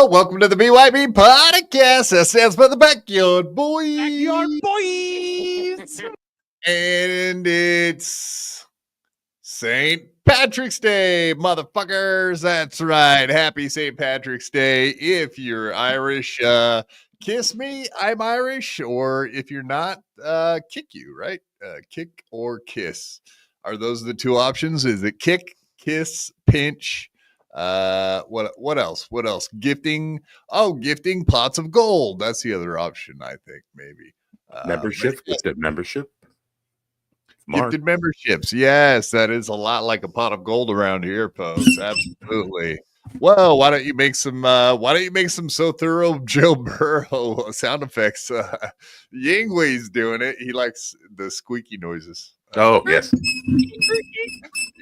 Welcome to the BYB Podcast. That stands for the Backyard Boys. Backyard Boys. And it's St. Patrick's Day, motherfuckers. That's right. Happy St. Patrick's Day. If you're Irish, kiss me. I'm Irish. Or if you're not, kick you, right? Kick or kiss. Are those the two options? Is it kick, kiss, pinch? What else? Gifting pots of gold. That's the other option, I think, maybe. Gifted membership. Gifted memberships. Yes, that is a lot like a pot of gold around here, folks. Absolutely. Well, why don't you make some so thorough Joe Burrow sound effects? Yingwei's doing it. He likes the squeaky noises. Oh, yes.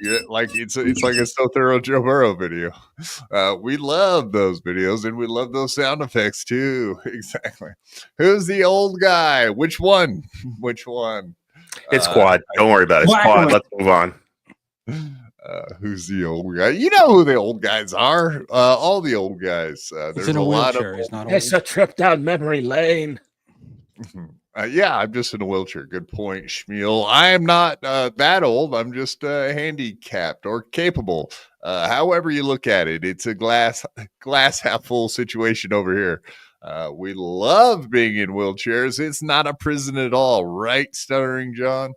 Yeah, like it's like a so thorough Joe Burrow video. We love those videos and we love those sound effects too. Exactly. Who's the old guy? Which one? It's Quad. Don't worry about it. It's Quad. Let's move on. Who's the old guy? You know who the old guys are. All the old guys. There's in a lot wheelchair. of. He's not It's a trip down memory lane. Yeah, I'm just in a wheelchair. Good point, Schmiel. I am not that old. I'm just handicapped or capable. However you look at it, it's a glass half full situation over here. We love being in wheelchairs. It's not a prison at all, right, Stuttering John?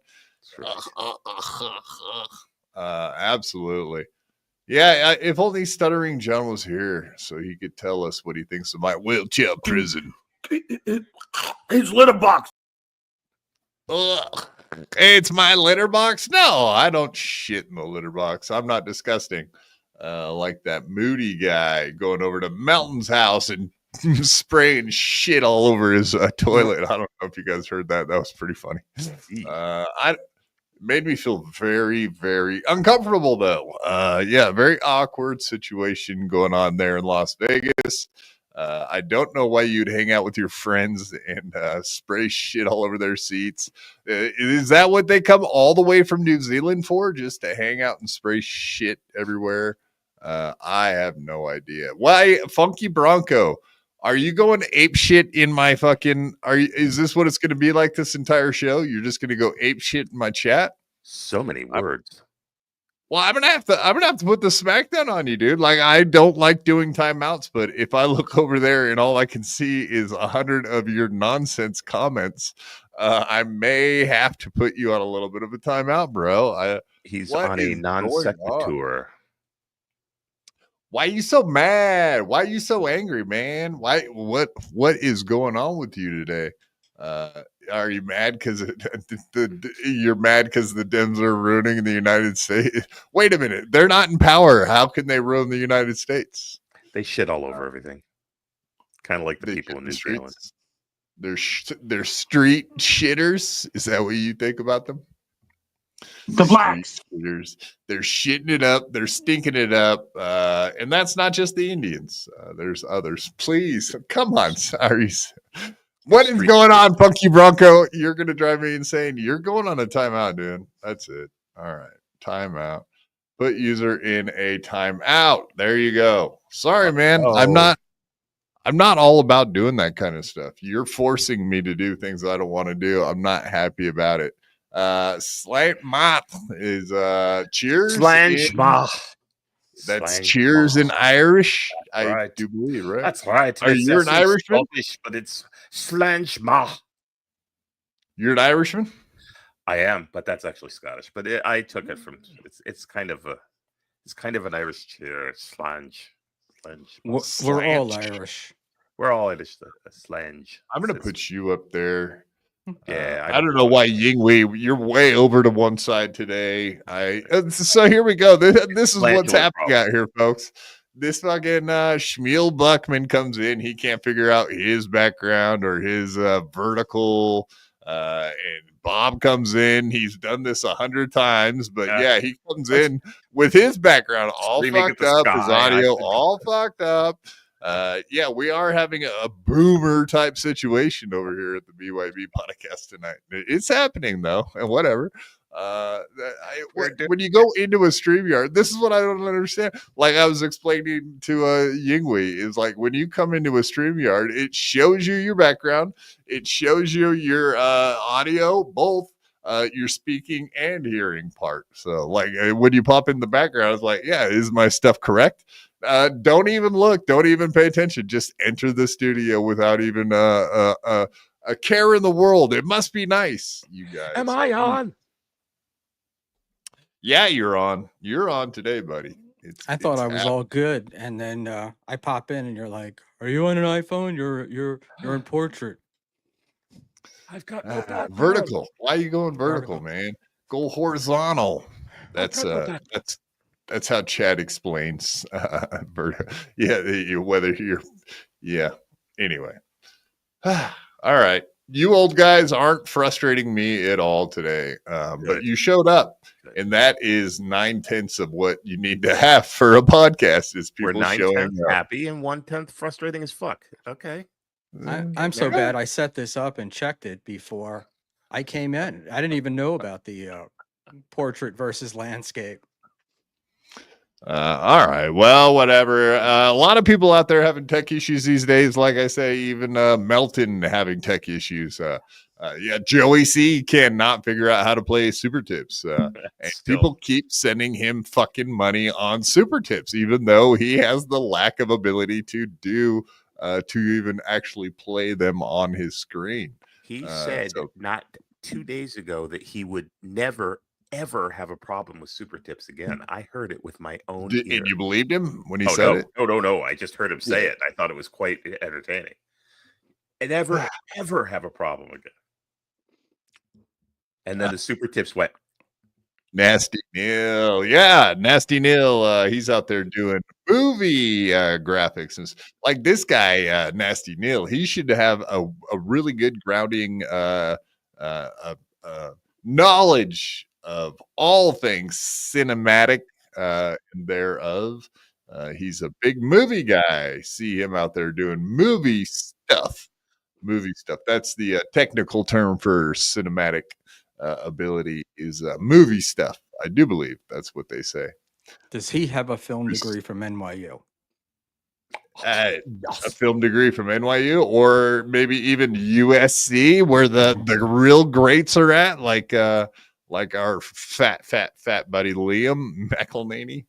Absolutely. Yeah, if only Stuttering John was here so he could tell us what he thinks of my wheelchair prison. His litter box. Ugh. It's my litter box? No, I don't shit in the litter box. I'm not disgusting. Like that moody guy going over to Melton's house and spraying shit all over his toilet. I don't know if you guys heard that. That was pretty funny. Made me feel very, very uncomfortable, though. Yeah, very awkward situation going on there in Las Vegas. I don't know why you'd hang out with your friends and spray shit all over their seats. Is that what they come all the way from New Zealand for? Just to hang out and spray shit everywhere? I have no idea. Why, Funky Bronco? Are you going ape shit in my fucking? Is this what it's going to be like this entire show? You're just going to go ape shit in my chat? So many words. Well, I'm gonna have to put the smackdown on you, dude. Like, I don't like doing timeouts, but if I look over there and all I can see is 100 of your nonsense comments, I may have to put you on a little bit of a timeout, bro. He's on a non-sequitur. Why are you so mad? Why are you so angry, man? What is going on with you today? Are you mad because you're mad because the Dems are ruining the United States? Wait a minute. They're not in power. How can they ruin the United States? They shit all over everything. Kind of like the people in New Zealand. They're street shitters. Is that what you think about them? The blacks. They're shitting it up. They're stinking it up. And that's not just the Indians. There's others. Please, come on, sorry. What is going on, Funky Bronco? You're going to drive me insane. You're going on a timeout, dude. That's it. All right. Timeout. Put user in a timeout. There you go. Sorry, man. I'm not all about doing that kind of stuff. You're forcing me to do things I don't want to do. I'm not happy about it. Slant Mott is cheers. Slange ma. That's Slange cheers ma. in Irish. I Right. do believe, right? That's right. Are you an Irishman? Scottish, but it's slange ma. You're an Irishman? I am, but that's actually Scottish. But I took it from it's kind of an Irish cheer. Slange. We're all Irish. We're all Irish. Slange. I'm going to put you up there. Yeah, I don't know why Yingwei, you're way over to one side today. So here we go. This is what's happening out here, folks. This fucking Shmuel Buckman comes in. He can't figure out his background or his vertical. And Bob comes in. He's done this 100 times, but yeah, he comes in with his background all fucked up, his audio all fucked up. Yeah, we are having a boomer type situation over here at the BYB podcast tonight. It's happening though, and whatever. When you go into a StreamYard, this is what I don't understand. Like I was explaining to Yingwei, is like when you come into a StreamYard, it shows you your background, it shows you your audio, both your speaking and hearing part. So like when you pop in the background, it's like, yeah, is my stuff correct? Don't even look, don't even pay attention. Just enter the studio without even a care in the world. It must be nice, you guys. Am I on? Yeah, you're on. You're on today, buddy. I thought I was all good, and then I pop in, and you're like, "Are you on an iPhone? You're in portrait." I've got vertical. Why are you going vertical, man? Go horizontal. That's how Chad explains. Yeah, whether you're. Yeah. Anyway. All right. You old guys aren't frustrating me at all today, but you showed up, and that is 9/10 of what you need to have for a podcast. Is people showing up. Happy and 1/10 frustrating as fuck. Okay, I'm so bad. I set this up and checked it before I came in. I didn't even know about the portrait versus landscape. All right. Well, whatever. A lot of people out there having tech issues these days. Like I say, even Melton having tech issues. Yeah, Joey C cannot figure out how to play super tips. And people keep sending him fucking money on super tips, even though he has the lack of ability to do to even actually play them on his screen. He said not 2 days ago that he would never ever have a problem with super tips again. I heard it with my own ear. And you believed him when he said it? No. I just heard him say it. I thought it was quite entertaining. And ever have a problem again. And then the super tips went. Nasty Neil. Yeah, Nasty Neil. He's out there doing movie graphics. And like this guy, Nasty Neil, he should have a really good grounding knowledge of all things cinematic and thereof. He's a big movie guy. See him out there doing movie stuff. That's the technical term for cinematic ability is movie stuff. I do believe that's what they say. Does he have a film degree from NYU? A film degree from NYU, or maybe even USC, where the real greats are at, like our fat buddy Liam McElhaney,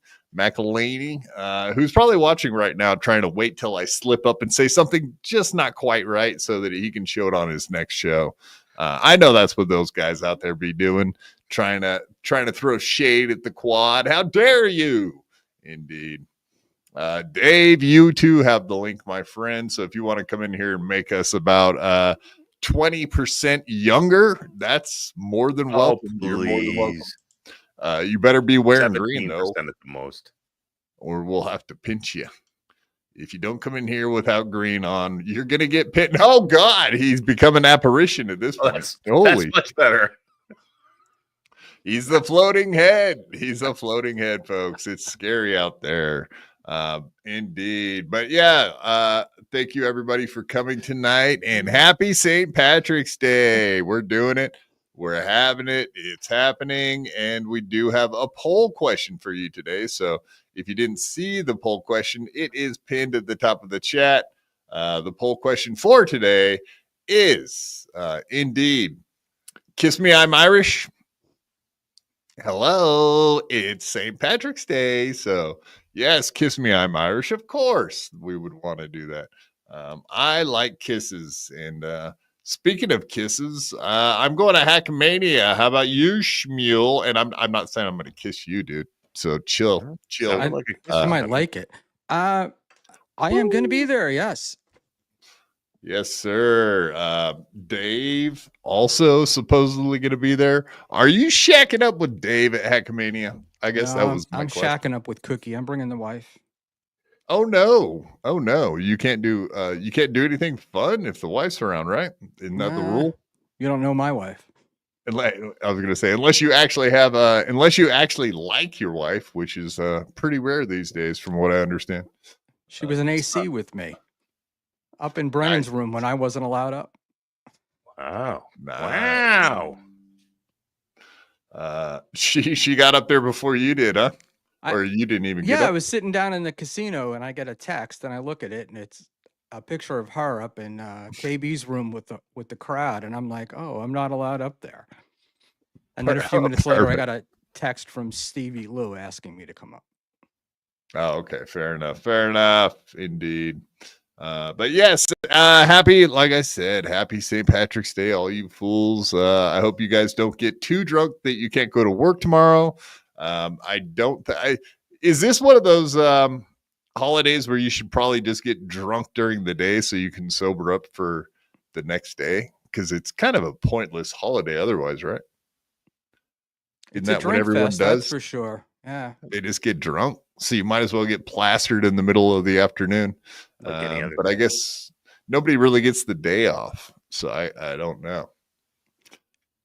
who's probably watching right now, trying to wait till I slip up and say something just not quite right so that he can show it on his next show. I know that's what those guys out there be doing, trying to throw shade at the quad. How dare you? Indeed. Dave, you too have the link, my friend. So if you want to come in here and make us about 20% younger, that's more than welcome. You're more than welcome. You better be wearing green though, at the most, or we'll have to pinch you. If you don't come in here without green on, you're gonna get pinned. Oh God, he's become an apparition at this point. That's much better. He's the floating head. He's a floating head, folks. It's scary out there. Indeed. But yeah, thank you everybody for coming tonight, and happy St. Patrick's Day. We're doing it. We're having it. It's happening. And we do have a poll question for you today. So if you didn't see the poll question, it is pinned at the top of the chat. The poll question for today is indeed, kiss me, I'm Irish. Hello, it's St. Patrick's Day. So yes, kiss me, I'm Irish. Of course, we would want to do that. I like kisses. And speaking of kisses, I'm going to Hackmania. How about you, Shmuel? And I'm not saying I'm going to kiss you, dude. So chill. I might like it. I am going to be there. Yes. Yes, sir. Dave also supposedly going to be there. Are you shacking up with Dave at Hackmania? I guess that was my question. Shacking up with Cookie. I'm bringing the wife. Oh no! You can't do anything fun if the wife's around, right? Isn't that the rule? You don't know my wife. I was going to say, unless you actually like your wife, which is pretty rare these days, from what I understand. She was an AC with me. Up in Brennan's room when I wasn't allowed up. Wow. Nice. Wow. She got up there before you did, huh? Or you didn't even get up? Yeah, I was sitting down in the casino and I get a text and I look at it and it's a picture of her up in KB's room with the crowd. And I'm like, oh, I'm not allowed up there. And then a few minutes later, I got a text from Stevie Lou asking me to come up. Oh, okay. Fair enough. Indeed. But yes, like I said, happy St. Patrick's Day, all you fools. I hope you guys don't get too drunk that you can't go to work tomorrow. Is this one of those holidays where you should probably just get drunk during the day so you can sober up for the next day? Because it's kind of a pointless holiday otherwise, right? Isn't that what everyone does? That's for sure. Yeah. They just get drunk. So you might as well get plastered in the middle of the afternoon. But I guess nobody really gets the day off. So I don't know.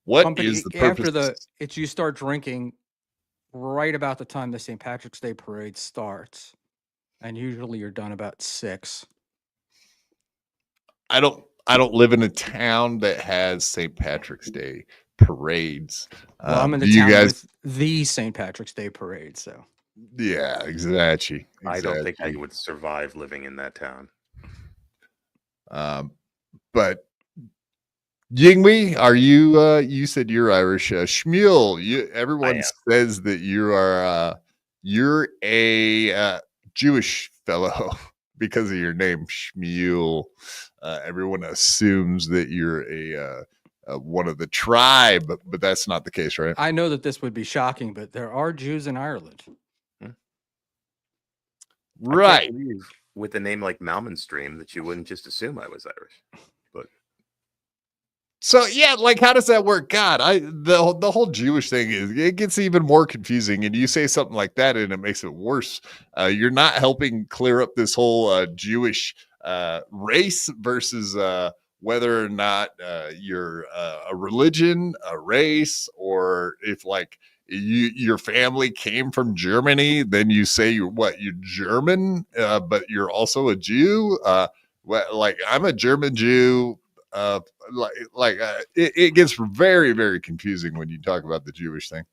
What is the purpose? You start drinking right about the time the St. Patrick's Day parade starts. And usually you're done about 6. I don't live in a town that has St. Patrick's Day parades. Well, I'm in the town with the St. Patrick's Day parade, so. Yeah, exactly. I don't think I would survive living in that town. But Yingwi, are you? You said you're Irish. Shmuel, everyone says that you're a Jewish fellow because of your name, Shmuel. Everyone assumes that you're a one of the tribe, but that's not the case, right? I know that this would be shocking, but there are Jews in Ireland. Right. With a name like Malmstream, that you wouldn't just assume I was Irish. But so yeah, like how does that work? God, the whole Jewish thing it gets even more confusing, and you say something like that and it makes it worse. You're not helping clear up this whole Jewish race versus whether or not you're a religion, a race, or if like your family came from Germany, then you say you're German, but you're also a Jew. Like I'm a German Jew. It gets very, very confusing when you talk about the Jewish thing.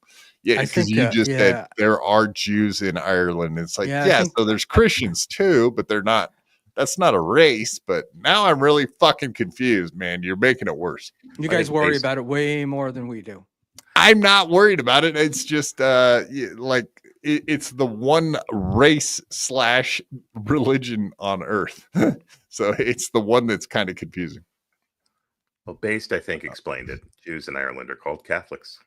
Yeah, because you just said there are Jews in Ireland. It's like, so there's Christians too, but they're not. That's not a race. But now I'm really fucking confused, man. You're making it worse. You guys worry about it way more than we do. I'm not worried about it. It's just it's the one race / religion on earth. So it's the one that's kind of confusing. Well, Based, I think, explained it. Jews in Ireland are called Catholics.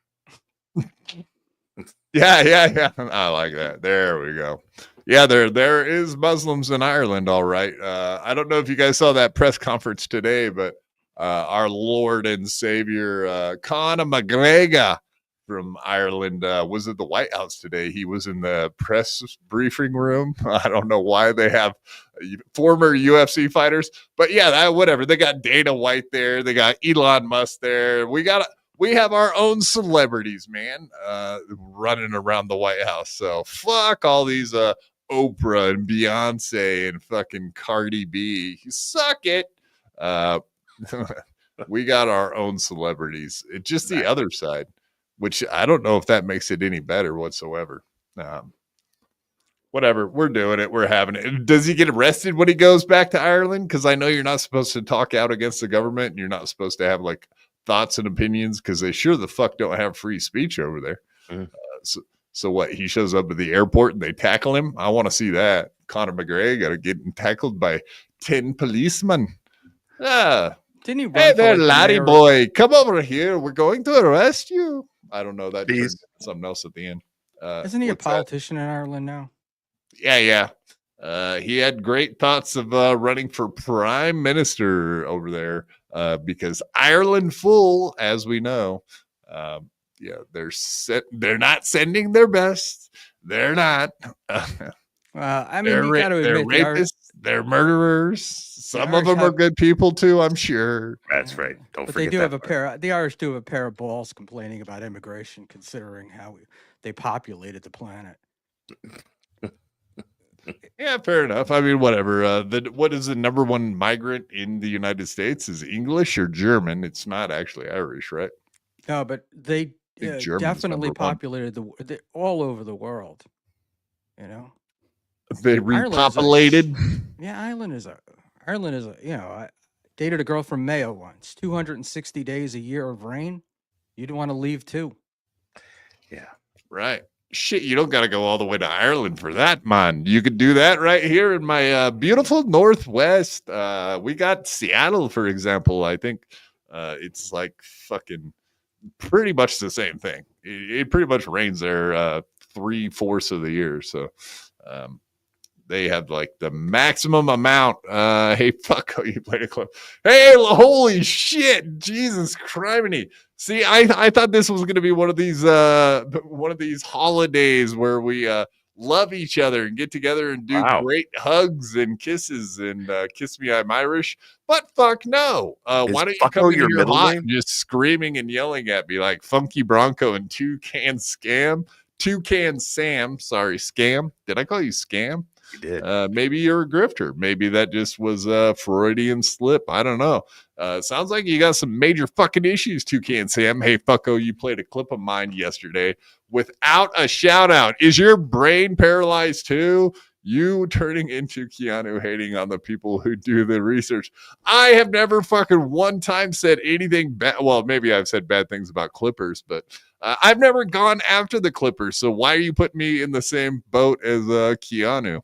Yeah. I like that. There we go. Yeah, there is Muslims in Ireland, all right. I don't know if you guys saw that press conference today, but our Lord and Savior Conor McGregor from Ireland was at the White House today. He was in the press briefing room. I don't know why they have former UFC fighters, but yeah, whatever. They got Dana White there. They got Elon Musk there. We got we have our own celebrities, man, running around the White House. So fuck all these Oprah and Beyonce and fucking Cardi B. You suck it. We got our own celebrities. It's just the other side, which I don't know if that makes it any better whatsoever. Whatever, we're doing it. We're having it. Does he get arrested when he goes back to Ireland? Because I know you're not supposed to talk out against the government, and you're not supposed to have like thoughts and opinions, because they sure the fuck don't have free speech over there. So what? He shows up at the airport and they tackle him. I want to see that. Conor McGregor got to get tackled by 10 policemen. Didn't he run Hey for, there, like, the laddie mayor? boy, come over here. We're going to arrest you. I don't know. That turned Please. into something else at the end. Isn't he a what's that? politician in Ireland now? Yeah. He had great thoughts of running for prime minister over there because Ireland full, as we know. They're not sending their best. They're not. I mean, you got to they're admit, the rapists. They're murderers. Some of Irish them are have- good people too, I'm sure. That's right. Don't but they forget do that have a part. the Irish do have a pair of balls complaining about immigration, considering how they populated the planet. Yeah, fair enough. I mean, whatever. What is the number one migrant in the United States? Is English or German? It's not actually Irish, right? No, but they think German's definitely number one. populated all over the world. You know, They Ireland is a- repopulated. Yeah, Ireland is a I dated a girl from Mayo once. 260 days a year of rain. You'd want to leave too. Yeah. Right. Shit, you don't got to go all the way to Ireland for that, man. You could do that right here in my beautiful Northwest. We got Seattle, for example. I think it's like fucking pretty much the same thing. It pretty much rains there 3/4 of the year. So they have like the maximum amount. Hey, fuck, you played a clip. Hey, holy shit, Jesus criminy. See, I thought this was going to be one of these holidays where we love each other and get together and do great hugs and kisses and kiss me, I'm Irish. But fuck no. Why don't you come in your here middle hot name? and just screaming and yelling at me like Funky Bronco and Toucan Scam? Toucan Sam, sorry, Scam. Did I call you Scam? You did. Maybe you're a grifter. Maybe that just was a Freudian slip. I don't know. Sounds like you got some major fucking issues, Toucan Sam. Hey, fucko, you played a clip of mine yesterday without a shout out. Is your brain paralyzed too? You turning into Keanu hating on the people who do the research. I have never fucking one time said anything bad. Well, maybe I've said bad things about Clippers, but I've never gone after the Clippers. So why are you putting me in the same boat as Keanu?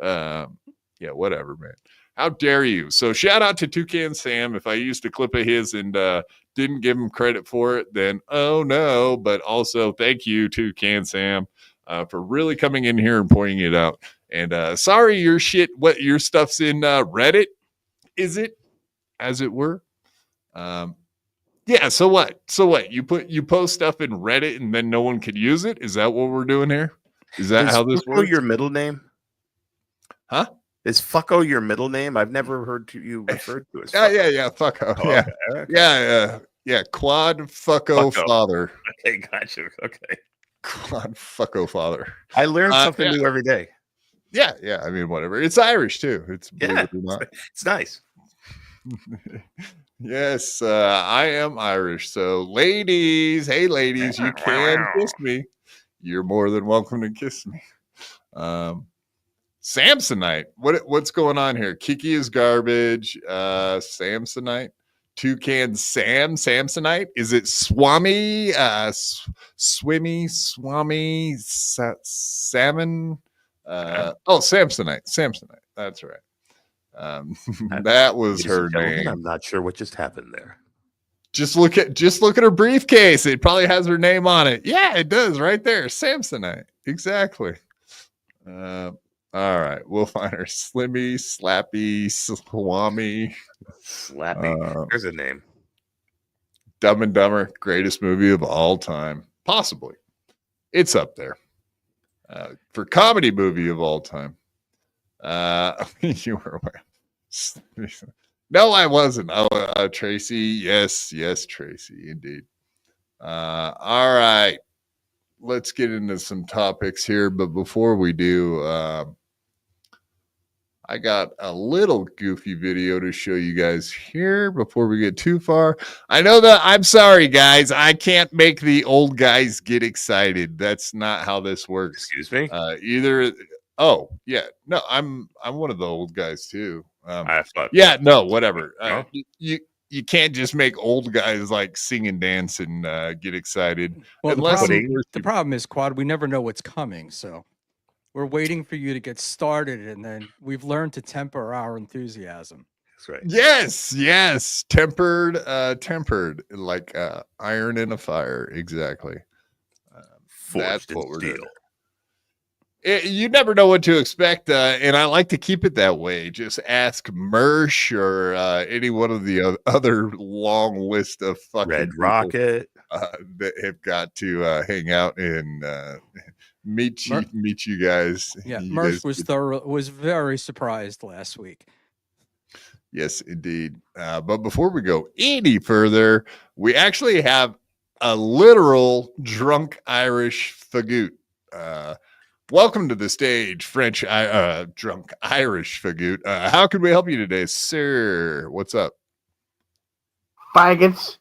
Yeah, whatever, man. How dare you? So shout out to Toucan Sam. If I used a clip of his and didn't give him credit for it, then oh no. But also thank you, Toucan Sam, for really coming in here and pointing it out. And sorry, your stuff's in Reddit, is it? As it were. Yeah. So what? You post stuff in Reddit and then no one could use it. Is that what we're doing here? Is that how this works? Your middle name? Huh? Is fucko your middle name? I've never heard you referred to as fucko. Yeah, fucko. Oh, yeah. Okay. Yeah. Quad fucko father. Okay, gotcha. Okay. Quad fucko father. I learn something new every day. Yeah. I mean, whatever. It's Irish too. It's it's nice. Yes, I am Irish. So, ladies, hey, ladies, you can kiss me. You're more than welcome to kiss me. Samsonite. What's going on here? Kiki is garbage. Samsonite. Toucan Sam. Samsonite. Is it Swami? Swami. Salmon. Samsonite. That's right. That was her name. I'm not sure what just happened there. Just look at her briefcase. It probably has her name on it. Yeah, it does right there. Samsonite. Exactly. All right, we'll find her. Slimmy, Slappy, Swami. Slappy. There's a name. Dumb and Dumber, greatest movie of all time. Possibly. It's up there. For comedy movie of all time. You were aware. No, I wasn't. Oh, Tracy. Yes, Tracy, indeed. All right. Let's get into some topics here. But before we do, I got a little goofy video to show you guys here before we get too far. I know that I'm sorry, guys. I can't make the old guys get excited. That's not how this works. Excuse me. Oh, yeah. No, I'm one of the old guys too. I thought. Yeah, no, whatever. No? You can't just make old guys like sing and dance and get excited. Well, Unless the problem is, Quad, we never know what's coming. So we're waiting for you to get started, and then we've learned to temper our enthusiasm. That's right. Yes. Tempered like iron in a fire. Exactly. That's what we're doing. You never know what to expect, and I like to keep it that way. Just ask Mersh or any one of the other long list of fucking Red Rocket that have got to hang out and meet you guys. Yeah, You Mersh guys was very surprised last week. Yes, indeed. But before we go any further, we actually have a literal drunk Irish fagoot. Welcome to the stage, French drunk Irish fagoot. How can we help you today, sir? What's up? Faggots.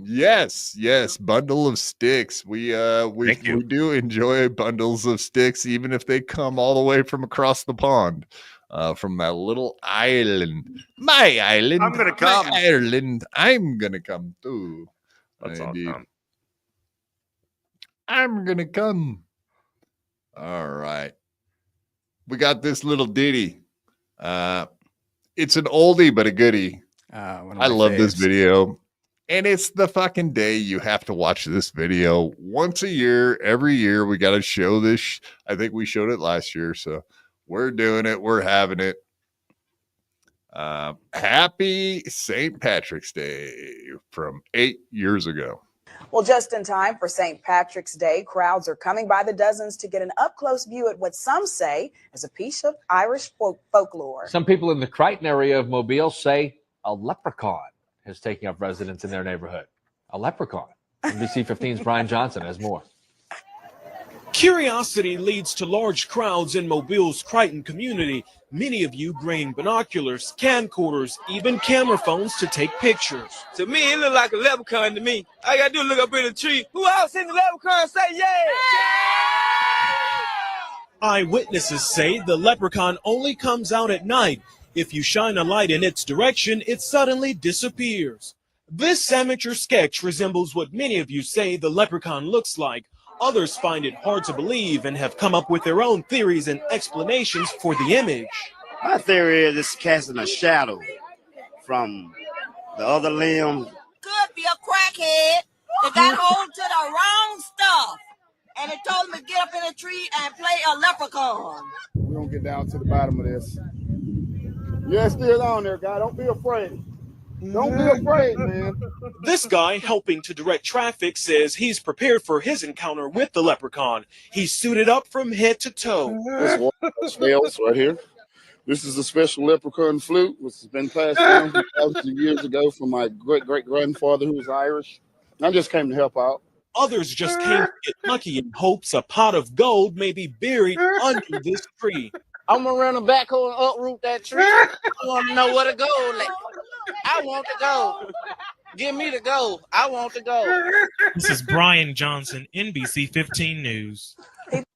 Yes, bundle of sticks. We do enjoy bundles of sticks, even if they come all the way from across the pond, from that little island. My island. I'm gonna come. My Ireland. I'm gonna come too. Let's all come. I'm gonna come. All right. We got this little ditty. It's an oldie but a goodie. I love this video. And it's the fucking day you have to watch this video once a year. Every year we got to show this. I think we showed it last year, so we're doing it. We're having it. Happy St. Patrick's Day from 8 years ago. Well, just in time for St. Patrick's Day, crowds are coming by the dozens to get an up-close view at what some say is a piece of Irish folklore. Some people in the Crichton area of Mobile say a leprechaun is taking up residence in their neighborhood. A leprechaun. NBC 15's Brian Johnson has more. Curiosity leads to large crowds in Mobile's Crichton community. Many of you bring binoculars, camcorders, even camera phones to take pictures. To me, it look like a leprechaun to me. I gotta do look up in the tree. Who else in the leprechaun say yeah? Eyewitnesses say the leprechaun only comes out at night. If you shine a light in its direction, it suddenly disappears. This amateur sketch resembles what many of you say the leprechaun looks like. Others find it hard to believe and have come up with their own theories and explanations for the image. My theory is it's casting a shadow from the other limb. Could be a crackhead that got hold to the wrong stuff. And it told him to get up in a tree and play a leprechaun. We're going to get down to the bottom of this. Yeah, it's still on there, guy. Don't be afraid. Don't be afraid, man. This guy helping to direct traffic says he's prepared for his encounter with the leprechaun. He's suited up from head to toe. This one smells right here. This is a special leprechaun flute, which has been passed down thousands of years ago from my great-great-grandfather who was Irish. I just came to help out. Others just came to get lucky in hopes a pot of gold may be buried under this tree. I'm gonna run a backhoe and uproot that tree. I want to know where to go. I want to go. Give me the go. I want to go. This is Brian Johnson, NBC 15 News.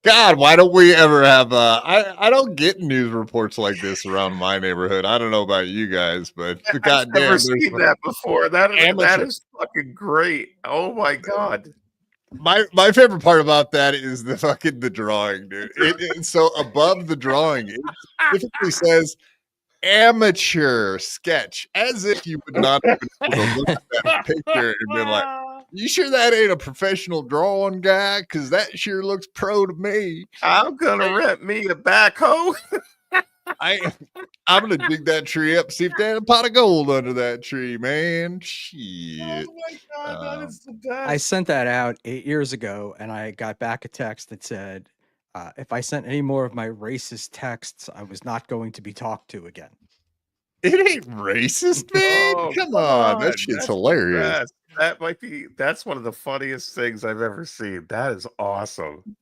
God, why don't we ever have I don't get news reports like this around my neighborhood. I don't know about you guys, but I've never seen that before. That is fucking great. Oh my God. My favorite part about that is the drawing, dude. It's so above the drawing, it specifically says amateur sketch, as if you would not have been able to look at that picture and be like, you sure that ain't a professional drawing guy? Because that sure looks pro to me. I'm gonna rent me a backhoe. I'm gonna dig that tree up, see if there's a pot of gold under that tree, man. Shit. Oh my God, that is the best. I sent that out 8 years ago, and I got back a text that said, if I sent any more of my racist texts, I was not going to be talked to again. It ain't racist, man. Oh, Come on. That shit's that's hilarious. That's one of the funniest things I've ever seen. That is awesome.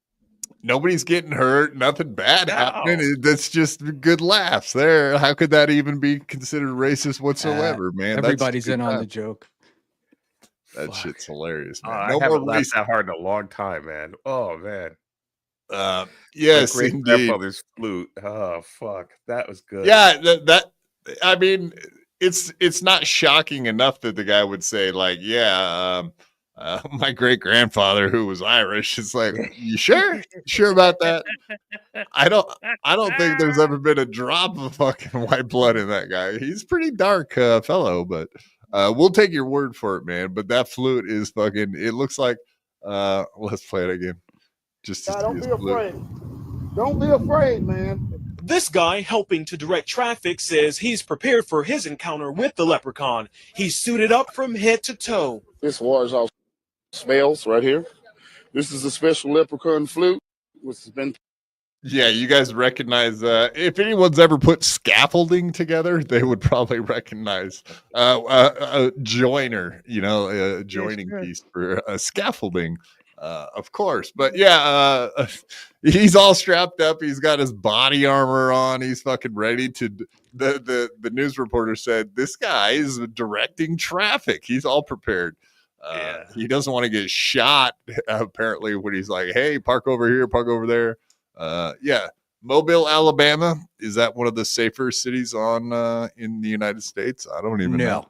Nobody's getting hurt. Nothing bad No. happening. That's just good laughs there. How could that even be considered racist whatsoever, man? Everybody's in on the joke. That shit's hilarious, man. I haven't laughed that hard in a long time, man. Oh, man. Yes, My great indeed. grandfather's flute. Oh, fuck. That was good. Yeah, I mean, it's not shocking enough that the guy would say, like, yeah, my great grandfather who was Irish. It's like, you sure about that? I don't think there's ever been a drop of fucking white blood in that guy. He's a pretty dark fellow, but we'll take your word for it, man. But that flute is fucking. It looks like. Let's play it again. Just to don't be afraid. Don't be afraid, man. This guy helping to direct traffic says he's prepared for his encounter with the leprechaun. He's suited up from head to toe. This wars off smells right here. This is a special leprechaun flute, which has been. Yeah, you guys recognize if anyone's ever put scaffolding together, they would probably recognize a joiner, a joining piece for scaffolding, of course. But yeah, he's all strapped up. He's got his body armor on. He's fucking ready to. The news reporter said this guy is directing traffic. He's all prepared. He doesn't want to get shot. Apparently, when he's like, "Hey, park over here, park over there." Yeah, Mobile, Alabama. Is that one of the safer cities in the United States? I don't even know.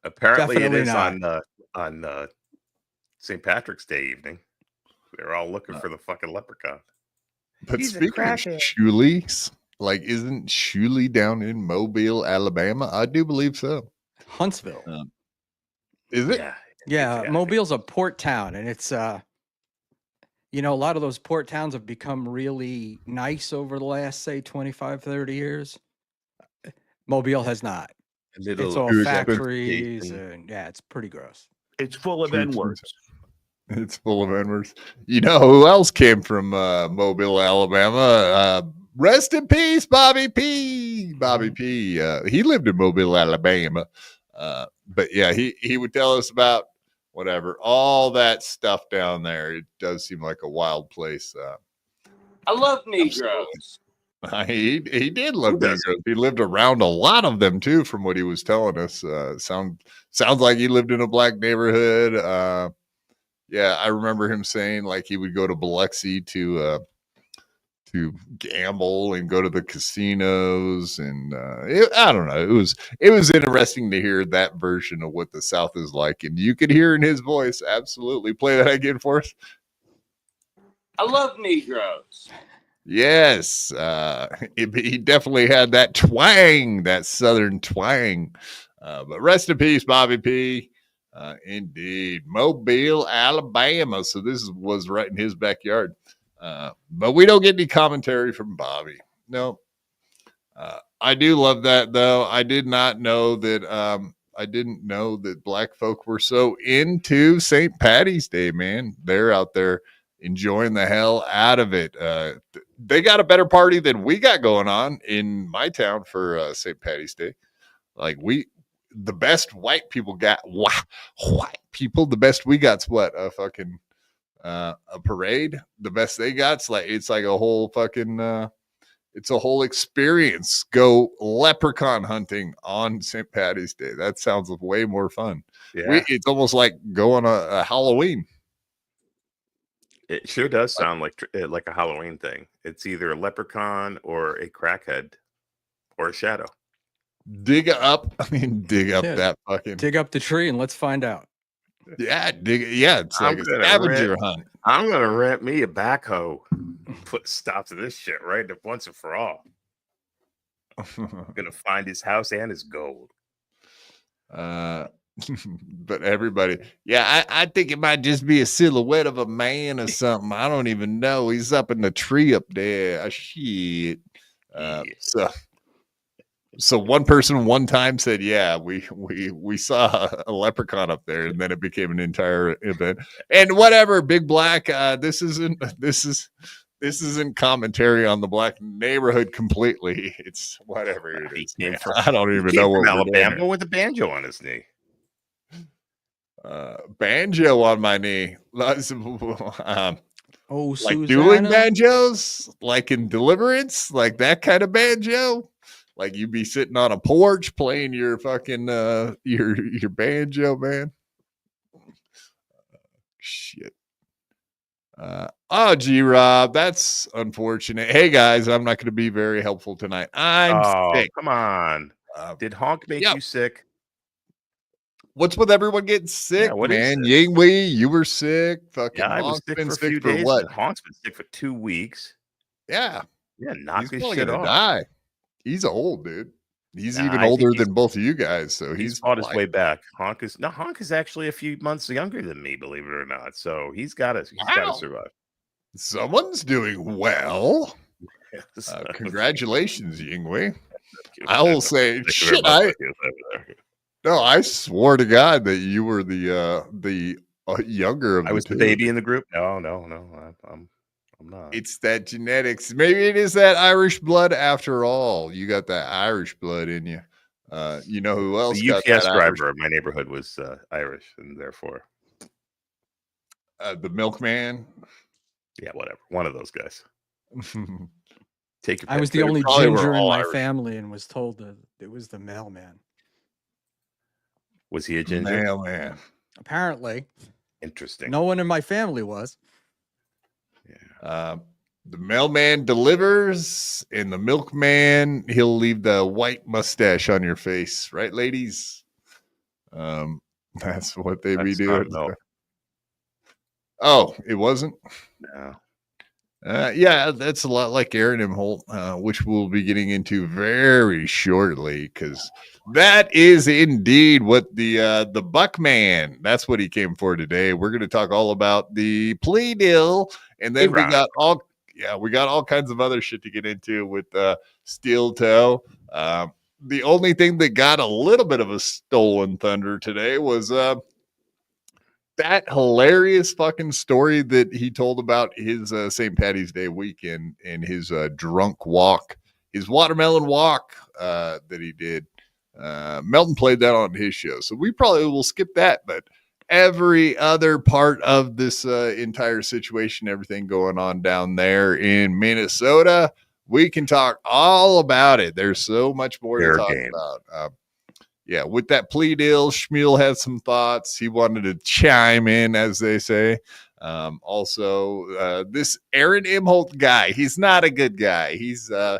Apparently, Definitely it is not. on St. Patrick's Day evening. They're all looking for the fucking leprechaun. But He's a speaking of crackhead. Shuley's, like, isn't Shuley down in Mobile, Alabama? I do believe so. Huntsville. Is it? Yeah, Mobile's a port town, and it's a lot of those port towns have become really nice over the last, say, 25, 30 years. Mobile has not. It's all factories, and it's pretty gross. It's full of N-words. It's full of N-words. You know who else came from Mobile, Alabama? Rest in peace, Bobby P. Bobby P. He lived in Mobile, Alabama. But yeah, he would tell us about whatever, all that stuff down there. It does seem like a wild place. I love Negroes. He did love Negroes. He lived around a lot of them too, from what he was telling us. Sounds like he lived in a black neighborhood. Yeah, I remember him saying like he would go to Biloxi to gamble and go to the casinos, and I don't know. It was interesting to hear that version of what the South is like, and you could hear in his voice. Absolutely, play that again for us. I love Negroes. Yes, he definitely had that twang, that Southern twang. But rest in peace, Bobby P. Indeed, Mobile, Alabama. So this was right in his backyard. But we don't get any commentary from Bobby. No. I do love that though. I did not know that. I didn't know that black folk were so into St. Patty's Day, man. They're out there enjoying the hell out of it. They got a better party than we got going on in my town for St. Patty's Day. Like the best white people got white people. The best we got's what? A fucking a parade. The best they got's like it's like a whole fucking it's a whole experience. Go leprechaun hunting on St. Patty's Day. That sounds way more fun. Yeah. It's almost like going a Halloween. It sure does sound like a Halloween thing. It's either a leprechaun or a crackhead or a shadow. Dig up that fucking dig up the tree and let's find out. Yeah, it's like a scavenger hunt. I'm gonna rent me a backhoe. Put stop to this shit right once and for all. I'm gonna find his house and his gold. But everybody, I think it might just be a silhouette of a man or something. I don't even know. He's up in the tree up there. Shit. So one person one time said, "Yeah, we saw a leprechaun up there," and then it became an entire event. And whatever, Big Black. This is this isn't commentary on the black neighborhood completely. It's whatever it is. Man. I don't even know what Alabama with a banjo on his knee. Banjo on my knee. Like Susanna? dueling banjos, like in Deliverance, like that kind of banjo. Like you'd be sitting on a porch playing your fucking your banjo, man. Shit. G-Rob, that's unfortunate. Hey guys, I'm not going to be very helpful tonight. I'm sick. Come on. Did Honk make you sick? What's with everyone getting sick, man? Yingwei, you were sick. Fucking I was sick for a few days. What? Honk's been sick for 2 weeks. Yeah. Knock his probably shit gonna off. Die. He's old, dude. He's even older than both of you guys, so he's fought his way back. Honk is actually a few months younger than me, believe it or not. So he's got to survive. Someone's doing well. Congratulations, Yingwei. I will say, shit. I swore to God that you were the younger of I was the baby in the group. No, I'm not. It's that genetics. Maybe it is that Irish blood after all. You got that Irish blood in you. You know who else? The UPS driver in my neighborhood was Irish, and therefore the milkman. Yeah, whatever. One of those guys. I was the only ginger in my family, and was told that it was the mailman. Was he a ginger? Mailman. Apparently. Interesting. No one in my family was. Yeah. The mailman delivers, and the milkman, he'll leave the white mustache on your face, right, ladies? That's what they be doing. Oh, it wasn't? No. Yeah, that's a lot like Aaron Imholte, which we'll be getting into very shortly, because that is indeed what the Buckman, that's what he came for today. We're going to talk all about the plea deal, and then we got all kinds of other shit to get into with Steel Toe. The only thing that got a little bit of a stolen thunder today was that hilarious fucking story that he told about his St. Paddy's Day weekend and his drunk walk, his watermelon walk that he did. Melton played that on his show, so we probably will skip that, but every other part of this entire situation, everything going on down there in Minnesota, we can talk all about it. There's so much more to talk about. Yeah, with that plea deal, Shmuel had some thoughts. He wanted to chime in, as they say. Also, this Aaron Imholte guy, he's not a good guy. He's a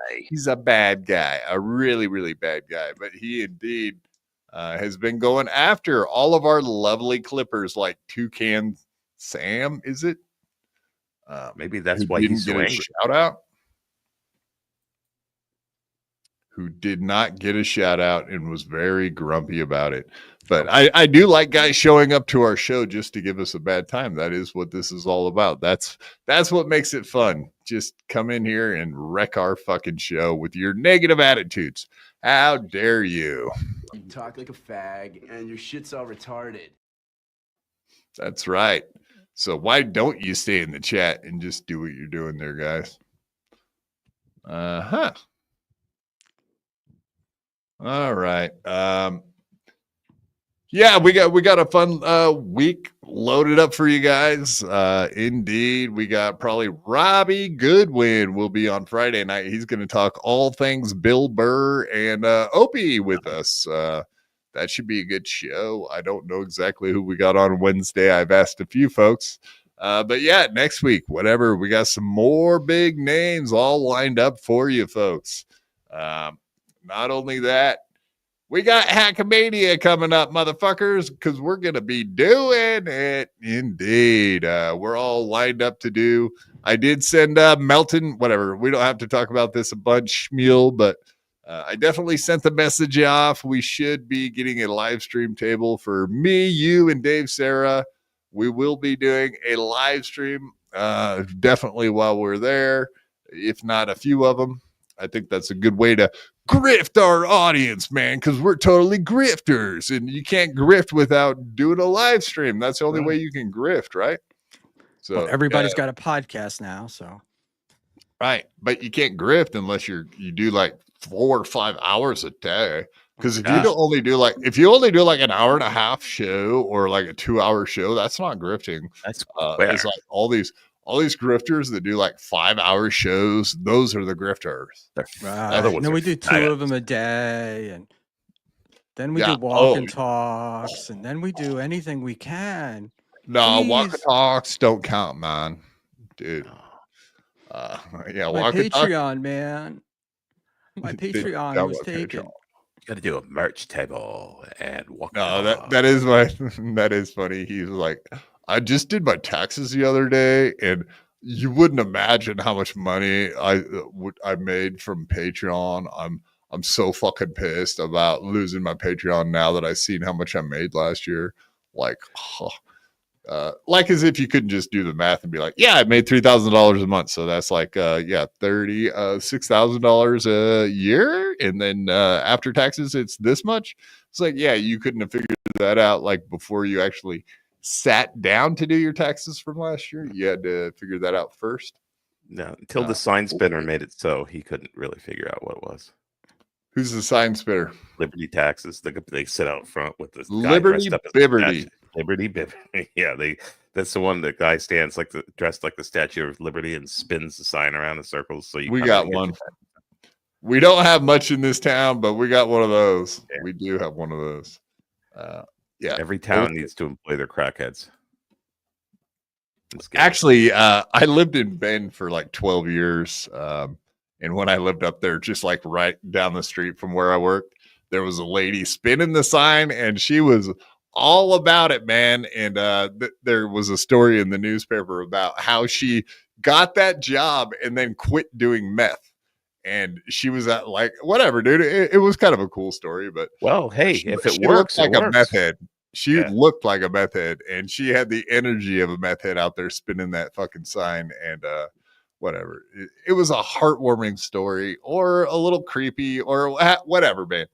bad guy, a really, really bad guy. But he indeed has been going after all of our lovely Clippers, like Toucan Sam, is it? Maybe that's why he's so angry. Shout out. Who did not get a shout out and was very grumpy about it. But I do like guys showing up to our show just to give us a bad time. That is what this is all about. That's what makes it fun. Just come in here and wreck our fucking show with your negative attitudes. How dare you? You talk like a fag and your shit's all retarded. That's right. So why don't you stay in the chat and just do what you're doing there, guys? All right. Yeah, we got a fun week loaded up for you guys. Indeed, we got probably Robbie Goodwin will be on Friday night. He's going to talk all things Bill Burr and Opie with us. That should be a good show. I don't know exactly who we got on Wednesday. I've asked a few folks. But yeah, next week, whatever, we got some more big names all lined up for you folks. Not only that, we got Hackmania coming up, motherfuckers, because we're going to be doing it. Indeed. We're all lined up to do. I did send Melton, whatever. We don't have to talk about this a bunch, Shmuel, but I definitely sent the message off. We should be getting a live stream table for me, you, and Dave Sarah. We will be doing a live stream definitely while we're there, if not a few of them. I think that's a good way to grift our audience, man, because we're totally grifters, and you can't grift without doing a live stream. That's the only way you can grift, right? So well, everybody's got a podcast now, so Right. But you can't grift unless you do like 4 or 5 hours a day. Because if you only do like an hour and a half show or like a 2-hour show, that's not grifting. That's it's like all these grifters that do like 5-hour shows. Those are the grifters. Right. No, we do 2 of them a day, and then we do walk and talks, and then we do anything we can. No, walk and talks don't count, man, dude. My walk and talk. Patreon, man. My Patreon was taken. You got to do a merch table and walk. No, that is that is funny. He's like, I just did my taxes the other day, and you wouldn't imagine how much money I made from Patreon. I'm so fucking pissed about losing my Patreon now that I've seen how much I made last year. Like as if you couldn't just do the math and be like, yeah, I made $3,000 a month. So that's like, $6,000 a year. And then after taxes, it's this much. It's like, yeah, you couldn't have figured that out like before you actually sat down to do your taxes from last year. You had to figure that out first. No, until the sign spinner made it so he couldn't really figure out what it was. Who's the sign spinner? Liberty taxes. They sit out front with this Liberty Bibberty. Liberty Bibberty. Yeah, that's the one that guy stands dressed like the Statue of Liberty and spins the sign around in circles. So we got one. We don't have much in this town, but we got one of those. Yeah. We do have one of those. Every town needs to employ their crackheads. Actually, I lived in Bend for like 12 years. And when I lived up there, just like right down the street from where I worked, there was a lady spinning the sign, and she was all about it, man. And there was a story in the newspaper about how she got that job and then quit doing meth. And she was at like, whatever, dude. It was kind of a cool story, but well, hey, if it works, like a meth head. She looked like a meth head, and she had the energy of a meth head out there spinning that fucking sign. And whatever. It was a heartwarming story, or a little creepy, or whatever, man.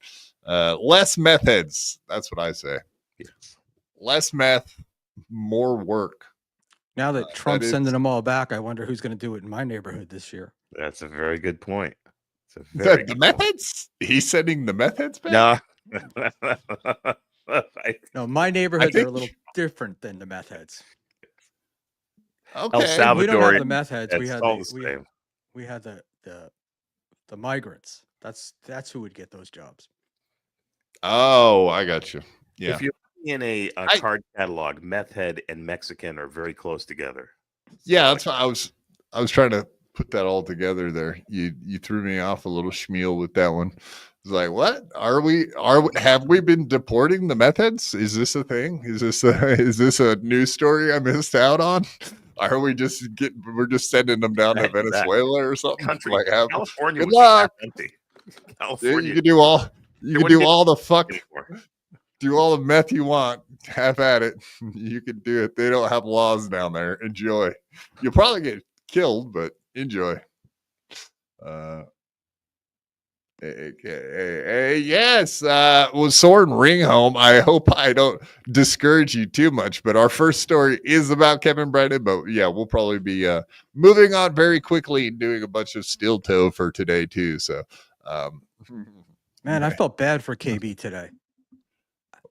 Less meth heads. That's what I say. Yes. Less meth, more work. Now that Trump's sending them all back, I wonder who's going to do it in my neighborhood this year. That's a very good point. The meth heads? He's sending the meth heads back? No. No, my neighborhoods are a little different than the meth heads. Okay. El Salvador. We don't have the meth heads. We had the migrants. That's who would get those jobs. Oh, I got you. Yeah. If you're in a card catalog, meth head and Mexican are very close together. Yeah, that's what I was trying to put that all together there. You threw me off a little schmeal with that one. It's like, what have we been deporting the meth heads? Is this a thing? Is this a news story I missed out on? Are we we're just sending them down to Venezuela or something? Like, California good luck. Empty. California, you can do all the meth you want. Have at it. You can do it. They don't have laws down there. Enjoy. You'll probably get killed, but enjoy. Yes. Well, Soren Ringholm, I hope I don't discourage you too much, but our first story is about Kevin Brennan. But yeah, we'll probably be moving on very quickly and doing a bunch of steel toe for today too. So, man, I felt bad for KB today.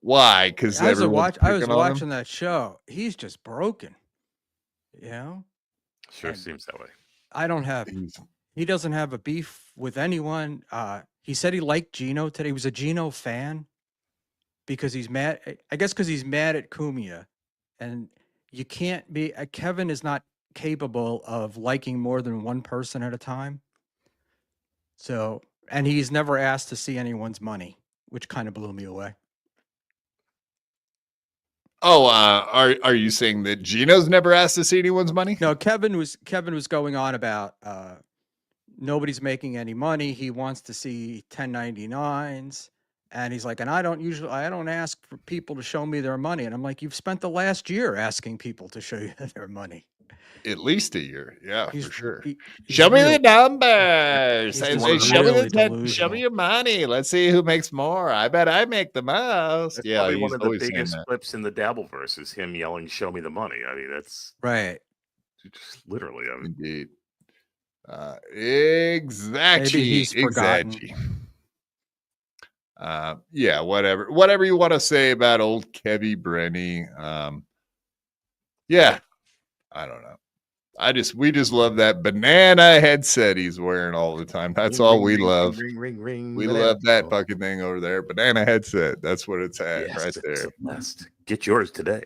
Why? Because I was watching that show. He's just broken. You know? Sure seems that way. He doesn't have a beef with anyone. He said he liked Gino today. He was a Gino fan because he's mad. I guess because he's mad at Cumia. And you can't be, Kevin is not capable of liking more than one person at a time. So, and he's never asked to see anyone's money, which kind of blew me away. Oh, are you saying that Gino's never asked to see anyone's money? No, Kevin was going on about nobody's making any money. He wants to see 1099s, and he's like, and I don't ask for people to show me their money. And I'm like, you've spent the last year asking people to show you their money. At least a year, yeah, for sure. Show me the numbers. Show me your money. Let's see who makes more. I bet I make the most. That's probably one of the biggest clips in the Dabbleverse is him yelling, "Show me the money." I mean, that's right. Just literally, indeed. Exactly. Maybe he's forgotten. Yeah, whatever you want to say about old Kevy Brennan. Yeah, I don't know. We just love that banana headset he's wearing all the time. That's all we love. Ring, we love that fucking thing over there. Banana headset. That's what it's at right there. Get yours today.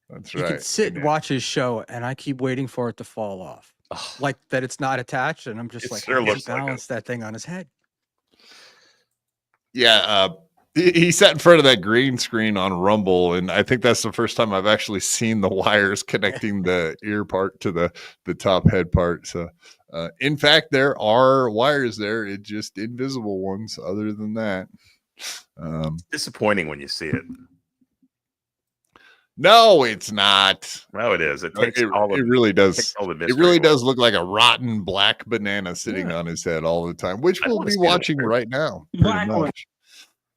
That's You right. can sit and watch his show, and I keep waiting for it to fall off. Like that it's not attached, and I'm just like, sure how does looks he like balance that thing on his head? Yeah, he sat in front of that green screen on Rumble, and I think that's the first time I've actually seen the wires connecting the ear part to the top head part. So, in fact, there are wires there. It's just invisible ones. Other than that, disappointing when you see it. No, it's not. No, it is. It takes it really does. It really does look like a rotten black banana sitting on his head all the time, which we'll be watching right now. Pretty much.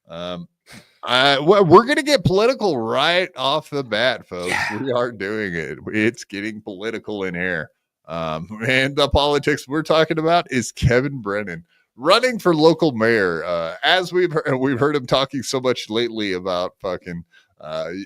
We're gonna get political right off the bat, folks. Yeah. We are doing it. It's getting political in here. And the politics we're talking about is Kevin Brennan running for local mayor. As we've heard him talking so much lately about fucking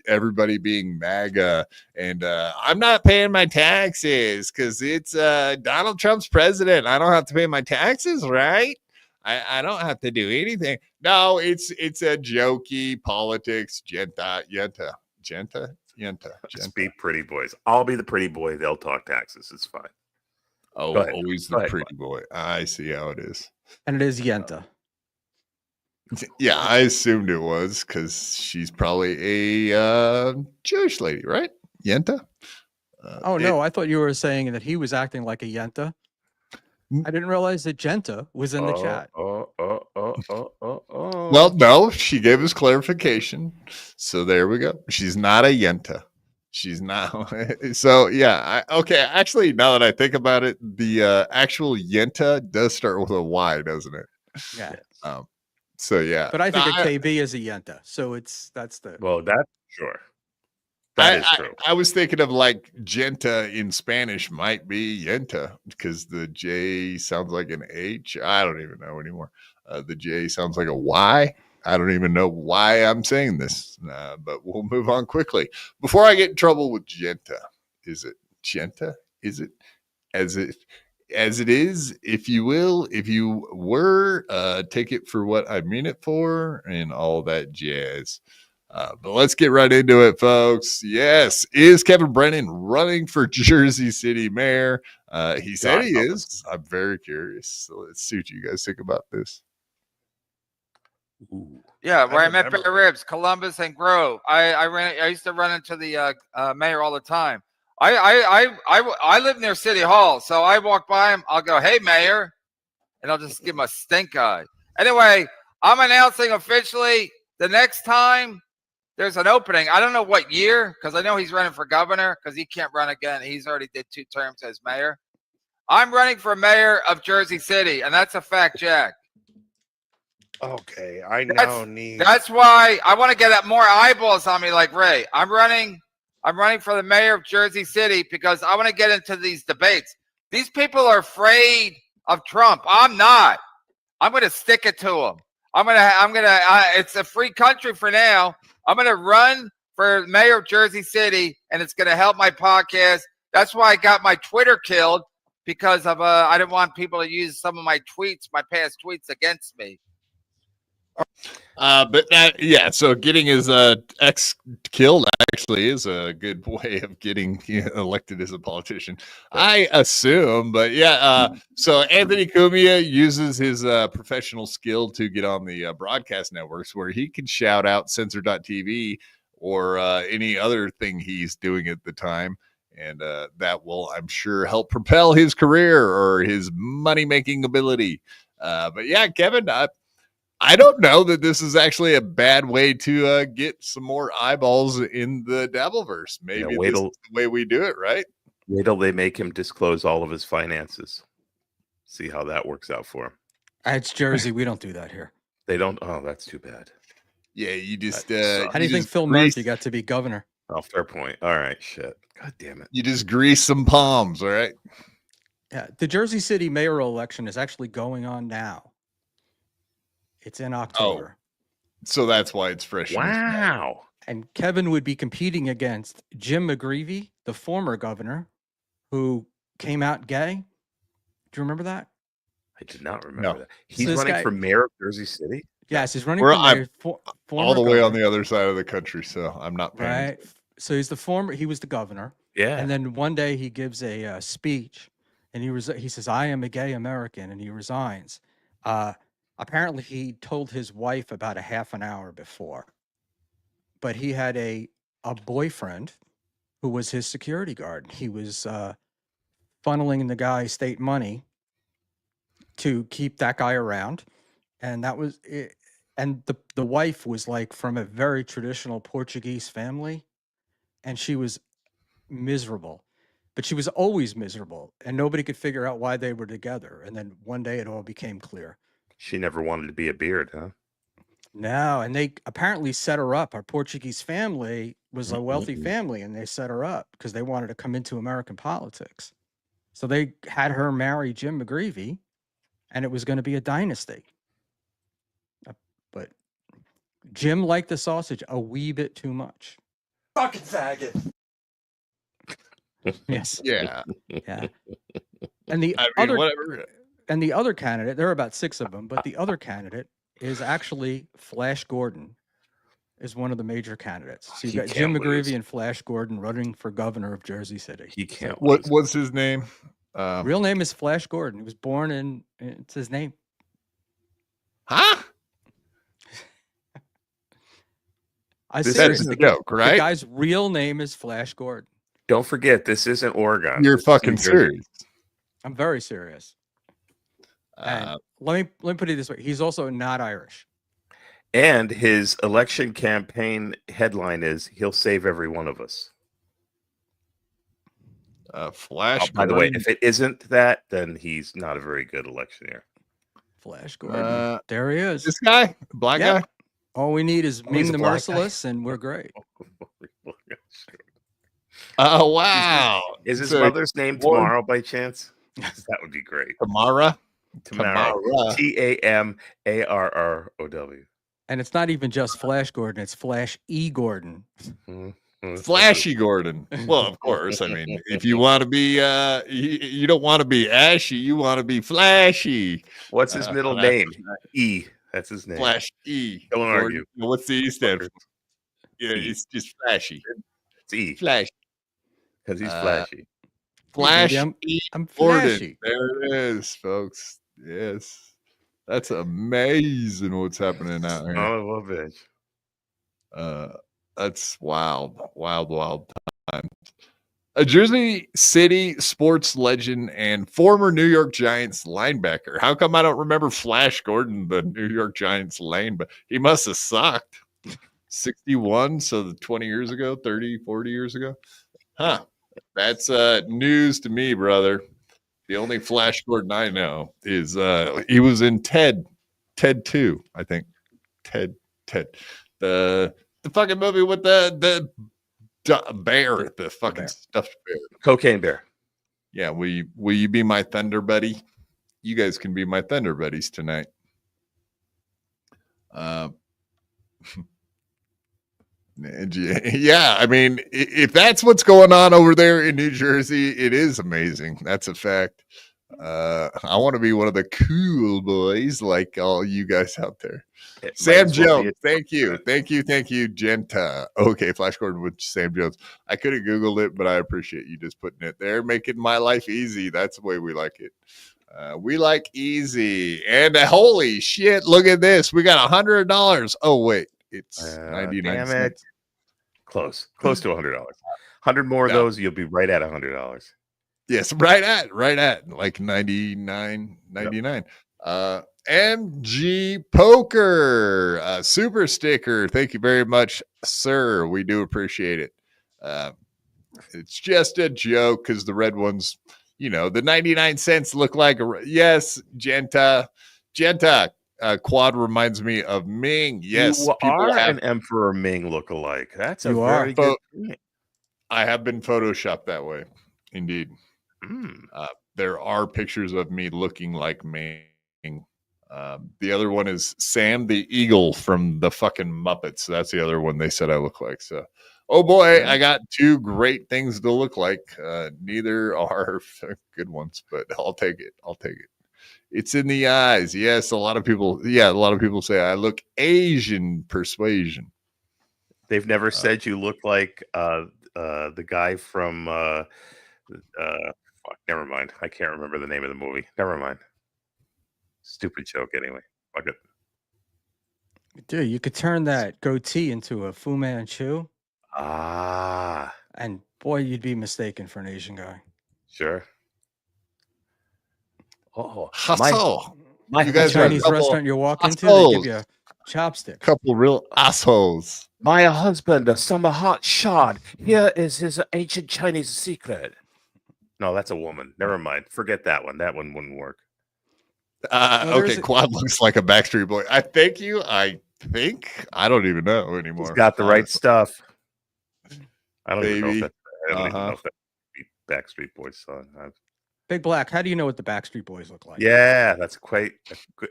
everybody being MAGA, and I'm not paying my taxes because it's Donald Trump's president. I don't have to pay my taxes, right? I don't have to do anything. No, it's a jokey politics. Yenta. Just be pretty boys. I'll be the pretty boy. They'll talk taxes. It's fine. Oh, always the pretty boy. I see how it is. And it is Yenta. Yeah, I assumed it was because she's probably a Jewish lady, right? Yenta? No, I thought you were saying that he was acting like a Yenta. I didn't realize that Genta was in the chat. Well, no, she gave us clarification. So there we go. She's not a Yenta. She's not. So, yeah. Okay. Actually, now that I think about it, the actual Yenta does start with a Y, doesn't it? Yeah. So, yeah. But I think a KB is a Yenta. So that's the. Well, that's sure. That is true. I was thinking of like Genta in Spanish might be Yenta because the J sounds like an H. I don't even know anymore. The J sounds like a Y. I don't even know why I'm saying this, but we'll move on quickly. Before I get in trouble with Genta, is it Genta? Is it as it is, if you will, if you were, take it for what I mean it for and all that jazz. But let's get right into it, folks. Yes, is Kevin Brennan running for Jersey City mayor? He said he is. I'm very curious. So let's see what you guys think about this. Ooh. Yeah, where I met Bear Ribs, Columbus and Grove. I used to run into the mayor all the time. I live near City Hall, so I walk by him. I'll go, "Hey, Mayor," and I'll just give him a stink eye. Anyway, I'm announcing officially the next time there's an opening. I don't know what year, because I know he's running for governor because he can't run again. He's already did 2 terms as mayor. I'm running for mayor of Jersey City, and that's a fact, Jack. Okay, I now need. That's why I want to get more eyeballs on me, like Ray. I'm running for the mayor of Jersey City because I want to get into these debates. These people are afraid of Trump. I'm not. I'm going to stick it to them. It's a free country for now. I'm going to run for mayor of Jersey City, and it's going to help my podcast. That's why I got my Twitter killed, because of I didn't want people to use some of my tweets, my past tweets, against me. But that, yeah, so getting his ex killed actually is a good way of getting elected as a politician, I assume. But yeah, so Anthony Cumia uses his professional skill to get on the broadcast networks where he can shout out censor.tv or any other thing he's doing at the time. And that will, I'm sure, help propel his career or his money-making ability. But yeah, Kevin, I don't know that this is actually a bad way to get some more eyeballs in the Dabbleverse. Maybe this is the way we do it, right? Wait till they make him disclose all of his finances. See how that works out for him. It's Jersey. We don't do that here. They don't? Oh, that's too bad. Yeah, you just... how do you think Phil Murphy got to be governor? Oh, fair point. All right, shit. God damn it. You just grease some palms, all right? Yeah, the Jersey City mayoral election is actually going on now. It's in October. So that's why it's fresh. Wow. And Kevin would be competing against Jim McGreevey, the former governor, who came out gay. Do you remember that? I did not remember that. He's So this running guy- for mayor of Jersey City? Yes, he's running Well, for I'm mayor. all the way on governor. the other side of the country, so I'm not paying. Right. So he's he was the governor. Yeah. And then one day he gives a speech, and he says, "I am a gay American," and he resigns. Apparently, he told his wife about a half an hour before, but he had a boyfriend who was his security guard. He was funneling the guy state money to keep that guy around, and that was it. And the wife was like from a very traditional Portuguese family, and she was miserable, but she was always miserable, and nobody could figure out why they were together. And then one day it all became clear. She never wanted to be a beard, huh? No, and they apparently set her up. Our Portuguese family was a wealthy Mm-hmm. family, and they set her up because they wanted to come into American politics. So they had her marry Jim McGreevey, and it was going to be a dynasty. But Jim liked the sausage a wee bit too much. Fucking faggot. Yes. Yeah. Yeah. And the I mean, other whatever. And the other candidate, there are about 6 of them, but the other candidate is actually Flash Gordon, is one of the major candidates. So you've He got Jim can't lose. McGreevey and Flash Gordon running for governor of Jersey City. He can't. What's his name? Real name is Flash Gordon. He was born in, it's his name. Huh? This serious. is a joke, right? The guy's real name is Flash Gordon. Don't forget, this isn't Oregon. You're This is fucking New Jersey. serious. I'm very serious. And let me put it this way. He's also not Irish. And his election campaign headline is "He'll save every one of us." Flash. By the way, Gordon. if it isn't that, then he's not a very good electioneer. Flash Gordon. There he is. This guy, black Yep. guy. All we need is he's Ming a the black guy. Merciless, and we're great. Oh wow! Is his So, mother's name Gordon- Tomorrow by chance? That would be great. Tamara. Tomorrow. TAMARROW. And it's not even just Flash Gordon, it's Flash E. Gordon. Flashy Gordon. Well, of course. I mean, if you want to be, you don't want to be ashy. You want to be flashy. What's his middle that's name? E. That's his name. Flash E. Don't Gordon. argue. What's the E stand for? Yeah, E. it's just flashy. It's E. Flashy. Because he's flashy. Flash I'm E. I'm Gordon. flashy. There it is, folks. Yes. That's amazing what's happening out here. Oh, bitch. That's wild times. A Jersey City sports legend and former New York Giants linebacker. How come I don't remember Flash Gordon, the New York Giants linebacker? He must have sucked. 61, so 20 years ago, 30, 40 years ago. Huh. That's news to me, brother. The only Flash Gordon I know is he was in Ted 2, I think. Ted. The fucking movie with the bear, the fucking stuffed bear. Cocaine bear. Yeah, will you be my thunder buddy? You guys can be my thunder buddies tonight. Yeah, I mean, if that's what's going on over there in New Jersey, it is amazing. That's a fact. I want to be one of the cool boys like all you guys out there. Sam Jones, thank you, Genta. Okay, Flash Gordon with Sam Jones. I could have Googled it, but I appreciate you just putting it there, making my life easy. That's the way we like it. We like easy. And holy shit, look at this. We got $100. Oh, wait. It's 99 damn cents. it. Close to $100. 100 more of those, you'll be right at $100. Yes, right at like 99.99. MG Poker, super sticker. Thank you very much, sir. We do appreciate it. It's just a joke because the red ones, the 99 cents look like yes, Genta. Quad reminds me of Ming. Yes, you are an Emperor Ming lookalike. That's a very good thing. I have been photoshopped that way, indeed. there are pictures of me looking like Ming. The other one is Sam the Eagle from the fucking Muppets. That's the other one they said I look like. So, oh boy, I got two great things to look like. Neither are good ones, but I'll take it. It's in the eyes. Yes, a lot of people say I look Asian persuasion. They've never said you look like the guy from fuck, never mind. I can't remember the name of the movie. Never mind. Stupid joke anyway. Fuck it. Dude, you could turn that goatee into a Fu Manchu. Ah. And boy, you'd be mistaken for an Asian guy. Sure. Oh, You guys Chinese are a couple restaurant you walk into, they assholes. give you a chopstick. Couple real assholes. My husband, a summer hot shot. Here is his ancient Chinese secret. No, that's a woman. Never mind. Forget that one. That one wouldn't work. Okay, Quad looks like a Backstreet Boy. I think. I don't even know anymore. He's got the right stuff. I don't even know Baby. if that's a Backstreet Boys song. Big Black, how do you know what the Backstreet Boys look like? Yeah, that's quite.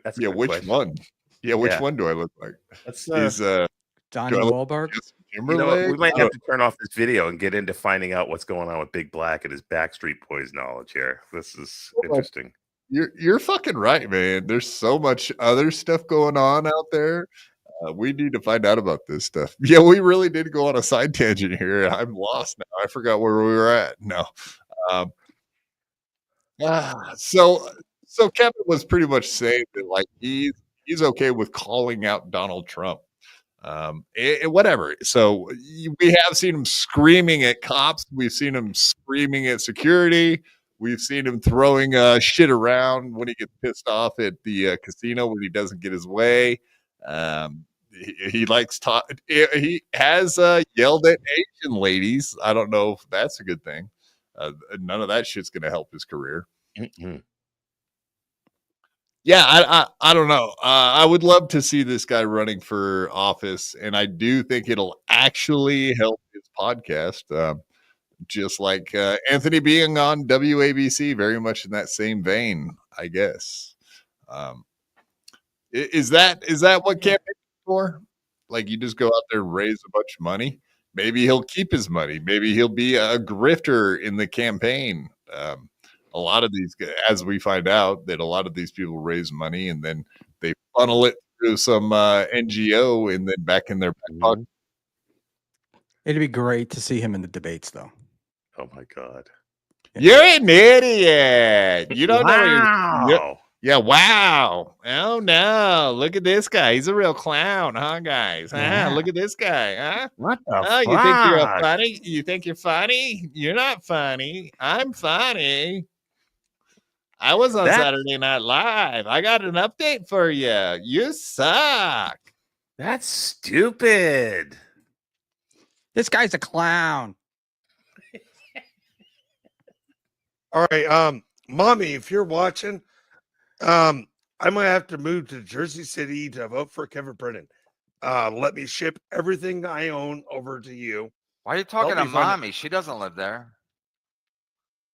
That's a good which question. one? Yeah, which one do I look like? That's Is Donnie do I look Wahlberg? like you know what, we might have to turn off this video and get into finding out what's going on with Big Black and his Backstreet Boys knowledge here. This is interesting. You're fucking right, man. There's so much other stuff going on out there. We need to find out about this stuff. Yeah, we really did go on a side tangent here. I'm lost now. I forgot where we were at. No. So Kevin was pretty much saying that like he's okay with calling out Donald Trump. Whatever. So we have seen him screaming at cops. We've seen him screaming at security. We've seen him throwing shit around when he gets pissed off at the casino when he doesn't get his way. He likes talk. He has yelled at Asian ladies. I don't know if that's a good thing. None of that shit's going to help his career. Mm-hmm. Yeah, I don't know. I would love to see this guy running for office, and I do think it'll actually help his podcast. Just like Anthony being on WABC, very much in that same vein, I guess. Is that what campaigning for? Like you just go out there and raise a bunch of money? Maybe he'll keep his money. Maybe he'll be a grifter in the campaign. A lot of these, as we find out, that a lot of these people raise money and then they funnel it through some NGO and then back in their back pocket. It'd be great to see him in the debates, though. Oh my God! You're an idiot. You don't Wow. know. Yeah, wow. Oh no, look at this guy. He's a real clown, huh, guys? Yeah. Look at this guy, huh? What the Oh, you think you're fuck? funny? You think you're funny? You're not funny. I'm funny. I was on Saturday Night Live. I got an update for you. You suck. That's stupid. This guy's a clown. All right, Mommy, if you're watching, I might have to move to Jersey City to vote for Kevin Brennan. Let me ship everything I own over to you. Why are you talking Help to me find mommy? She doesn't live there.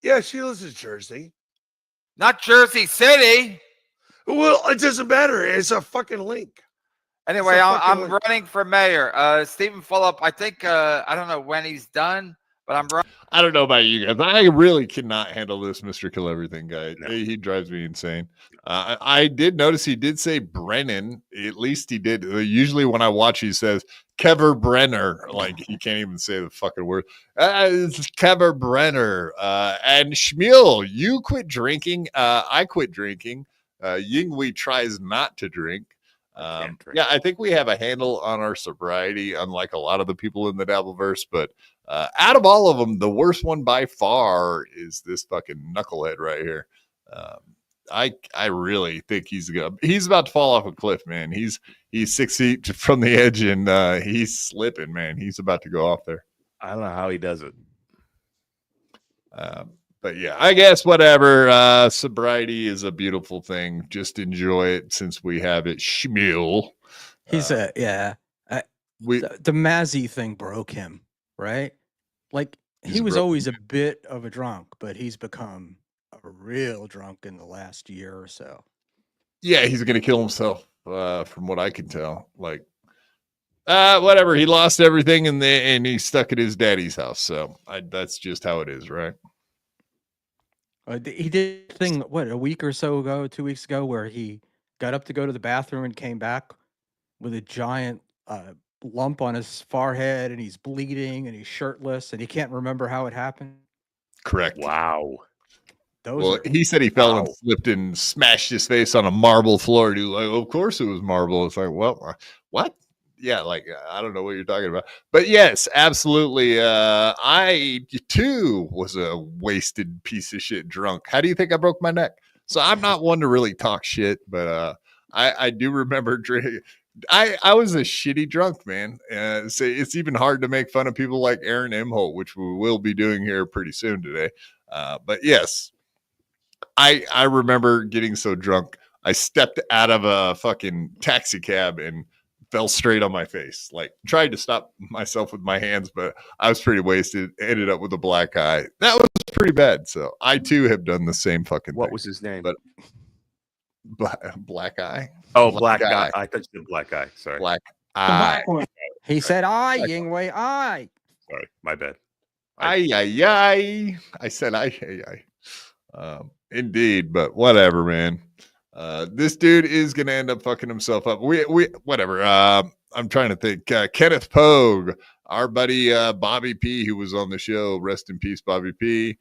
Yeah, she lives in Jersey. Not Jersey City. Well, it doesn't matter. It's a fucking link. Anyway, It's a fucking I'm link. running for mayor. Stephen Fulop, I think, I don't know when he's done, but I'm running. I don't know about you guys. I really cannot handle this Mr. Kill Everything guy. He drives me insane. I did notice he did say Brennan. At least he did. Usually when I watch, he says Kever Brenner. Like he can't even say the fucking word. It's Kever Brenner. And Shmuel, you quit drinking. I quit drinking. Yinghui tries not to drink. Yeah, I think we have a handle on our sobriety, unlike a lot of the people in the Dabbleverse. But out of all of them, the worst one by far is this fucking knucklehead right here. I really think he's about to fall off a cliff, man. He's 6 feet from the edge and he's slipping, man. He's about to go off there. I don't know how he does it. But yeah, I guess whatever. Sobriety is a beautiful thing. Just enjoy it since we have it. Shmuel. He's the Mazzy thing broke him, right? Like he was always a bit of a drunk, but he's become a real drunk in the last year or so. Yeah, he's gonna kill himself. From what I can tell, like, whatever. He lost everything, and he's stuck at his daddy's house. So that's just how it is, right? He did a thing, what, a week or so ago, 2 weeks ago, where he got up to go to the bathroom and came back with a giant lump on his forehead, and he's bleeding, and he's shirtless, and he can't remember how it happened. Correct. Wow. He said he fell and slipped and smashed his face on a marble floor. Dude, like, of course it was marble. It's like, well, what? Yeah, like, I don't know what you're talking about. But yes, absolutely. I too was a wasted piece of shit drunk. How do you think I broke my neck? So I'm not one to really talk shit, but I do remember drinking. I was a shitty drunk, man. So it's even hard to make fun of people like Aaron Imholte, which we will be doing here pretty soon today. But yes, I remember getting so drunk, I stepped out of a fucking taxi cab and fell straight on my face. Like, tried to stop myself with my hands, but I was pretty wasted. Ended up with a black eye. That was pretty bad. So I too have done the same fucking What thing. was his name? But black eye. Oh, black guy. I thought you said black guy. Sorry. Black eye. He said, "I, Yingwei, I." Sorry, my bad. I said I. Indeed, but whatever, man. This dude is gonna end up fucking himself up. We whatever. I'm trying to think. Kenneth Pogue, our buddy Bobby P, who was on the show. Rest in peace, Bobby P.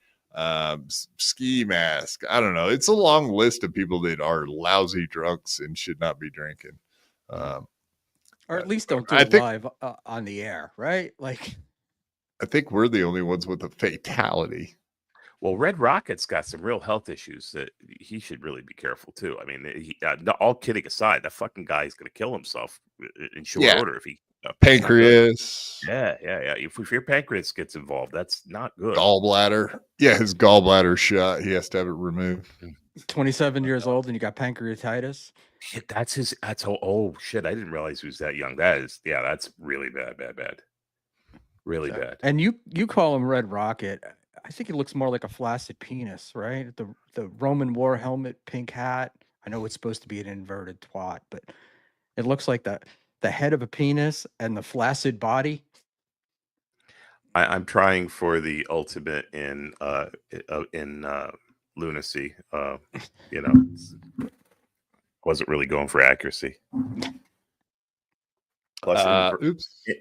Ski Mask. I don't know. It's a long list of people that are lousy drunks and should not be drinking. Or at least don't do it live on the air, right? Like, I think we're the only ones with a fatality. Well, Red Rocket's got some real health issues that he should really be careful too. I mean, all kidding aside, that fucking guy is going to kill himself in short order if he pancreas. Yeah. If your pancreas gets involved, that's not good. Gallbladder. Yeah, his gallbladder shot. He has to have it removed. 27 years old and you got pancreatitis. Shit, that's oh shit! I didn't realize he was that young. That's really bad. Really bad. And you call him Red Rocket. I think it looks more like a flaccid penis, right? The Roman war helmet, pink hat. I know it's supposed to be an inverted twat, but it looks like the head of a penis and the flaccid body. I'm trying for the ultimate in lunacy. Wasn't really going for accuracy. Plus,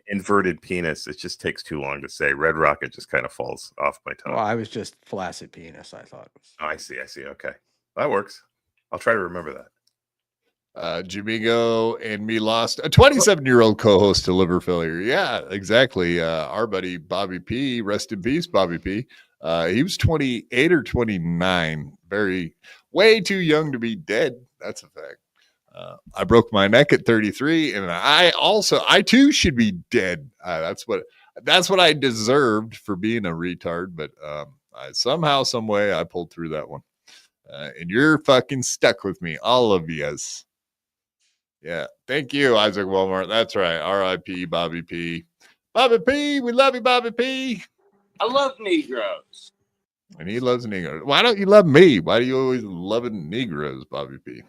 inverted penis. It just takes too long to say. Red Rocket just kind of falls off my tongue. Well, I was just flaccid penis. I thought. Oh, I see. Okay, that works. I'll try to remember that. Jimingo and me lost a 27-year-old co-host to liver failure. Yeah, exactly. Our buddy Bobby P. Rest in peace, Bobby P. He was 28 or 29. Way too young to be dead. That's a fact. I broke my neck at 33, and I too should be dead. That's what I deserved for being a retard. But somehow, some way, I pulled through that one. And you're fucking stuck with me, all of yous. Yeah, thank you, Isaac Walmart. That's right. R.I.P. Bobby P. Bobby P. We love you, Bobby P. I love Negroes. And he loves Negroes. Why don't you love me? Why do you always love Negroes, Bobby P?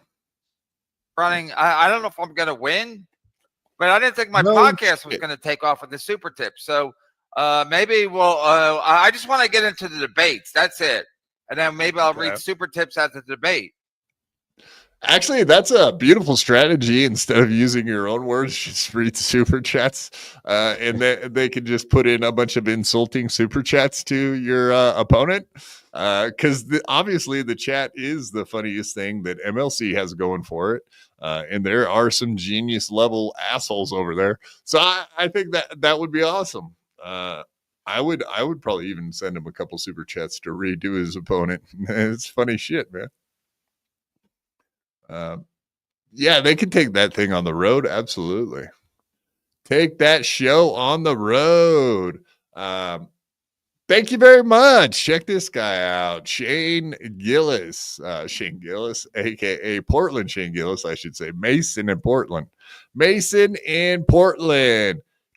Running, I don't know if I'm going to win, but I didn't think my podcast was going to take off with the super tip. So maybe I just want to get into the debates. That's it. And then maybe I'll read super tips at the debate. Actually, that's a beautiful strategy. Instead of using your own words, just read super chats, and they can just put in a bunch of insulting super chats to your opponent. Because obviously the chat is the funniest thing that MLC has going for it. And there are some genius level assholes over there. So I think that would be awesome. I would probably even send him a couple super chats to read to his opponent. It's funny shit, man. Yeah, they can take that thing on the road. Absolutely. Take that show on the road. Thank you very much. Check this guy out. Shane Gillis, aka Portland Shane Gillis, I should say. Mason in Portland.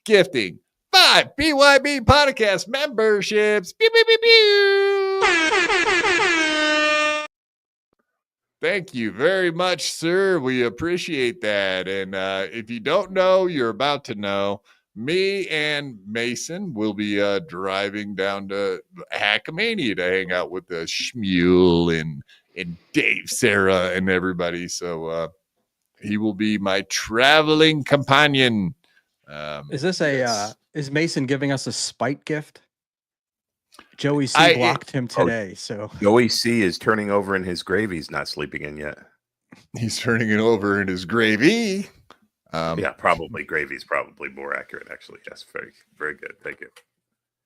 Gifting 5 BYB Podcast memberships. Pew, pew, pew, pew. Thank you very much, sir. We appreciate that. And if you don't know, you're about to know. Me and Mason will be driving down to Hackamania to hang out with the Shmuel and Dave, Sarah, and everybody. So he will be my traveling companion. Is this is Mason giving us a spite gift? Joey C I- blocked him today, so Joey C is turning over in his grave. He's not sleeping in yet. He's turning it over in his gravy. Yeah, probably gravy's probably more accurate. Actually, yes, very, very good. Thank you.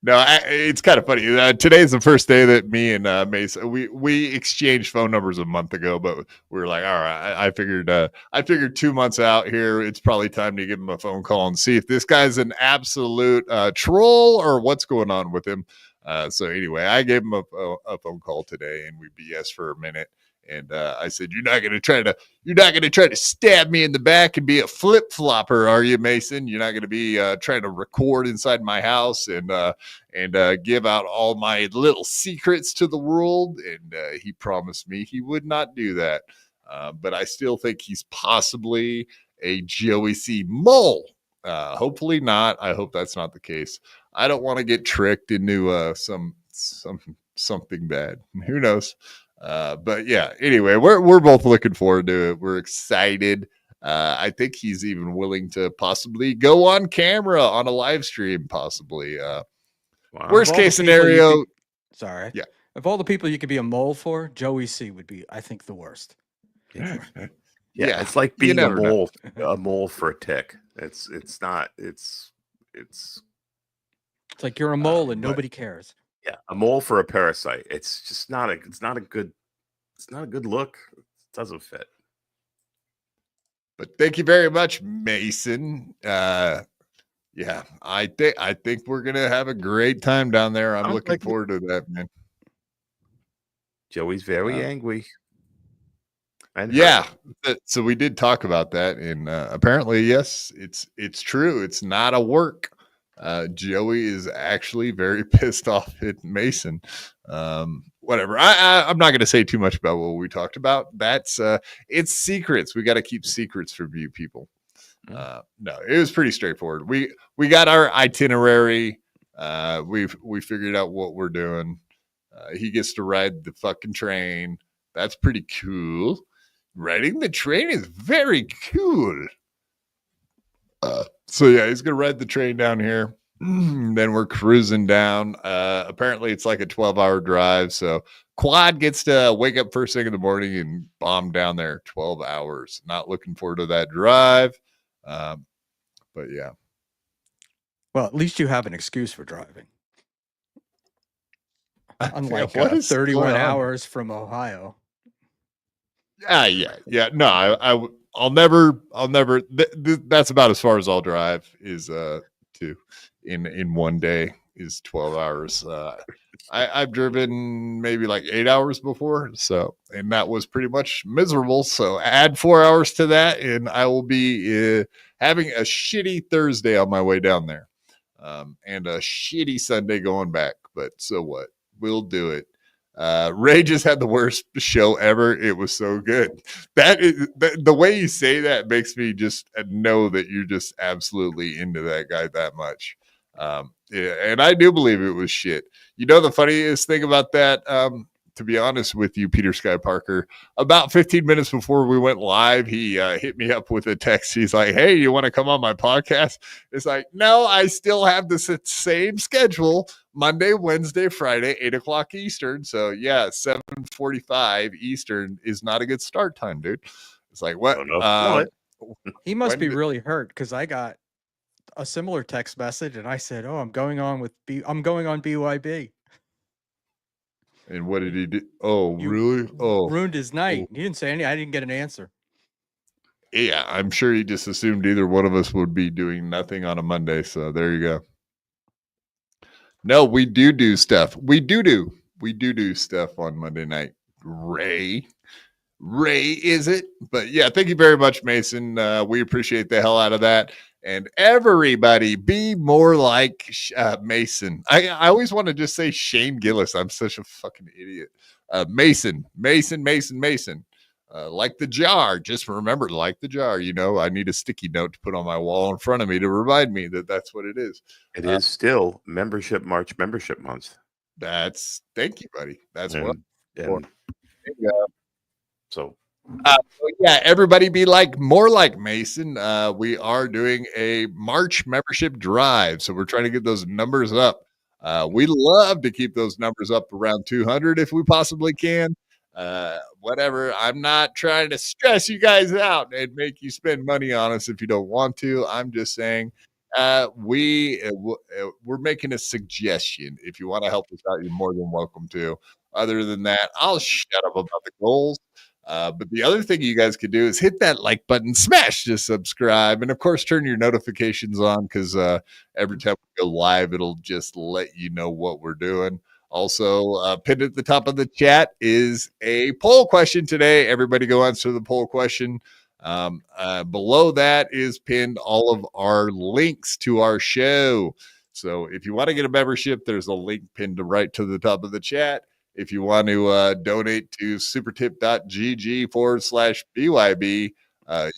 No, it's kind of funny. Today's the first day that me and Mason we exchanged phone numbers a month ago, but we were like, all right, I figured 2 months out here, it's probably time to give him a phone call and see if this guy's an absolute troll or what's going on with him. So anyway, I gave him a phone call today, and we BS for a minute. And I said, "You're not gonna try to stab me in the back and be a flip flopper, are you, Mason? You're not gonna be trying to record inside my house and give out all my little secrets to the world." And he promised me he would not do that. But I still think he's possibly a Joey C mole. Hopefully not. I hope that's not the case. I don't want to get tricked into something bad. Who knows? But yeah, anyway, we're both looking forward to it. We're excited. I think he's even willing to possibly go on camera on a live stream, possibly. Worst case scenario. Sorry. Yeah. Of all the people you could be a mole for, Joey C would be, I think, the worst. Yeah, Yeah, it's like you being a never know. mole for a tick. It's like you're a mole and nobody cares. Yeah, a mole for a parasite. It's just not a good look. It doesn't fit. But thank you very much, Mason. Yeah, I think we're gonna have a great time down there. I'm looking forward to that, man. Joey's very angry. And Yeah, so we did talk about that, and apparently, yes, it's true. It's not a work. Joey is actually very pissed off at Mason. Whatever. I'm not going to say too much about what we talked about. That's it's secrets. We got to keep secrets from you people. No, it was pretty straightforward. We got our itinerary. We figured out what we're doing. He gets to ride the fucking train. That's pretty cool. Riding the train is very cool. So yeah, he's gonna ride the train down here. Then we're cruising down. Apparently it's like a 12-hour drive. So Quad gets to wake up first thing in the morning and bomb down there 12 hours. Not looking forward to that drive. But yeah. Well, at least you have an excuse for driving. Unlike what is 31 going on? hours from Ohio. Yeah. No, I'll never. That's about as far as I'll drive. Is to in one day is 12 hours. I've driven maybe like 8 hours before, so and that was pretty much miserable. So add 4 hours to that, and I will be having a shitty Thursday on my way down there, and a shitty Sunday going back. But so what? We'll do it. Ray just had the worst show ever. It was so good. The way you say that makes me just know that you're just absolutely into that guy that much. Yeah, and I do believe it was shit. You know, the funniest thing about that, to be honest with you, Peter Sky Parker, about 15 minutes before we went live, he hit me up with a text. He's like, "Hey, you want to come on my podcast?" It's like, no, I still have the same schedule. Monday, Wednesday, Friday, 8 o'clock Eastern. So yeah, 7:45 Eastern is not a good start time, dude. It's like, what? He must when be did- really hurt because I got a similar text message and I said, "Oh, I'm going on BYB." And what did he do? Oh, really? Oh, Ruined his night. He didn't say anything. I didn't get an answer. yeah. I'm sure he just assumed either one of us would be doing nothing on a Monday. So there you go. No, we do stuff. We do stuff on Monday night. Ray, is it? But yeah, thank you very much, Mason. We appreciate the hell out of that. And everybody be more like Mason. I always want to just say Shane Gillis. I'm such a fucking idiot. Mason. Like the jar. Just remember, like the jar. You know, I need a sticky note to put on my wall in front of me to remind me that that's what it is. It is still membership month. Thank you, buddy. That's And- what. and- So yeah, everybody be more like Mason. We are doing a March membership drive, so we're trying to get those numbers up. We love to keep those numbers up around 200 if we possibly can. Whatever. I'm not trying to stress you guys out and make you spend money on us if you don't want to. I'm just saying we're making a suggestion. If you want to help us out, you're more than welcome to. Other than that, I'll shut up about the goals. But the other thing you guys could do is hit that like button, smash to subscribe, and of course turn your notifications on, because every time we go live, it'll just let you know what we're doing. Also, pinned at the top of the chat is a poll question today. Everybody go answer the poll question. Below that is pinned all of our links to our show. So if you want to get a membership, there's a link pinned right to the top of the chat. If you want to donate to supertip.gg/BYB,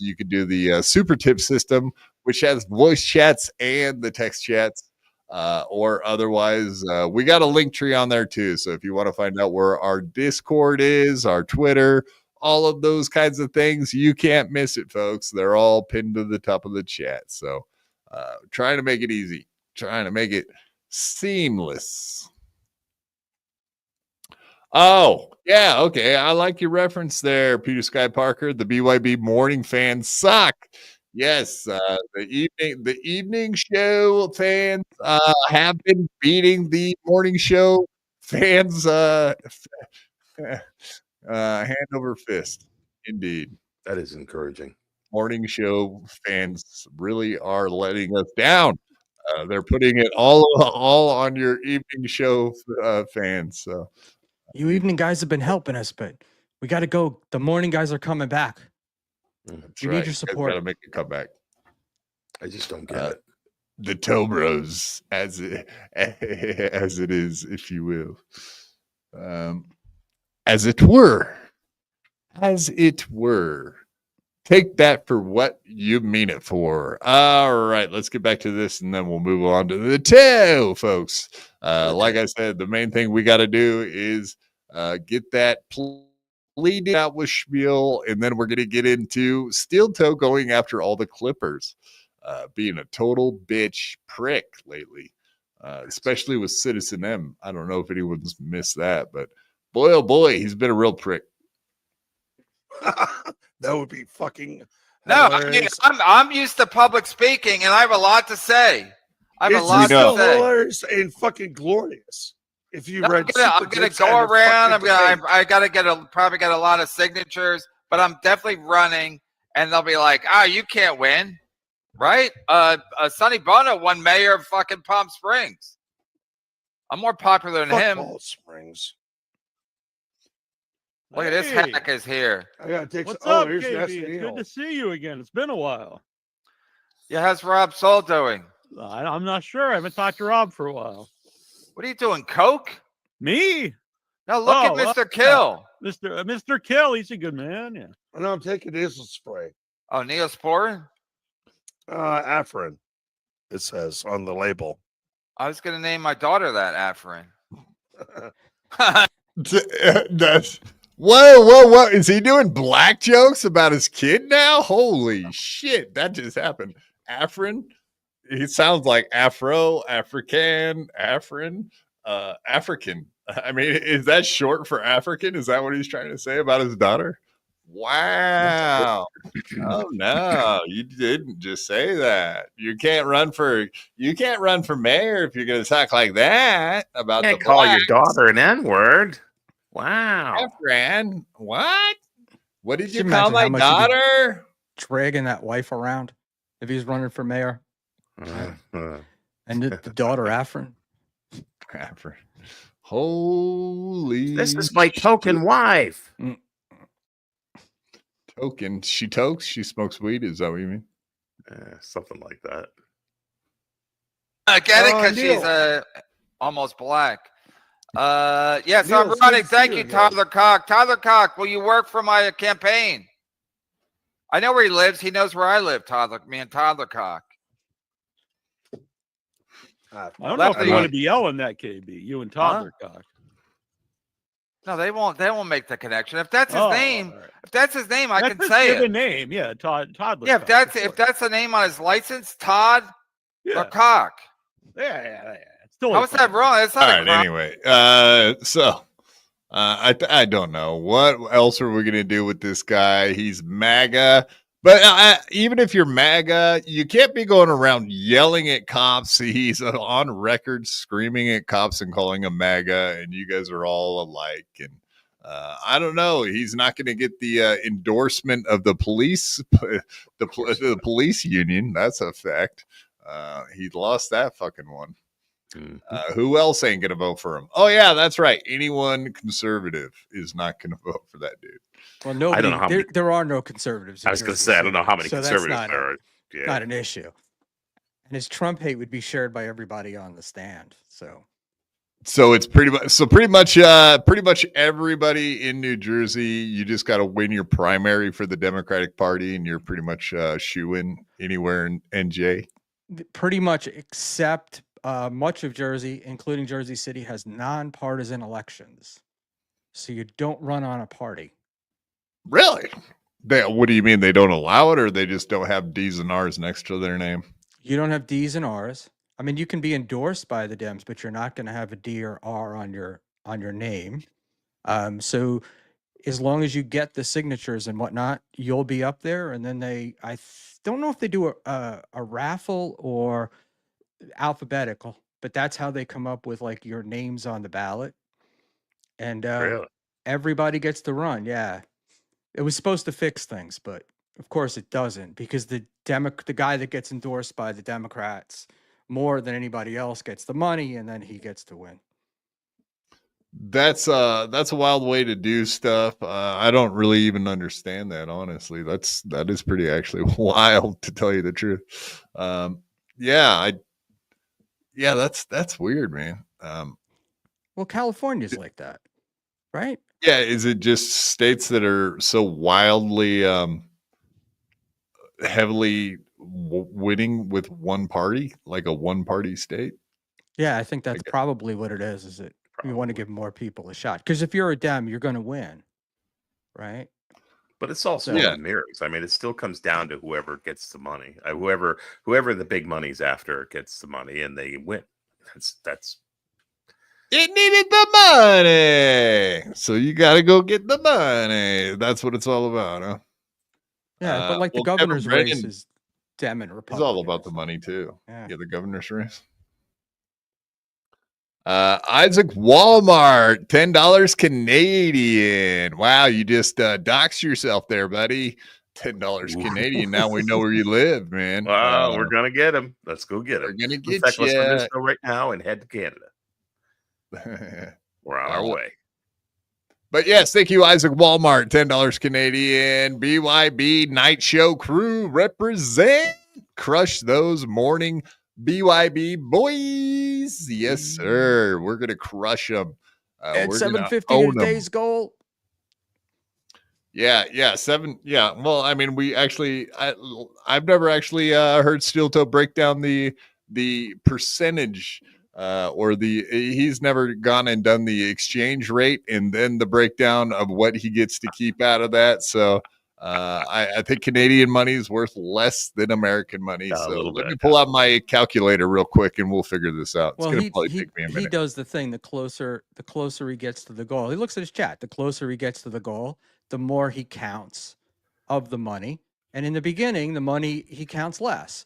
you can do the super tip system, which has voice chats and the text chats. Or otherwise, we got a link tree on there too. So if you want to find out where our Discord is, our Twitter, all of those kinds of things, you can't miss it, folks. They're all pinned to the top of the chat. So trying to make it easy, trying to make it seamless. Oh, yeah. Okay. I like your reference there, Peter Sky Parker. The BYB morning fans suck. Yes. The evening show fans have been beating the morning show fans hand over fist. Indeed. that is encouraging. Morning show fans really are letting us down. They're putting it all on your evening show fans. So. You evening guys have been helping us, but we got to go. The morning guys are coming back. That's We right. need your support. Got to make a comeback. I just don't get it. The Tobros, as it is, if you will, as it were. Take that for what you mean it for. All right, let's get back to this, and then we'll move on to the tail, folks. Like I said, the main thing we got to do is get that pleading out with Spiel, and then we're going to get into Steel Toe going after all the Clippers, being a total bitch prick lately, especially with Citizen M. I don't know if anyone's missed that, but boy, oh boy, he's been a real prick. That would be fucking No, I mean, I'm used to public speaking, and I have a lot to say. I have a lot to say. Hilarious and fucking glorious. If you read, I'm gonna go around. I gotta probably get a lot of signatures, but I'm definitely running, and they'll be like, "Oh, you can't win, right?" Sonny Bono won mayor of fucking Palm Springs. I'm more popular than him. Palm Springs. Look at this hack is here. I gotta take What's some. up, Here's KB? Nasty It's Neil. good to see you again. It's been a while. Yeah, how's Rob Soul doing? I'm not sure. I haven't talked to Rob for a while. What are you doing, coke? Me? No, look at Mr. Kill. Mr. Kill. He's a good man. Yeah. I know I'm taking nasal spray. Oh, Neosporin? Afrin. It says on the label. I was gonna name my daughter that Afrin. That's whoa! Is he doing black jokes about his kid now? Holy shit! That just happened. Afrin. He sounds like Afro, African, Afrin, African. I mean, is that short for African? Is that what he's trying to say about his daughter? Wow. Oh no, you didn't just say that. You can't run for mayor if you're going to talk like that about Can't the call your blacks. daughter an N-word. Wow. Efren, what? What did you Can call imagine my how much he'd be daughter? dragging that wife around if he's running for mayor. Uh-huh. And the daughter, Afrin. Afrin. Holy. This is my token wife. Token. She tokes. She smokes weed. Is that what you mean? Something like that. I get it because Neil. she's almost black. Yes, Neil, I'm it's running. good to see Thank you you, again. Tyler Cock. Tyler Cock, will you work for my campaign? I know where he lives. He knows where I live, Tyler. Me and Tyler Cock. I don't know if they want to be yelling that, KB. You and Toddler Cock. No, they won't. They won't make the connection. If that's his name, right. if that's his name, I That's can his say given it. name. Yeah, Toddler. Yeah, Cock, if that's the name on his license, Todd or Cock. Yeah. How is that wrong? It's not All a right. crime. Anyway, I don't know what else are we gonna do with this guy. He's MAGA, but even if you're MAGA, you can't be going around yelling at cops. He's on record screaming at cops and calling them MAGA, and you guys are all alike. And I don't know. He's not going to get the endorsement of the police, the police union. That's a fact. He lost that fucking one. Who else ain't gonna vote for him? Oh yeah, that's right. Anyone conservative is not gonna vote for that dude. Well, nobody. I don't know how many. There are no conservatives. I was going to say I don't know how many so conservatives that's there are. Yeah. not an issue. And his Trump hate would be shared by everybody on the stand. So it's pretty much everybody in New Jersey. You just got to win your primary for the Democratic Party, and you're pretty much shoo-in anywhere in NJ. Pretty much, except much of Jersey, including Jersey City, has nonpartisan elections. So you don't run on a party. Really? What do you mean they don't allow it, or they just don't have D's and R's next to their name? You don't have D's and R's. I mean, you can be endorsed by the Dems, but you're not going to have a D or R on your name. So as long as you get the signatures and whatnot, you'll be up there. And then don't know if they do a raffle or alphabetical, but that's how they come up with like your names on the ballot. And Really? everybody gets to run. Yeah, it was supposed to fix things, but of course it doesn't, because the guy that gets endorsed by the Democrats more than anybody else gets the money, and then he gets to win. That's a wild way to do stuff. I don't really even understand that, honestly. That is pretty actually wild, to tell you the truth. That's weird, man. Well, California's like that, right? Yeah, is it just states that are so wildly heavily winning with one party, like a one-party state? Yeah, I think that's probably what it is. Is that you want to give more people a shot? Because if you're a Dem, you're going to win, right? But it's also mirrors. I mean, it still comes down to whoever gets the money. Whoever the big money's after gets the money, and they win. That's. It needed the money, so you got to go get the money. That's what it's all about, huh? Yeah, but like the governor's race is Dem and Republican. It's all about the money too. Yeah, the governor's race. Isaac Walmart, $10 Canadian. Wow, you just doxed yourself there, buddy. $10 Canadian. Now we know where you live, man. Wow, we're gonna get him. Let's go get him. We're gonna get Let's you. end this show right now and head to Canada. We're on our way. But yes, thank you, Isaac Walmart. $10 Canadian. BYB Night Show crew represent. Crush those morning BYB boys. Yes, sir. We're gonna crush them. At we're 7:50 today's goal. Yeah, 7. Yeah, well, I mean, I've never actually heard Steel Toe break down the percentage. He's never gone and done the exchange rate and then the breakdown of what he gets to keep out of that. So I think Canadian money is worth less than American money. So let me pull out my calculator real quick and we'll figure this out. It's going to probably take me a minute. He does the thing. The closer he gets to the goal, he looks at his chat. The closer he gets to the goal, the more he counts of the money. And in the beginning, the money he counts less.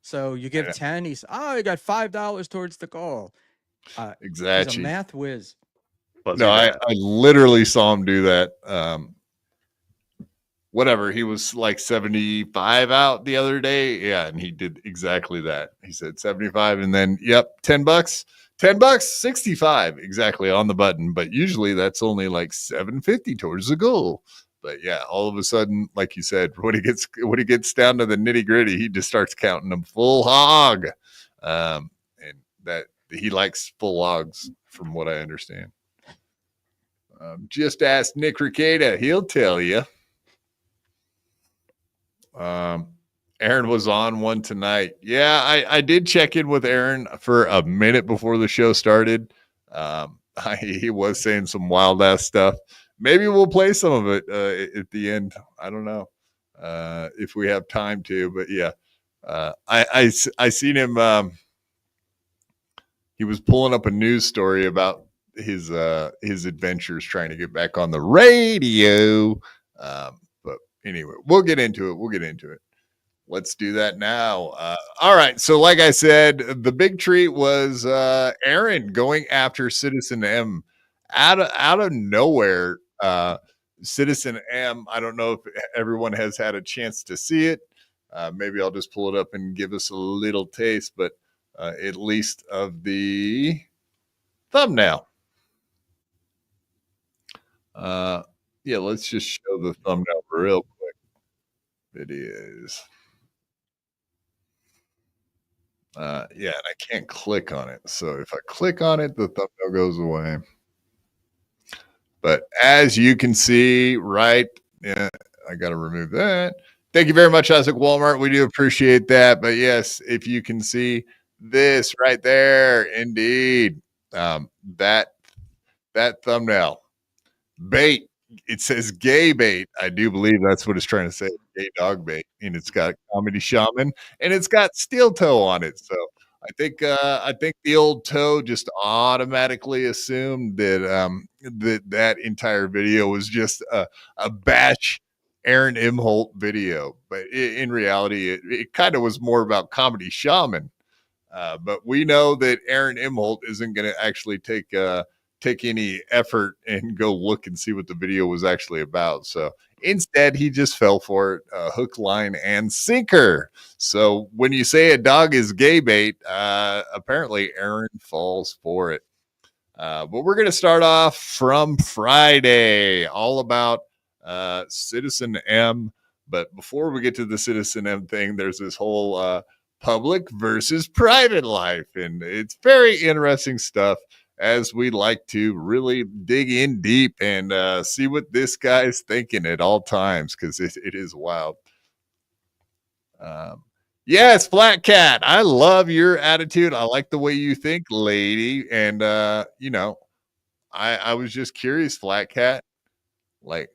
So you give 10, you got $5 towards the goal. Exactly. He's a math whiz. No, I literally saw him do that. Whatever, he was like 75 out the other day. Yeah, and he did exactly that. He said 75, and then $10, 65 exactly on the button. But usually that's only like $7.50 towards the goal. But yeah, all of a sudden, like you said, when he gets down to the nitty gritty, he just starts counting them full hog. And he likes full logs, from what I understand. Just ask Nick Ricada; he'll tell you. Aaron was on one tonight. Yeah, I did check in with Aaron for a minute before the show started. He was saying some wild ass stuff. Maybe we'll play some of it at the end. I don't know if we have time to, but yeah, I seen him. He was pulling up a news story about his adventures trying to get back on the radio. But anyway, we'll get into it. Let's do that now. All right. So like I said, the big treat was Aaron going after Citizen M out of nowhere. Citizen M, I don't know if everyone has had a chance to see it. Maybe I'll just pull it up and give us a little taste, but at least of the thumbnail. Yeah, let's just show the thumbnail real quick. It is. Yeah, and I can't click on it. So if I click on it, the thumbnail goes away. But as you can see, right? Yeah, I got to remove that. Thank you very much, Isaac Walmart. We do appreciate that. But yes, if you can see this right there, indeed, that thumbnail bait. It says gay bait. I do believe that's what it's trying to say. Gay dog bait, and it's got comedy shaman, and it's got steel toe on it. So I think the old toe just automatically assumed that that entire video was just a batch Aaron Imholte video, but in reality, it kind of was more about comedy shaman. But we know that Aaron Imholte isn't going to actually take any effort and go look and see what the video was actually about. So instead, he just fell for it, hook, line, and sinker. So when you say a dog is gay bait, apparently Aaron falls for it. But we're going to start off from Friday, all about Citizen M. But before we get to the Citizen M thing, there's this whole public versus private life. And it's very interesting stuff, as we like to really dig in deep and see what this guy's thinking at all times, because it is wild. Yes, Flat Cat, I love your attitude. I like the way you think, lady. And, I was just curious, Flat Cat. Like,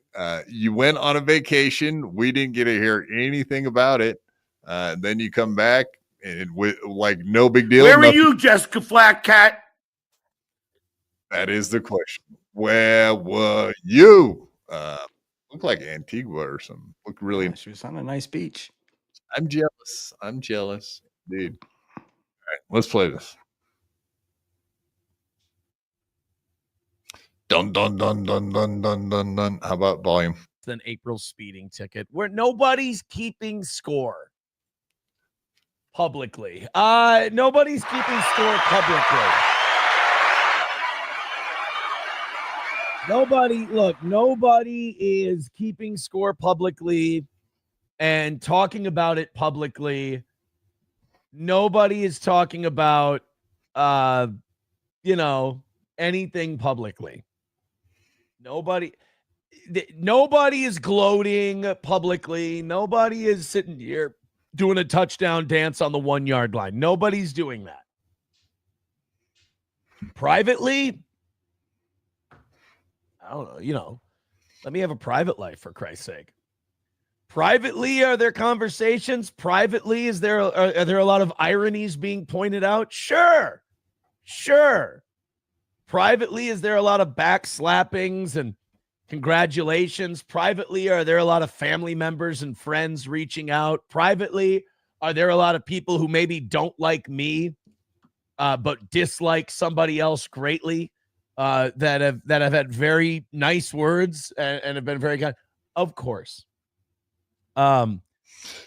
you went on a vacation. We didn't get to hear anything about it. Then you come back and with like no big deal. Where were you, Jessica Flat Cat? That is the question. Where were you? Look like Antigua or something. Look really. Yeah, she was on a nice beach. I'm jealous, dude. All right, let's play this. Dun dun dun dun dun dun dun dun. How about volume? Than April's speeding ticket, where nobody's keeping score publicly. Nobody's keeping score publicly. Nobody is keeping score publicly and talking about it publicly. Nobody is talking about, anything publicly. Nobody is gloating publicly. Nobody is sitting here doing a touchdown dance on the 1 yard line. Nobody's doing that. Privately, I don't know, let me have a private life, for Christ's sake. Privately, are there conversations? Privately, are there a lot of ironies being pointed out? Sure. Privately, is there a lot of backslappings and congratulations? Privately, are there a lot of family members and friends reaching out? Privately, are there a lot of people who maybe don't like me, but dislike somebody else greatly? That have had very nice words and have been very kind. Of course.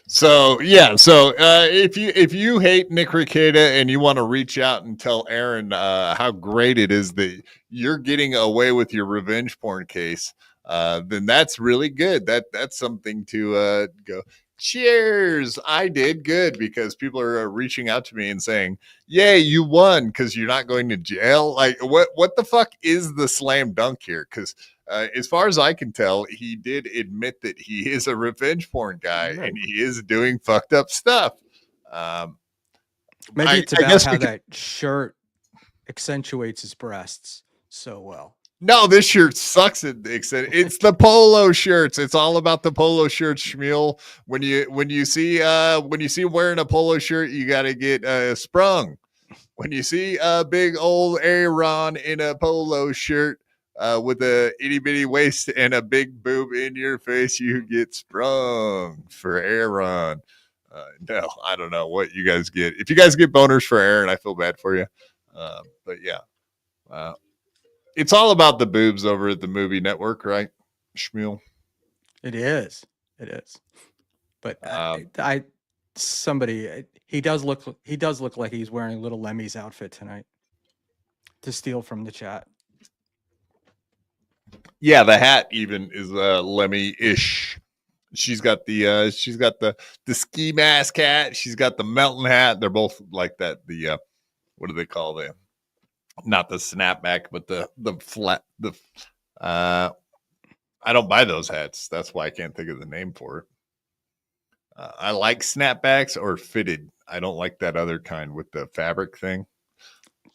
So if you hate Nick Ricada and you want to reach out and tell Aaron how great it is that you're getting away with your revenge porn case, then that's really good. That's something to go Cheers. I did good because people are reaching out to me and saying, yay, you won because you're not going to jail. Like, what the fuck is the slam dunk here? Because as far as I can tell, he did admit that he is a revenge porn guy and he is doing fucked up stuff. Maybe it's about how that shirt accentuates his breasts so well. No, this shirt sucks. It's the polo shirts. It's all about the polo shirts, Shmuel. When you see wearing a polo shirt, you got to get sprung. When you see a big old Aaron in a polo shirt with a itty bitty waist and a big boob in your face, you get sprung for Aaron. No, I don't know what you guys get. If you guys get boners for Aaron, I feel bad for you. But yeah. It's all about the boobs over at the movie network, right, Shmuel? It is. But he does look like he's wearing Little Lemmy's outfit tonight. To steal from the chat. Yeah, the hat even is Lemmy-ish. She's got the ski mask hat. She's got the Melton hat. They're both like that. The what do they call them? Not the snapback, but the flat. I don't buy those hats. That's why I can't think of the name for it. I like snapbacks or fitted. I don't like that other kind with the fabric thing.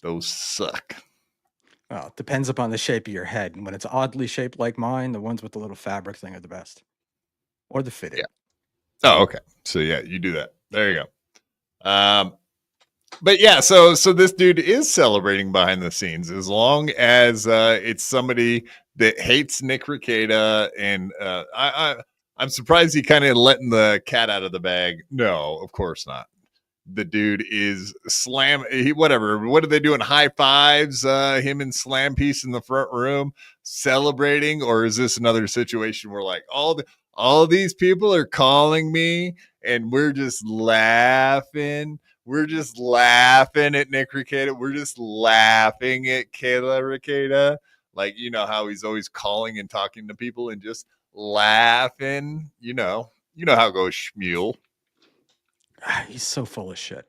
Those suck. Well, it depends upon the shape of your head. And when it's oddly shaped like mine, the ones with the little fabric thing are the best. Or the fitted. Yeah. Oh, okay. So yeah, you do that. There you go. But yeah, so this dude is celebrating behind the scenes as long as it's somebody that hates Nick Rekieta, and I'm surprised he kind of letting the cat out of the bag. No, of course not. The dude is whatever. What are they doing? High fives, him and Slam Piece in the front room celebrating, or is this another situation where like all these people are calling me and we're just laughing? We're just laughing at Nick Rekieta. We're just laughing at Kayla Rekieta. Like, you know how he's always calling and talking to people and just laughing. You know how it goes, Shmuel. He's so full of shit.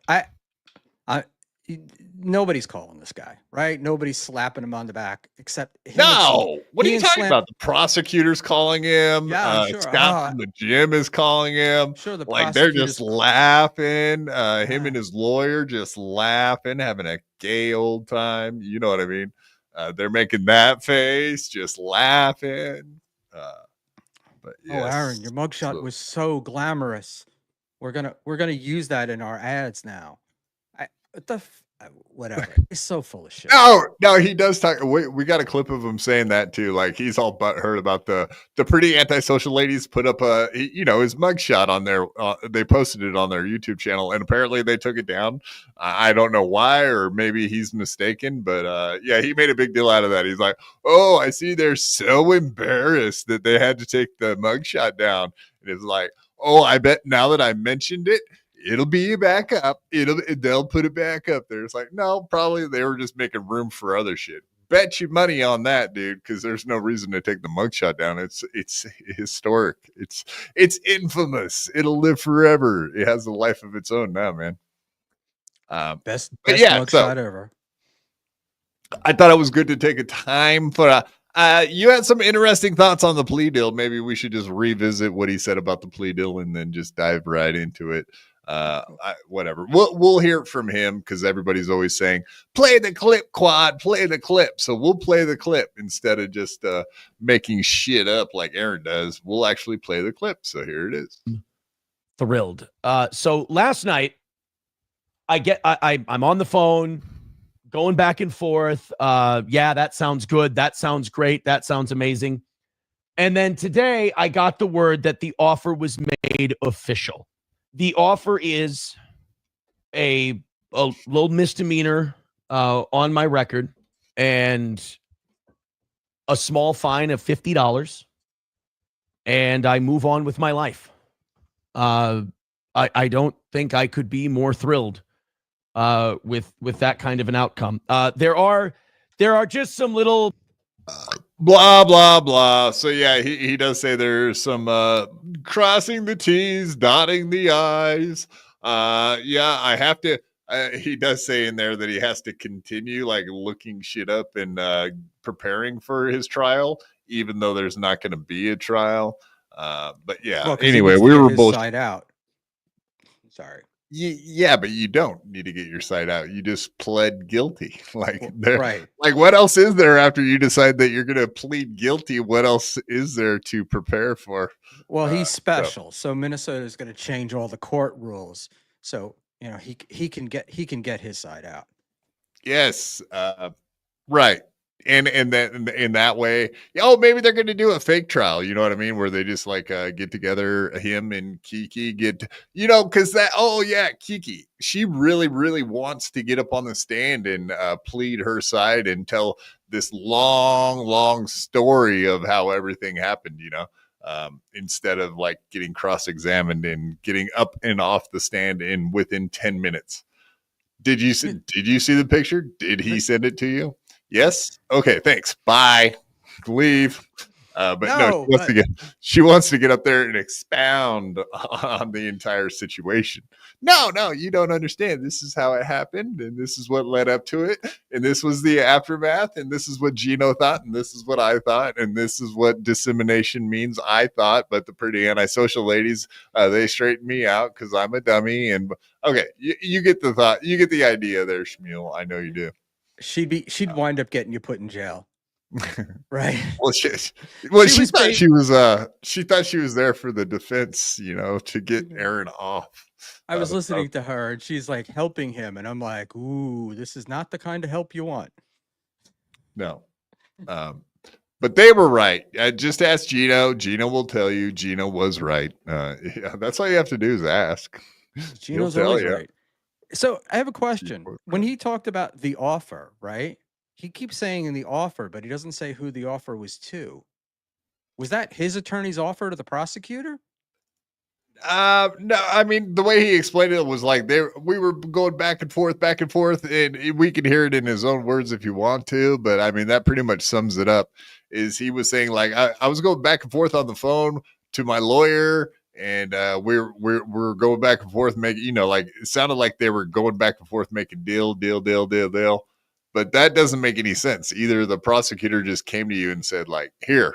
Nobody's calling this guy, right? Nobody's slapping him on the back except him. No. What are you talking about? The prosecutor's calling him. Yeah, sure. Scott from the gym is calling him. Sure, like they're just laughing. Him and his lawyer just laughing, having a gay old time. You know what I mean? They're making that face, just laughing. But yes. Oh, Aaron, your mugshot was so glamorous. We're gonna use that in our ads now. Whatever. He's so full of shit. No, he does talk. We got a clip of him saying that too. Like he's all butthurt about the pretty antisocial ladies put up his mugshot on their. They posted it on their YouTube channel, and apparently they took it down. I don't know why, or maybe he's mistaken. But yeah, he made a big deal out of that. He's like, "Oh, I see. They're so embarrassed that they had to take the mugshot down." And it's like, "Oh, I bet now that I mentioned it, it'll be back up. They'll put it back up there." It's like, no, probably they were just making room for other shit. Bet you money on that, dude, because there's no reason to take the mugshot down. It's historic. It's infamous. It'll live forever. It has a life of its own now, man. Best mugshot ever. I thought it was good to take a time for you had some interesting thoughts on the plea deal. Maybe we should just revisit what he said about the plea deal and then just dive right into it. Whatever. We'll hear it from him because everybody's always saying, play the clip, Quad, play the clip. So we'll play the clip instead of just making shit up like Aaron does. We'll actually play the clip. So here it is. Thrilled. So last night, I'm on the phone, going back and forth. Yeah, that sounds good. That sounds great. That sounds amazing. And then today I got the word that the offer was made official. The offer is a little misdemeanor on my record and a small fine of $50. And I move on with my life. I don't think I could be more thrilled with that kind of an outcome. There are just some little Blah blah blah. So yeah, he does say there's some crossing the T's, dotting the I's. Yeah, I have to. He does say in there that he has to continue like looking shit up and preparing for his trial, even though there's not going to be a trial. But yeah. Well, 'cause he Anyway, needs to we get were his both. side out. Sorry. Yeah, but you don't need to get your side out. You just pled guilty. Like, right. Like, what else is there after you decide that you're going to plead guilty? What else is there to prepare for? Well, he's special, so Minnesota is going to change all the court rules. So he can get his side out. Yes, right. And that in that way, oh, maybe they're going to do a fake trial. You know what I mean? Where they just like get together, him and Kiki because that. Oh yeah, Kiki. She really, really wants to get up on the stand and plead her side and tell this long, long story of how everything happened. Instead of like getting cross-examined and getting up and off the stand in within 10 minutes. Did you see the picture? Did he send it to you? Yes. Okay. Thanks. Bye. Leave. But no, she wants to get up there and expound on the entire situation. No, you don't understand. This is how it happened, and this is what led up to it, and this was the aftermath, and this is what Gino thought, and this is what I thought, and this is what dissemination means. I thought, but the pretty antisocial ladies, they straightened me out because I'm a dummy. And okay, you get the thought, you get the idea there, Shmuel. I know you do. She'd wind up getting you put in jail. Right. Well, she thought she was there for the defense, to get Aaron off. I was listening to her, and she's like helping him, and I'm like, "Ooh, this is not the kind of help you want." No, but they were right. Just ask Gino. Gino will tell you. Gino was right. Yeah, that's all you have to do is ask. Gino's always right. So I have a question. When he talked about the offer, right? He keeps saying in the offer, but he doesn't say who the offer was to. Was that his attorney's offer to the prosecutor? No, I mean, the way he explained it was like we were going back and forth, and we can hear it in his own words if you want to, but I mean, that pretty much sums it up. Is he was saying like, I was going back and forth on the phone to my lawyer, and we're going back and forth making, like it sounded like they were going back and forth making deal. But that doesn't make any sense. Either the prosecutor just came to you and said, like, here,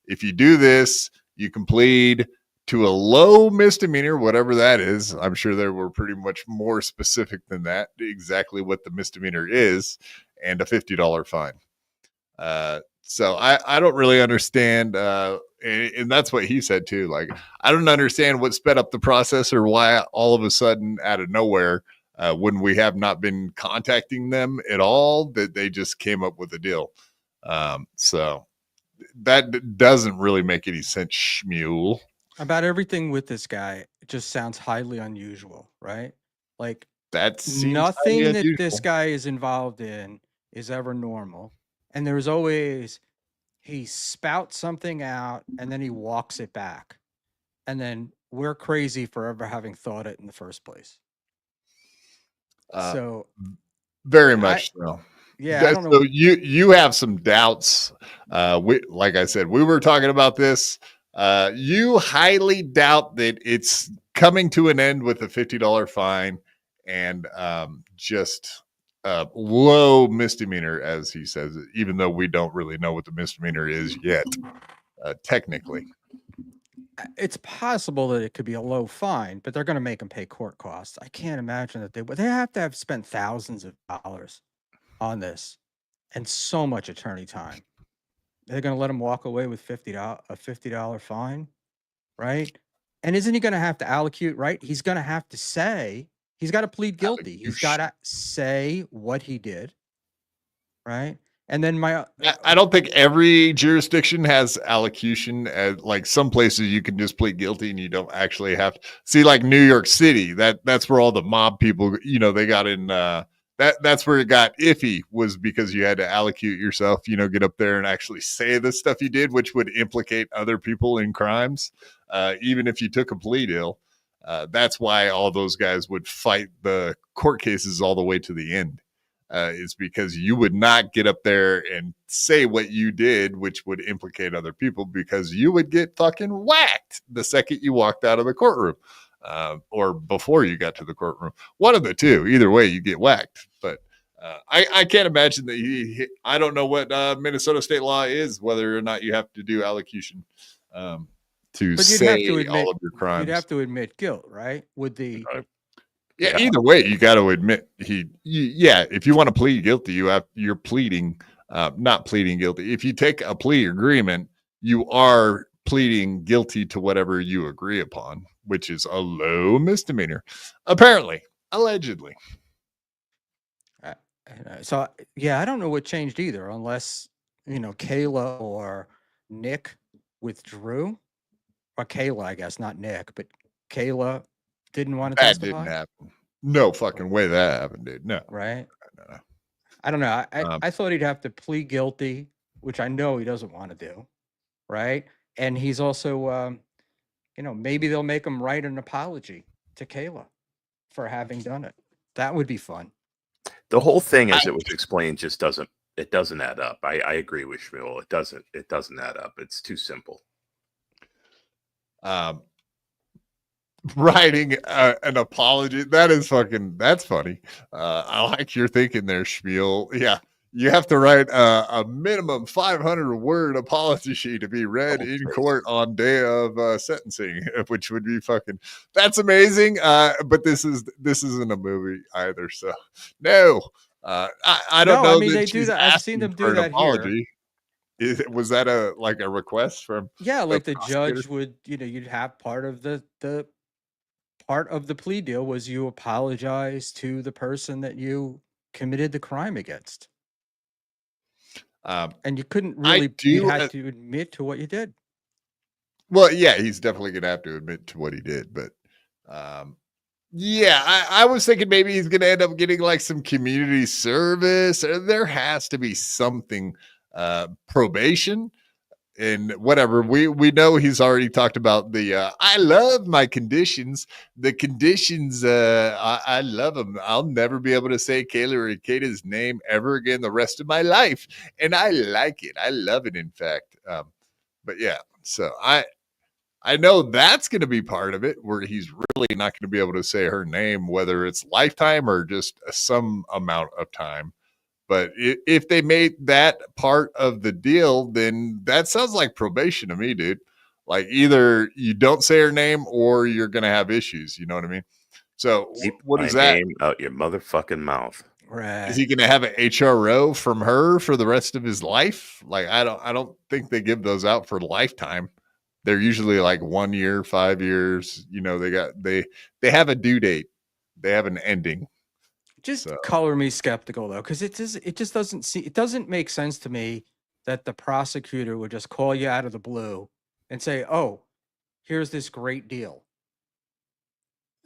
if you do this, you can plead to a low misdemeanor, whatever that is. I'm sure there were pretty much more specific than that, exactly what the misdemeanor is, and a $50 fine. So I don't really understand. And that's what he said too. Like, I don't understand what sped up the process or why all of a sudden out of nowhere, when we have not been contacting them at all, that they just came up with a deal. So that doesn't really make any sense, Shmuel. About everything with this guy just sounds highly unusual, right? Like, that's nothing that this guy is involved in is ever normal. And there's always, he spouts something out and then he walks it back. And then we're crazy for ever having thought it in the first place. So very much so. Yeah, I don't know. So you have some doubts. Like I said, we were talking about this. You highly doubt that it's coming to an end with a $50 fine and just low misdemeanor, as he says, even though we don't really know what the misdemeanor is yet, technically. It's possible that it could be a low fine, but they're going to make him pay court costs. I can't imagine that they have to have spent thousands of dollars on this and so much attorney time. They're going to let him walk away with a $50 fine, right? And isn't he going to have to allocate, right? He's going to have to say, he's got to plead guilty. He's got to say what he did, right? And then I don't think every jurisdiction has allocution. Like some places you can just plead guilty and you don't actually have to see, like New York City, that's where all the mob people, they got in, that's where it got iffy, was because you had to allocate yourself, get up there and actually say the stuff you did, which would implicate other people in crimes. Even if you took a plea deal, that's why all those guys would fight the court cases all the way to the end. is because you would not get up there and say what you did, which would implicate other people, because you would get fucking whacked the second you walked out of the courtroom, or before you got to the courtroom. One of the two. Either way, you get whacked. But I can't imagine that I don't know what Minnesota state law is, whether or not you have to do allocution to say all of your crimes. You'd have to admit guilt, right? Would the Yeah, either way, you got to admit if you want to plead guilty, you're pleading, not pleading guilty. If you take a plea agreement, you are pleading guilty to whatever you agree upon, which is a low misdemeanor, apparently, allegedly. So I don't know what changed either, unless Kayla or Nick withdrew, or Kayla, I guess, not Nick, but Kayla didn't want to testify. That didn't happen. No fucking way that happened, dude. No. Right? No. I don't know. I thought he'd have to plead guilty, which I know he doesn't want to do. Right? And he's also, maybe they'll make him write an apology to Kayla for having done it. That would be fun. The whole thing, as it was explained, just doesn't add up. I agree with Shmuel. It doesn't add up. It's too simple. Writing an apology, that's funny. I like your thinking there, Shmuel. Yeah, you have to write a minimum 500-word apology sheet to be read in court on day of sentencing, which would be that's amazing. But this isn't a movie either, so no. I don't know. I mean, they do that. I've seen them do that here. Was that a request from? Yeah, like the judge would, you'd have part of the plea deal was you apologize to the person that you committed the crime against. And you couldn't really, you had to admit to what you did. Well, yeah, he's definitely going to have to admit to what he did. But I was thinking maybe he's going to end up getting like some community service. There has to be something, probation and whatever. We know he's already talked about the I love my conditions. The conditions, I love them. I'll never be able to say Kayla or Kata's name ever again the rest of my life, and I like it. I love it, in fact. But yeah, so I know that's going to be part of it, where he's really not going to be able to say her name, whether it's lifetime or just some amount of time. But if they made that part of the deal, then that sounds like probation to me, dude. Like either you don't say her name or you're going to have issues. You know what I mean? So what is that? Name out your motherfucking mouth. Right. Is he going to have an HRO from her for the rest of his life? Like, I don't think they give those out for lifetime. They're usually like 1 year, 5 years. They have a due date. They have an ending. Just color me skeptical though, because it just doesn't make sense to me that the prosecutor would just call you out of the blue and say, "Oh, here's this great deal."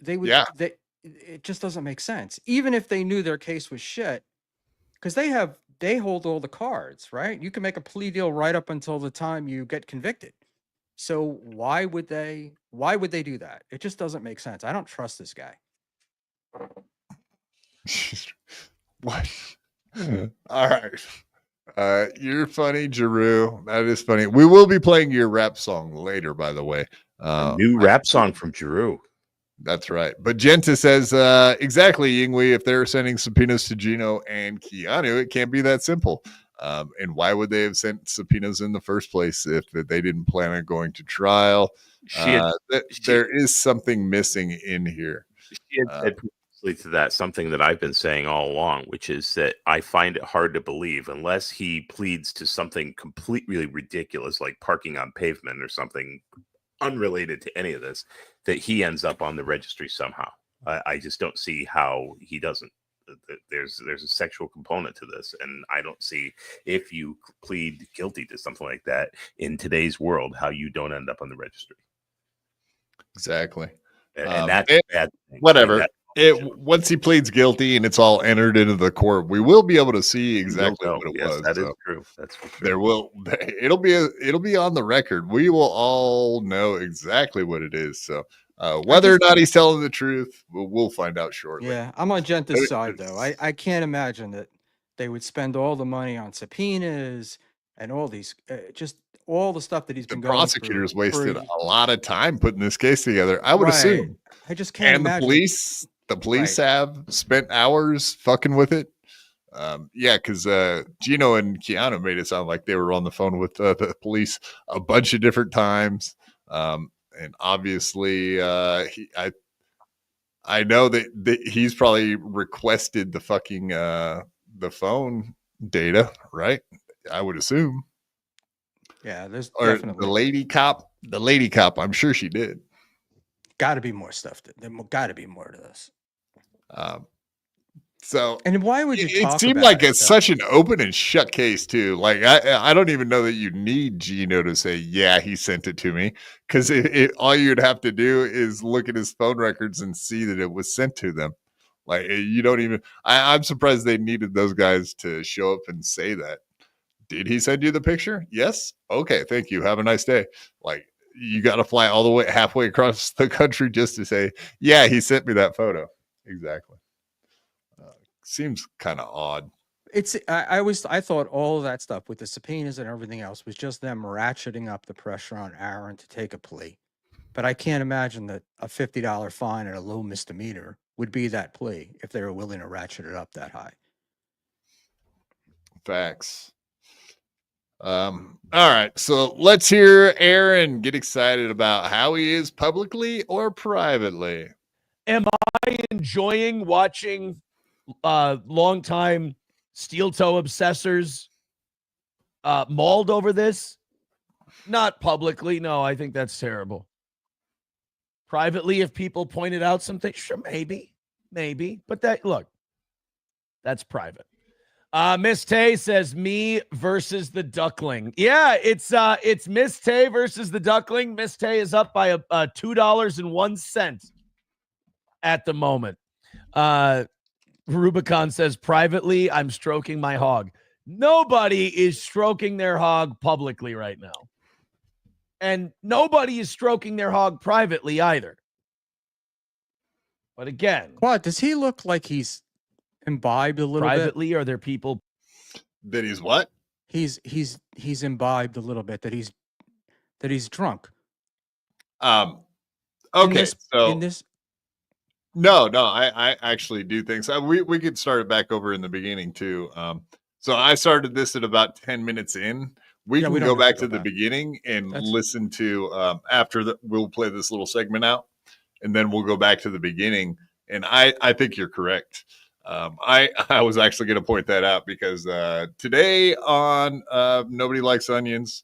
They would. Yeah. It just doesn't make sense, even if they knew their case was shit, because they hold all the cards, right? You can make a plea deal right up until the time you get convicted. So why would they do that? It just doesn't make sense. I don't trust this guy. What? All right. You're funny, Giroux. That is funny. We will be playing your rap song later, by the way. A new rap song from Giroux. That's right. But Genta says, exactly, Yingwei, if they're sending subpoenas to Gino and Keanu, it can't be that simple. And why would they have sent subpoenas in the first place if they didn't plan on going to trial? There is something missing in here. She had said to that something that I've been saying all along, which is that I find it hard to believe, unless he pleads to something completely ridiculous like parking on pavement or something unrelated to any of this, that he ends up on the registry somehow. I just don't see how he doesn't. There's a sexual component to this, and I don't see, if you plead guilty to something like that in today's world, how you don't end up on the registry. Exactly. And that's a bad thing. Whatever. Once he pleads guilty and it's all entered into the court, we will be able to see exactly what it was. That is true. That's for sure. It'll be on the record. We will all know exactly what it is. So whether or not he's telling the truth, we'll find out shortly. Yeah, I'm on Genta's side though. I can't imagine that they would spend all the money on subpoenas and all these, just all the stuff that he's The been going through. prosecutors for wasted a- a lot of time putting this case together, I would Right. assume. I just can't And the imagine. police Right. have spent hours fucking with it. Yeah, because Gino and Keanu made it sound like they were on the phone with the police a bunch of different times. And obviously, I know that he's probably requested the fucking the phone data, right? I would assume. Yeah, there's Or definitely the lady cop, I'm sure she did. got to be more stuff. There got to be more to this. So, and why would you it talk seemed about like it, it's though? such an open and shut case too. Like I don't even know that you need Gino to say, yeah, he sent it to me, because all you'd have to do is look at his phone records and see that it was sent to them. Like you don't even. I'm surprised they needed those guys to show up and say that. Did he send you the picture? Yes. Okay. Thank you. Have a nice day. Like you got to fly all the way halfway across the country just to say, yeah, he sent me that photo. Exactly. Seems kind of odd. I thought all of that stuff with the subpoenas and everything else was just them ratcheting up the pressure on Aaron to take a plea. But I can't imagine that a $50 fine and a low misdemeanor would be that plea if they were willing to ratchet it up that high. Facts. All right, so let's hear Aaron get excited about how he is publicly or privately. Am I enjoying watching longtime steel toe obsessors mauled over this? Not publicly. No, I think that's terrible. Privately, if people pointed out something, sure, maybe. But that's private. Miss Tay says me versus the duckling. Yeah, it's Miss Tay versus the duckling. Miss Tay is up by $2.01 at the moment. Rubicon says privately, I'm stroking my hog. Nobody is stroking their hog publicly right now. And nobody is stroking their hog privately either. But again, what does he look like? He's imbibed a little privately, bit? Are there people that he's what? He's imbibed a little bit. That he's drunk. Okay, No, I actually do think so. We could start it back over in the beginning too. So I started this at about 10 minutes in. We can go back to the beginning and listen to we'll play this little segment out, and then we'll go back to the beginning. And I think you're correct. I was actually going to point that out because today on Nobody Likes Onions,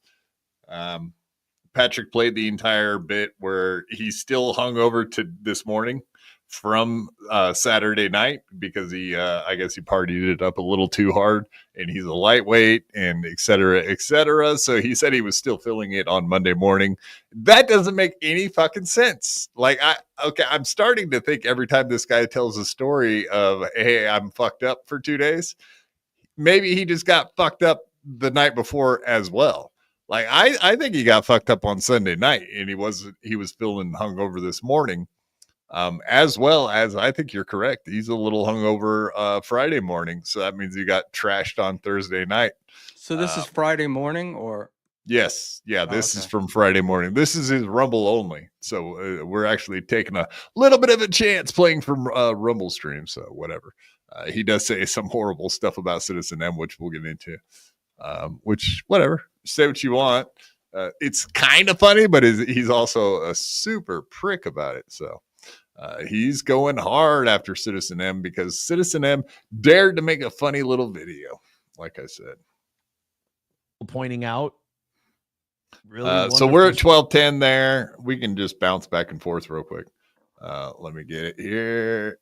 Patrick played the entire bit where he's still hungover to this morning from Saturday night because I guess he partied it up a little too hard, and he's a lightweight and et cetera, et cetera. So he said he was still feeling it on Monday morning. That doesn't make any fucking sense. Like, I'm starting to think every time this guy tells a story of, hey, I'm fucked up for 2 days, maybe he just got fucked up the night before as well. Like, I think he got fucked up on Sunday night, and he was feeling hungover this morning. As well as, I think you're correct, he's a little hungover Friday morning, so that means he got trashed on Thursday night. So this is Friday morning, or yes, yeah, this is from Friday morning. This is his Rumble only, so we're actually taking a little bit of a chance playing from Rumble stream. So whatever, he does say some horrible stuff about Citizen M, which we'll get into. Which whatever, say what you want. It's kind of funny, but he's also a super prick about it. So. He's going hard after Citizen M because Citizen M dared to make a funny little video, like I said. Pointing out. Really? So we're at 12:10 there. We can just bounce back and forth real quick. Let me get it here.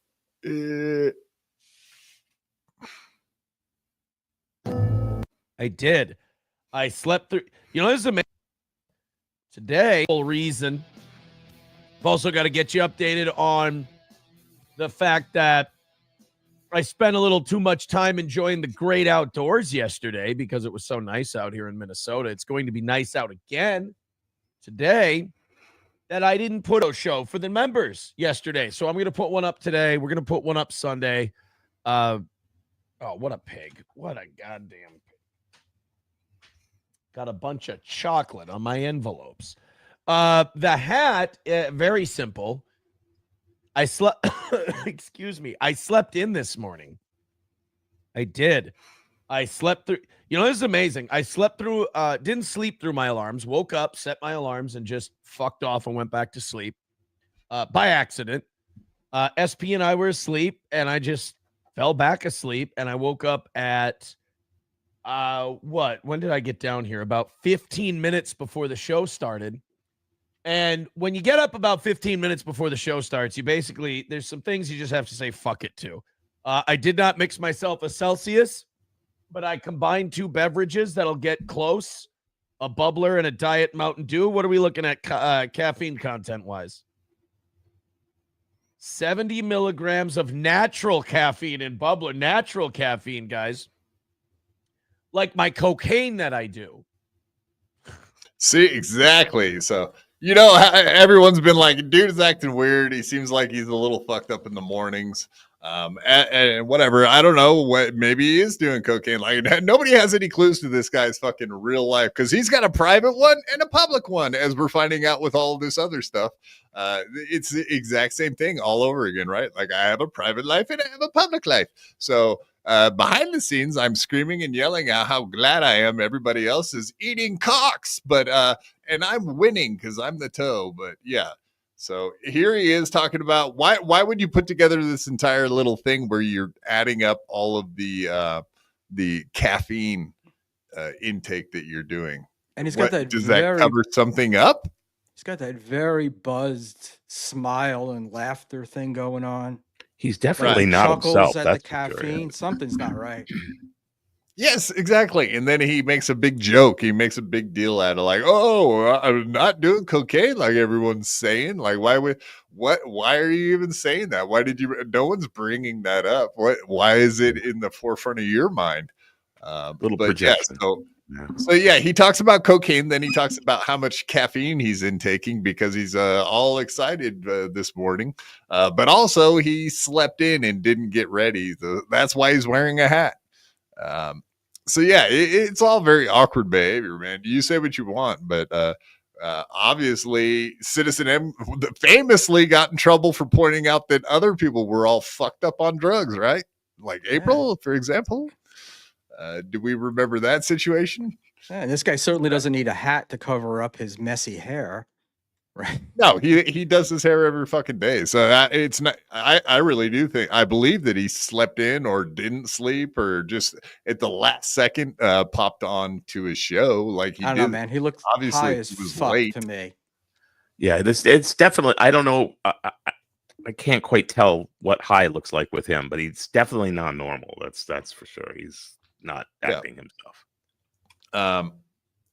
I did. I slept through. This is amazing. Today, whole reason. I've also got to get you updated on the fact that I spent a little too much time enjoying the great outdoors yesterday because it was so nice out here in Minnesota. It's going to be nice out again today that I didn't put a show for the members yesterday. So I'm going to put one up today. We're going to put one up Sunday. Oh, what a pig. What a goddamn pig. Got a bunch of chocolate on my envelopes. The hat, very simple. I slept, excuse me. I slept in this morning. I did. I slept through, this is amazing. I slept through, didn't sleep through my alarms, woke up, set my alarms, and just fucked off and went back to sleep by accident. SP and I were asleep, and I just fell back asleep, and I woke up at, when did I get down here? About 15 minutes before the show started. And when you get up about 15 minutes before the show starts, there's some things you just have to say fuck it to. I did not mix myself a Celsius, but I combined two beverages that'll get close, a bubbler and a Diet Mountain Dew. What are we looking at caffeine content-wise? 70 milligrams of natural caffeine in bubbler. Natural caffeine, guys. Like my cocaine that I do. See, exactly. So, everyone's been like, dude is acting weird. He seems like he's a little fucked up in the mornings. And whatever. I don't know what, maybe he is doing cocaine. Like, nobody has any clues to this guy's fucking real life because he's got a private one and a public one, as we're finding out with all of this other stuff. It's the exact same thing all over again, right? Like, I have a private life and I have a public life. So, behind the scenes, I'm screaming and yelling out how glad I am everybody else is eating cocks, and I'm winning because I'm the toe. But yeah, so here he is talking about why would you put together this entire little thing where you're adding up all of the caffeine intake that you're doing, And he's got that does that cover something up? He's got that very buzzed smile and laughter thing going on. He's definitely not chuckles himself. at That's the for sure, caffeine. yeah. Something's not right. Yes, exactly. And then he makes a big joke. He makes a big deal out of like, oh, I'm not doing cocaine like everyone's saying. Like, why are you even saying that? No one's bringing that up. Why is it in the forefront of your mind? Little but projection. So yeah, he talks about cocaine. Then he talks about how much caffeine he's intaking because he's all excited this morning. But also he slept in and didn't get ready. That's why he's wearing a hat. So yeah, it's all very awkward behavior, man. You say what you want, but obviously Citizen M famously got in trouble for pointing out that other people were all fucked up on drugs, right? Like April, for example. Do we remember that situation? Yeah, and this guy certainly doesn't need a hat to cover up his messy hair, right? No, he does his hair every fucking day. So it's not. I really do think I believe that he slept in or didn't sleep or just at the last second popped on to his show. Like he I don't did. know, man. He looked Obviously, high as he was fuck late. to me. Yeah, it's definitely. I don't know. I can't quite tell what high looks like with him, but he's definitely not normal. That's for sure. He's not acting himself.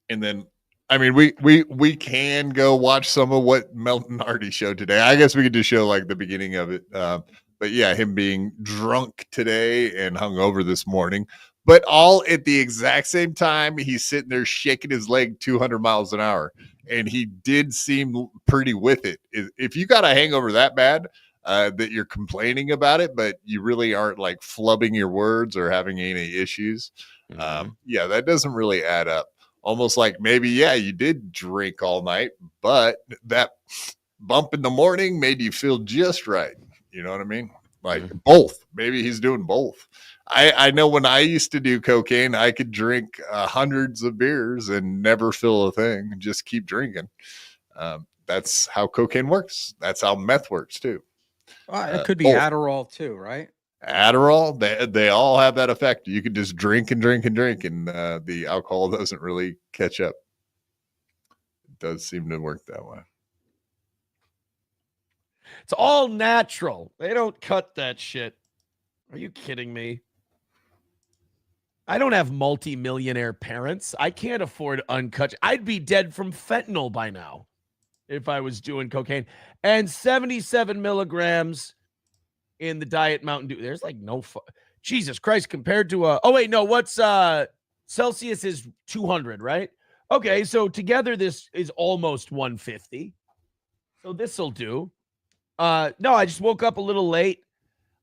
And then I mean we can go watch some of what Melton Hardy showed today. I guess we could just show like the beginning of it. But yeah, him being drunk today and hungover this morning, but all at the exact same time. He's sitting there shaking his leg 200 miles an hour, and he did seem pretty with it. If you got a hangover that bad, that you're complaining about it, but you really aren't like flubbing your words or having any issues. Yeah, that doesn't really add up. Almost like maybe, yeah, you did drink all night, but that bump in the morning made you feel just right. You know what I mean? Like both. Maybe he's doing both. I know when I used to do cocaine, I could drink hundreds of beers and never feel a thing, just keep drinking. That's how cocaine works. That's how meth works too. It could be both. Adderall too, right? Adderall, they all have that effect. You can just drink and drink and drink, and the alcohol doesn't really catch up. It does seem to work that way. It's all natural. They don't cut that shit. Are you kidding me? I don't have multi-millionaire parents. I can't afford uncut. I'd be dead from fentanyl by now if I was doing cocaine. And 77 milligrams in the Diet Mountain Dew. There's like no Jesus Christ compared to what's Celsius is 200, right? Okay, so together this is almost 150. So this'll do. No, I just woke up a little late.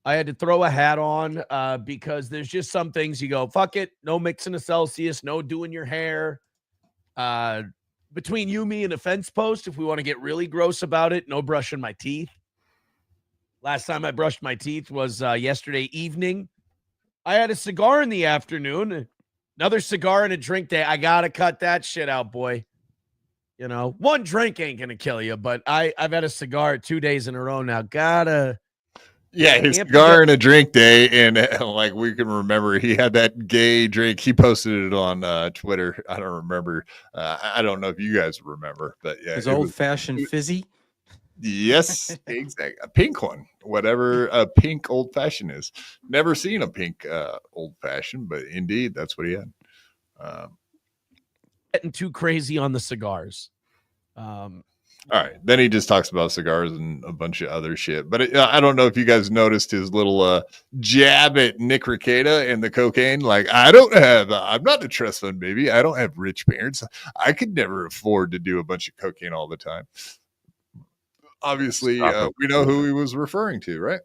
I had to throw a hat on because there's just some things you go, fuck it, no mixing a Celsius, no doing your hair. Between you, me, and a fence post, if we want to get really gross about it, no brushing my teeth. Last time I brushed my teeth was yesterday evening. I had a cigar in the afternoon, another cigar and a drink day. I got to cut that shit out, boy. You know, one drink ain't going to kill you, but I've had a cigar 2 days in a row now. Yeah, his cigar and a drink day, and like we can remember, he had that gay drink. He posted it on Twitter. I don't remember. I don't know if you guys remember, but yeah, His old-fashioned fizzy. Yes, exactly. A pink one, whatever a pink old-fashioned is. Never seen a pink old-fashioned, but indeed, that's what he had. Getting too crazy on the cigars. All right. Then he just talks about cigars and a bunch of other shit. But I don't know if you guys noticed his little jab at Nick Rekieta and the cocaine. Like, I'm not a trust fund baby. I don't have rich parents. I could never afford to do a bunch of cocaine all the time. Obviously, we know who he was referring to, right?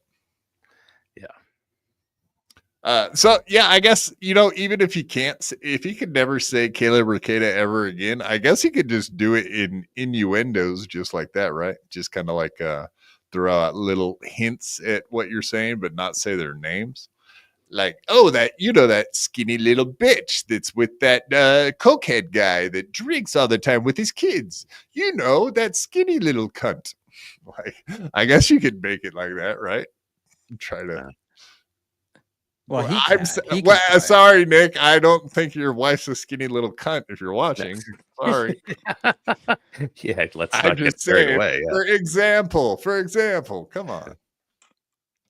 So yeah, I guess, even if he could never say Caleb Rekieta ever again, I guess he could just do it in innuendos just like that, right? Just kind of like throw out little hints at what you're saying, but not say their names. Like, oh, that skinny little bitch that's with that cokehead guy that drinks all the time with his kids. That skinny little cunt. Like, I guess you could make it like that, right? Try to. Well, sorry, Nick. I don't think your wife's a skinny little cunt if you're watching. Sorry. Yeah, let's not get carried away. Yeah. For example, come on.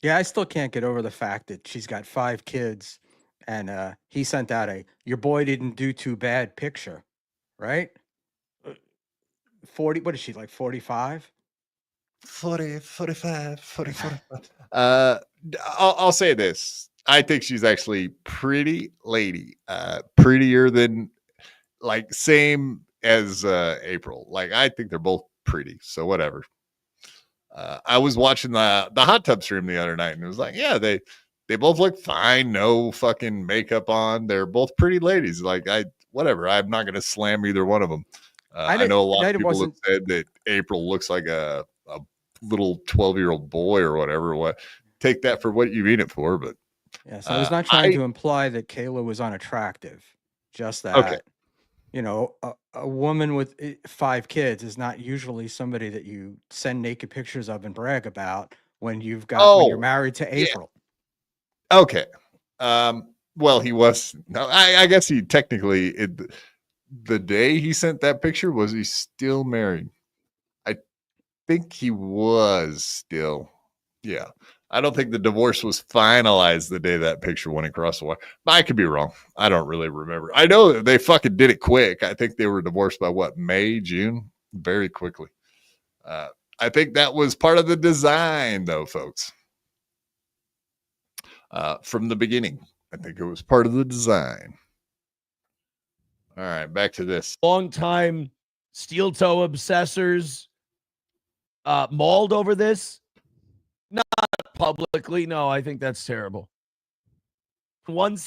Yeah, I still can't get over the fact that she's got 5 kids, and he sent out your boy didn't do too bad picture, right? 40, what is she, like 45? 45. I'll say this. I think she's actually pretty lady, prettier than same as April. Like, I think they're both pretty. So whatever. I was watching the hot tub stream the other night, and it was like, yeah, they both look fine. No fucking makeup on. They're both pretty ladies. Like, whatever. I'm not going to slam either one of them. I know a lot of people have said that April looks like a little 12-year-old boy or whatever. What? Take that for what you mean it for, but. Yes, I was not trying to imply that Kayla was unattractive. Just that, okay. A woman with 5 kids is not usually somebody that you send naked pictures of and brag about when you're married to April. Yeah. Okay. Well, he was. No, I guess he technically the day he sent that picture, was he still married? I think he was still. Yeah. I don't think the divorce was finalized the day that picture went across the wire. I could be wrong. I don't really remember. I know that they fucking did it quick. I think they were divorced by May, June? Very quickly. I think that was part of the design, though, folks. From the beginning. I think it was part of the design. All right, back to this. Long-time steel toe obsessors mauled over this. Not publicly. No, I think that's terrible. But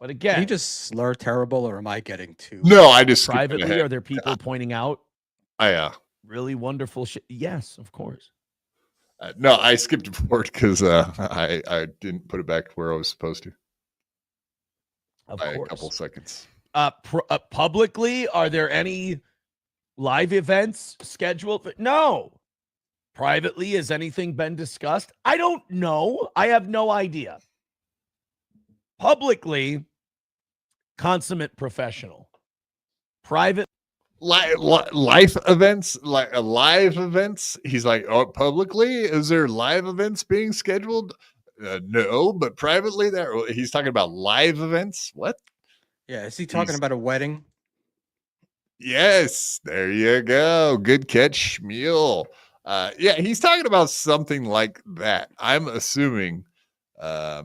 again, Can you just slur terrible, or am I getting too? No, I just privately. Are there people pointing out? Really wonderful shit. Yes, of course. No, I skipped forward because I didn't put it back where I was supposed to. Of by course. A couple seconds. Publicly, are there any live events scheduled? No. Privately, has anything been discussed? I don't know. I have no idea. Publicly, consummate professional. Private. Live events, live events. He's like, oh, publicly, is there live events being scheduled? No, but privately, he's talking about live events. What? Yeah, is he talking about a wedding? Yes, there you go. Good catch, Mule. Yeah, he's talking about something like that. I'm assuming. I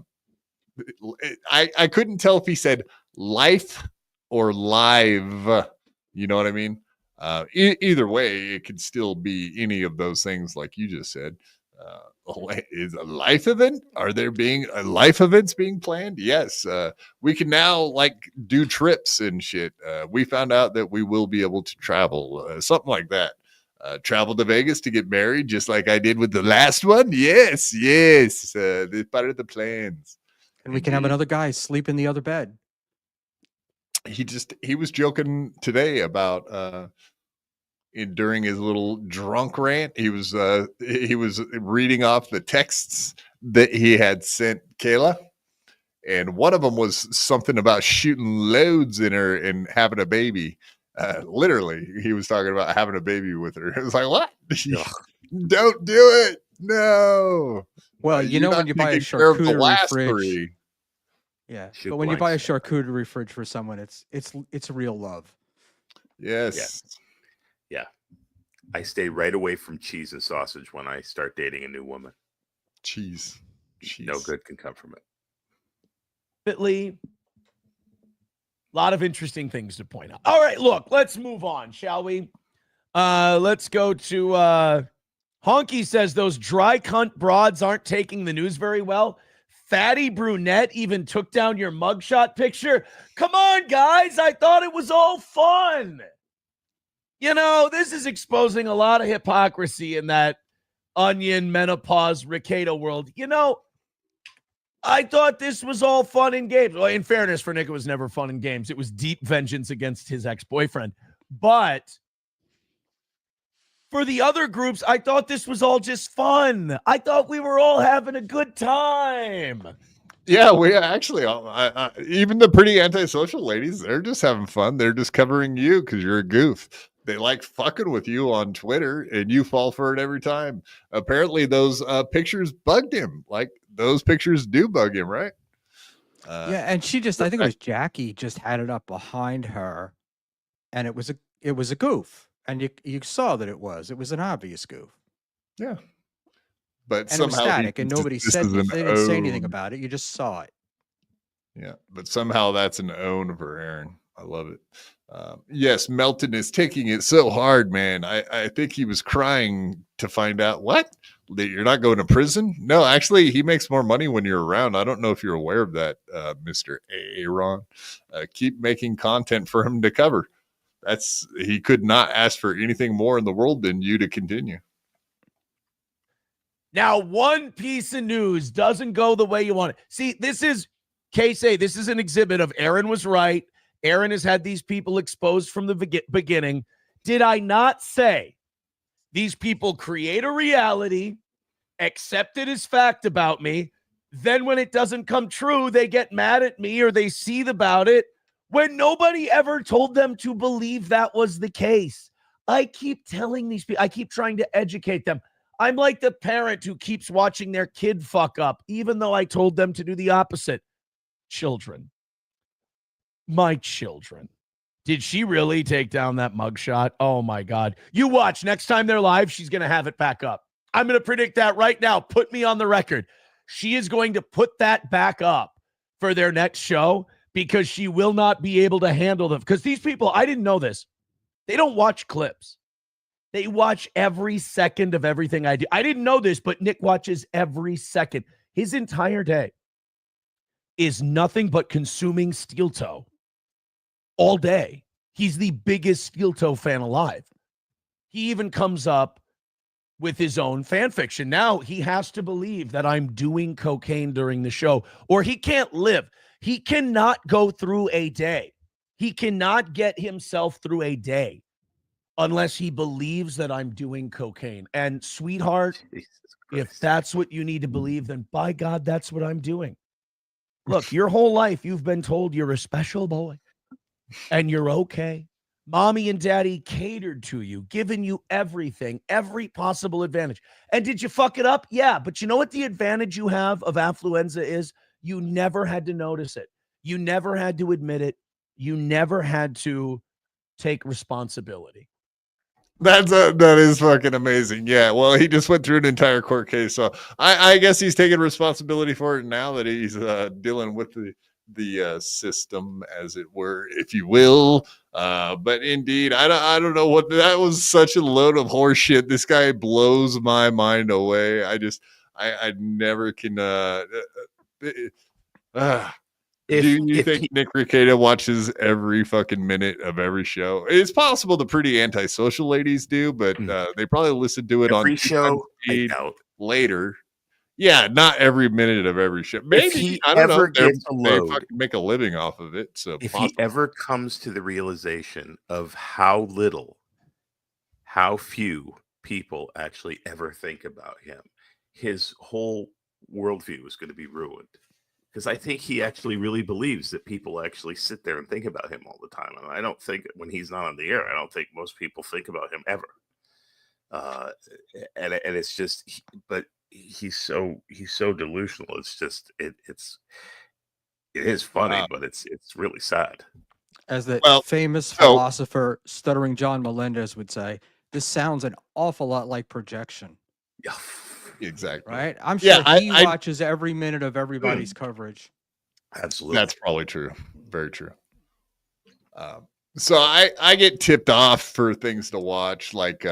couldn't tell if he said life or live. You know what I mean? Either way, it could still be any of those things, like you just said. Is a life event? Are there being life events being planned? Yes. We can now like do trips and shit. We found out that we will be able to travel, something like that. Travel to Vegas to get married, just like I did with the last one. Yes. It's part of the plans. And we can have another guy sleep in the other bed. He was joking today about during his little drunk rant, he was reading off the texts that he had sent Kayla, and one of them was something about shooting loads in her and having a baby. Literally, he was talking about having a baby with her. It was like, what? Don't do it. No. Well, you know when you buy a charcuterie fridge. Yeah, but when you buy a charcuterie fridge for someone, it's real love. Yes. Yeah. I stay right away from cheese and sausage when I start dating a new woman. Cheese. No good can come from it. A lot of interesting things to point out. All right, look, let's move on, shall we? Let's go to Honky says those dry cunt broads aren't taking the news very well. Fatty brunette even took down your mugshot picture. Come on, guys. I thought it was all fun. You know, this is exposing a lot of hypocrisy in that onion, menopause, Ricado world. You know, I thought this was all fun and games. Well, in fairness, for Nick, it was never fun and games. It was deep vengeance against his ex-boyfriend. But for the other groups, I thought this was all just fun. I thought we were all having a good time. Yeah, we actually, even the pretty antisocial ladies, they're just having fun. They're just covering you because you're a goof. They like fucking with you on Twitter, and you fall for it every time. Apparently, those pictures bugged him. Like, those pictures do bug him, right? Yeah, and she just, I think it was Jackie, just had it up behind her, and it was a goof. And you saw that it was an obvious goof. Yeah. But and somehow it was static, and nobody said they didn't say anything about it. You just saw it. Yeah, but somehow that's an own for Aaron. I love it. Yes, Melton is taking it so hard, man. I think he was crying to find out what? That you're not going to prison? No, actually, he makes more money when you're around. I don't know if you're aware of that, Mr. Aaron. Keep making content for him to cover. He could not ask for anything more in the world than you to continue. Now, one piece of news doesn't go the way you want it. See, this is K-Say. This is an exhibit of Aaron was right. Aaron has had these people exposed from the beginning. Did I not say these people create a reality, accept it as fact about me, then when it doesn't come true, they get mad at me or they seethe about it when nobody ever told them to believe that was the case? I keep telling these people, I keep trying to educate them. I'm like the parent who keeps watching their kid fuck up, even though I told them to do the opposite. Children. My children. Did she really take down that mugshot? Oh, my God. You watch. Next time they're live, she's going to have it back up. I'm going to predict that right now. Put me on the record. She is going to put that back up for their next show because she will not be able to handle them. Because these people, I didn't know this. They don't watch clips. They watch every second of everything I do. I didn't know this, but Nick watches every second. His entire day is nothing but consuming Steel Toe all day. He's the biggest Steel Toe fan alive. He even comes up with his own fan fiction. Now he has to believe that I'm doing cocaine during the show, or he can't live. He cannot go through a day. He cannot get himself through a day unless he believes that I'm doing cocaine. And sweetheart, if that's what you need to believe, then by God, that's what I'm doing. Look, your whole life, you've been told you're a special boy and you're okay. Mommy and daddy catered to you, given you everything, every possible advantage. And did you fuck it up? Yeah. But you know what the advantage you have of affluenza is? You never had to notice it. You never had to admit it. You never had to take responsibility. That is fucking amazing. Yeah. Well, he just went through an entire court case. So I guess he's taking responsibility for it now that he's dealing with system, as it were, if you will. But indeed, I don't know what that was. Such a load of horse shit. This guy blows my mind away. I never can. Do you think Nick Ricada watches every fucking minute of every show? It's possible the pretty antisocial ladies do, but they probably listen to it Every on show speed later. Yeah, not every minute of every show. Maybe I don't know. They fucking make a living off of it. So if he ever comes to the realization of how few people actually ever think about him, his whole worldview is going to be ruined. Because I think he actually really believes that people actually sit there and think about him all the time. And I don't think when he's not on the air, I don't think most people think about him ever. And it's just, but he's so delusional. It's just, it is funny, but it's really sad. As the famous philosopher Stuttering John Melendez would say, this sounds an awful lot like projection. Yeah. Exactly. Right. I'm sure he watches every minute of everybody's coverage. Absolutely. That's probably true. Very true. So I get tipped off for things to watch. Like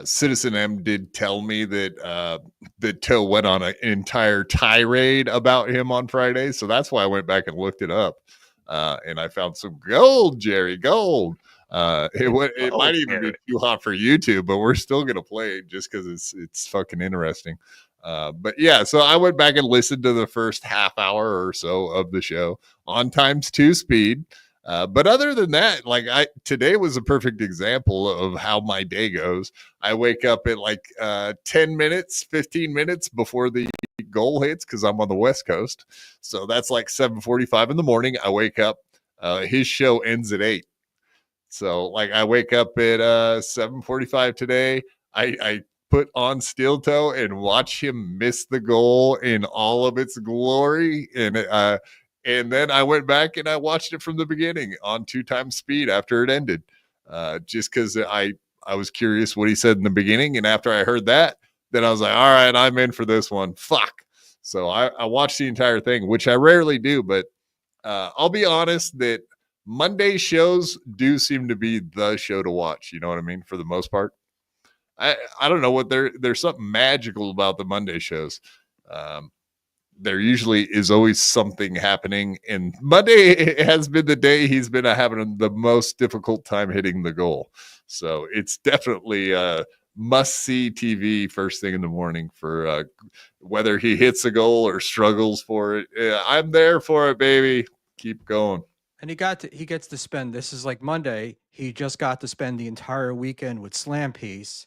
Citizen M did tell me that Toe went on an entire tirade about him on Friday. So that's why I went back and looked it up. And I found some gold, Jerry, gold. It might even be too hot for YouTube, but we're still gonna play it just because it's fucking interesting. But yeah, so I went back and listened to the first half hour or so of the show on times 2 speed. But other than that, like today was a perfect example of how my day goes. I wake up at like 10 minutes, 15 minutes before the goal hits because I'm on the West Coast. So that's like 7:45 in the morning. I wake up. His show ends at 8. So like I wake up at 7:45 today. I put on Steel Toe and watch him miss the goal in all of its glory. And then I went back and I watched it from the beginning on 2 times speed after it ended. Just because I was curious what he said in the beginning. And after I heard that, then I was like, all right, I'm in for this one. Fuck. So I watched the entire thing, which I rarely do, but I'll be honest that Monday shows do seem to be the show to watch. You know what I mean? For the most part. I don't know what there's something magical about the Monday shows. There usually is always something happening, and Monday has been the day he's been having the most difficult time hitting the goal. So it's definitely must-see TV first thing in the morning for whether he hits a goal or struggles for it. Yeah, I'm there for it, baby. Keep going. And he gets to spend, this is like Monday, he just got to spend the entire weekend with Slam Piece,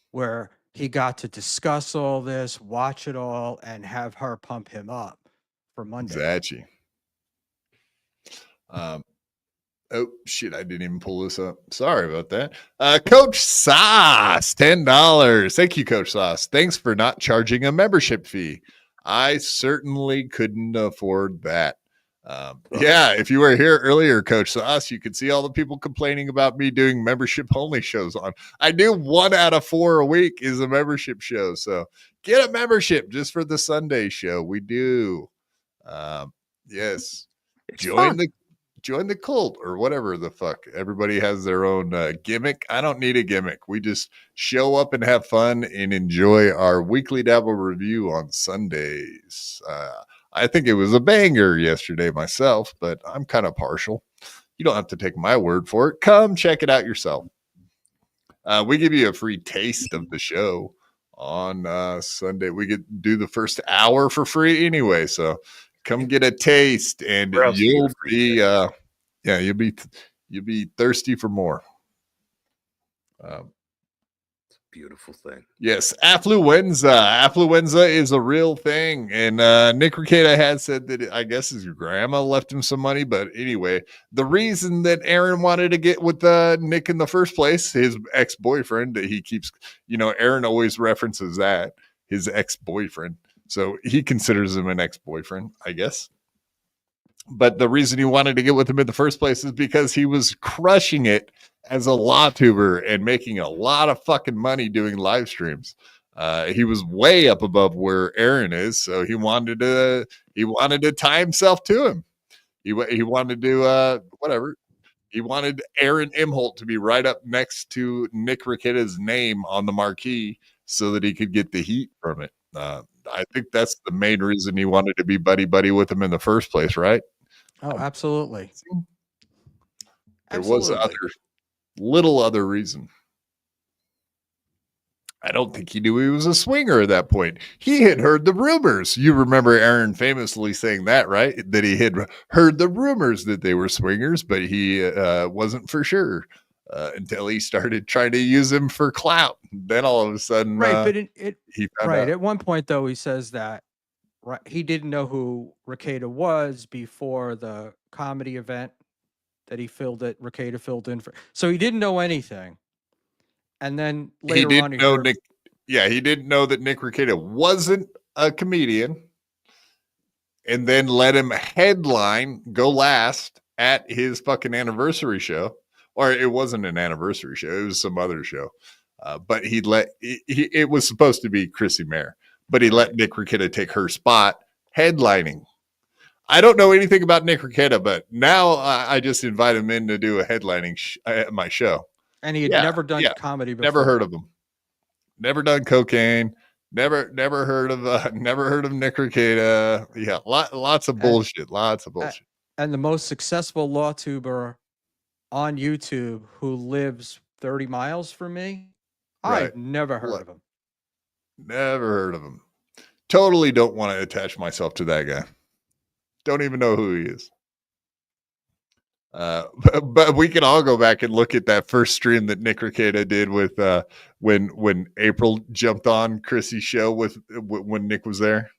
where he got to discuss all this, watch it all, and have her pump him up for Monday. Exactly. Oh shit! I didn't even pull this up. Sorry about that. Coach Sauce, $10. Thank you, Coach Sauce. Thanks for not charging a membership fee. I certainly couldn't afford that. Yeah, if you were here earlier, Coach Sauce, you could see all the people complaining about me doing membership only shows on. I do 1 out of 4 a week is a membership show. So get a membership just for the Sunday show. We do. Yes. Join the cult or whatever the fuck. Everybody has their own gimmick. I don't need a gimmick. We just show up and have fun and enjoy our weekly Dabble review on Sundays. I think it was a banger yesterday myself, but I'm kind of partial. You don't have to take my word for it. Come check it out yourself. We give you a free taste of the show on Sunday. We get do the first hour for free anyway, so come get a taste, and you'll be you'll be thirsty for more. Beautiful thing. Yes, affluenza is a real thing, and Nick Ricada had said that I guess his grandma left him some money. But anyway, the reason that Aaron wanted to get with Nick in the first place, his ex-boyfriend, that he keeps, Aaron always references that, his ex-boyfriend, so he considers him an ex-boyfriend, I guess. But the reason he wanted to get with him in the first place is because he was crushing it as a law tuber and making a lot of fucking money doing live streams. He was way up above where Aaron is, so he wanted to He wanted to tie himself to him. He wanted to whatever. He wanted Aaron Imholte to be right up next to Nick Ricketta's name on the marquee so that he could get the heat from it. I think that's the main reason he wanted to be buddy with him in the first place, right? Oh, absolutely. There was little other reason. I don't think he knew he was a swinger at that point. He had heard the rumors. You remember Aaron famously saying that, right? That he had heard the rumors that they were swingers, but he wasn't for sure until he started trying to use him for clout. Then all of a sudden, Right, but he found right out. at one point though, he says that he didn't know who Ricketta was before the comedy event that Ricketta filled in for. So he didn't know anything. And then later He didn't on, know Nick. Yeah, he didn't know that Nick Ricketta wasn't a comedian, and then let him headline, go last at his fucking anniversary show, or it wasn't an anniversary show; it was some other show. But it was supposed to be Chrissy Mayer, but he let Nick Ricketta take her spot headlining. I don't know anything about Nick Ricketta, but now I just invite him in to do a headlining at my show. And he had never done comedy before. Never heard of him. Never done cocaine. Never heard of Nick Ricketta. Yeah, lots of bullshit. Lots of bullshit. And the most successful law tuber on YouTube who lives 30 miles from me, Right. I've never heard of him. Never heard of him. Totally don't want to attach myself to that guy. Don't even know who he is. But we can all go back and look at that first stream that Nick Ricketta did with when April jumped on Chrissy's show when Nick was there.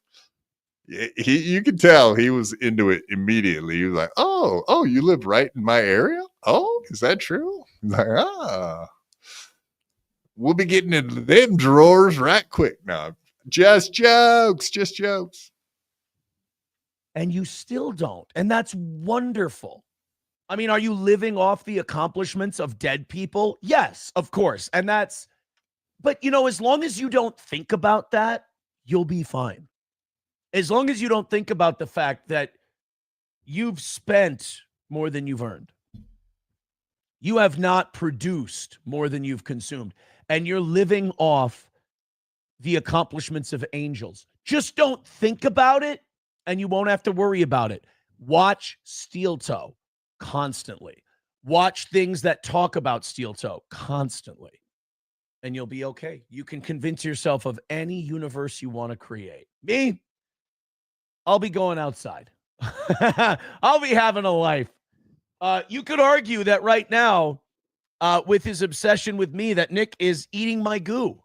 You could tell he was into it immediately. He was like, "Oh, you live right in my area? Oh, is that true?" He's like, we'll be getting into them drawers right quick now. Just jokes. And you still don't, and that's wonderful. I mean, are you living off the accomplishments of dead people? Yes, of course. But as long as you don't think about that, you'll be fine. As long as you don't think about the fact that you've spent more than you've earned. You have not produced more than you've consumed. And you're living off the accomplishments of angels. Just don't think about it, and you won't have to worry about it. Watch Steel Toe constantly. Watch things that talk about Steel Toe constantly, and you'll be okay. You can convince yourself of any universe you want to create. Me, I'll be going outside. I'll be having a life. You could argue that right now, with his obsession with me, that Nick is eating my goo.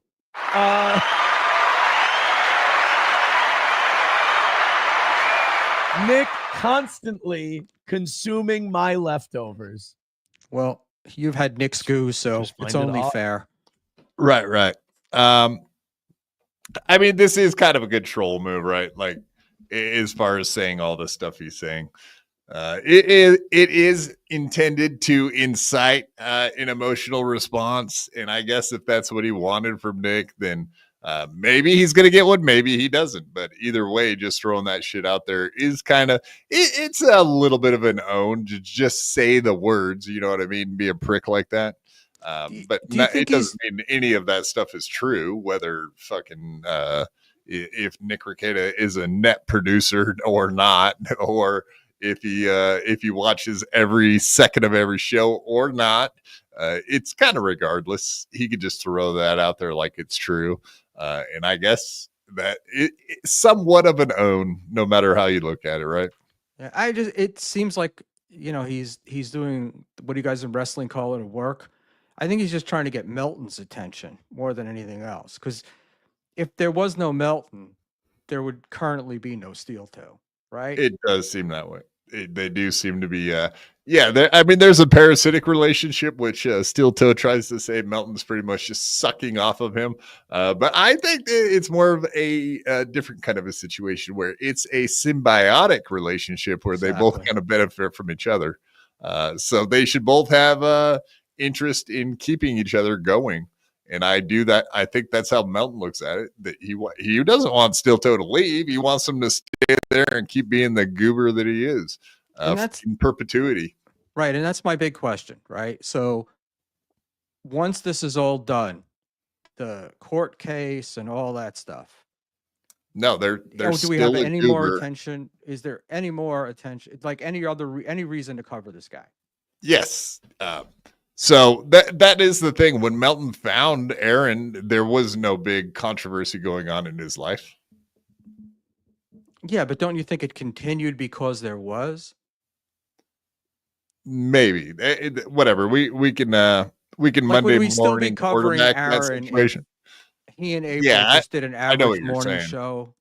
Nick constantly consuming my leftovers. Well, you've had Nick's goo, so it's only fair. Right. I mean, this is kind of a good troll move, right? Like, as far as saying all the stuff he's saying, it is intended to incite an emotional response, and I guess if that's what he wanted from Nick, then maybe he's gonna get one, maybe he doesn't. But either way, just throwing that shit out there is kind of it's a little bit of an own to just say the words, you know what I mean? Be a prick like that. But it doesn't mean any of that stuff is true, whether fucking if Nick Ricketta is a net producer or not, or if he watches every second of every show or not. It's kind of regardless. He could just throw that out there like it's true. And I guess that it's somewhat of an own, no matter how you look at it, right? Yeah, it seems like, he's doing what you guys in wrestling call it a work. I think he's just trying to get Melton's attention more than anything else. Because if there was no Melton, there would currently be no Steel Toe, right? It does seem that way. They do seem to be, there's a parasitic relationship, which Steel Toe tries to say Melton's pretty much just sucking off of him. But I think it's more of a different kind of a situation where it's a symbiotic relationship where they both kind of benefit from each other. So they should both have interest in keeping each other going. And I think that's how Melton looks at it. That he doesn't want Steel Toe to leave. He wants him to stay there and keep being the goober that he is, And that's in perpetuity. right. And that's my big question, right? So once this is all done, the court case and all that stuff. No, they're Do we have still a any more goober. attention? Is there any more attention? Like any reason to cover this guy? Yes. So that is the thing. When Melton found Aaron, there was no big controversy going on in his life. Yeah, but don't you think it continued because there was? Maybe. Whatever. We can Like, Monday would we still be morning covering quarterback that Aaron if situation. he and April Yeah, just did an I know what average you're morning saying. show?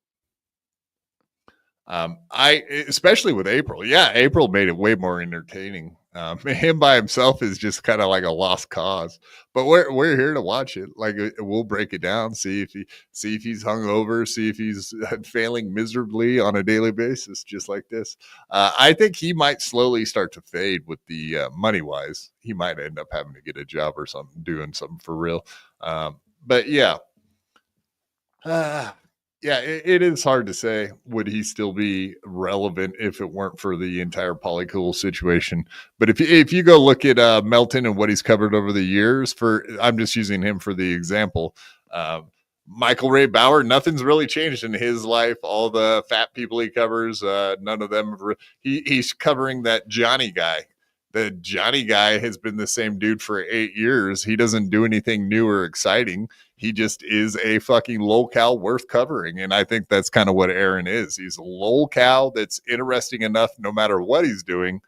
Especially with April. Yeah, April made it way more entertaining. Him by himself is just kind of like a lost cause. But we're here to watch it. Like, we'll break it down, see if he's hungover, see if he's failing miserably on a daily basis, just like this. I think he might slowly start to fade with the money wise. He might end up having to get a job or something, doing something for real. But yeah. Yeah, it is hard to say. Would he still be relevant if it weren't for the entire polycool situation? But if you go look at Melton and what he's covered over the years, I'm just using him for the example. Michael Ray Bauer, nothing's really changed in his life. All the fat people he covers, none of them. He's covering that Johnny guy. The Johnny guy has been the same dude for 8 years. He doesn't do anything new or exciting. He just is a fucking lolcow worth covering. And I think that's kind of what Aaron is. He's a lolcow that's interesting enough no matter what he's doing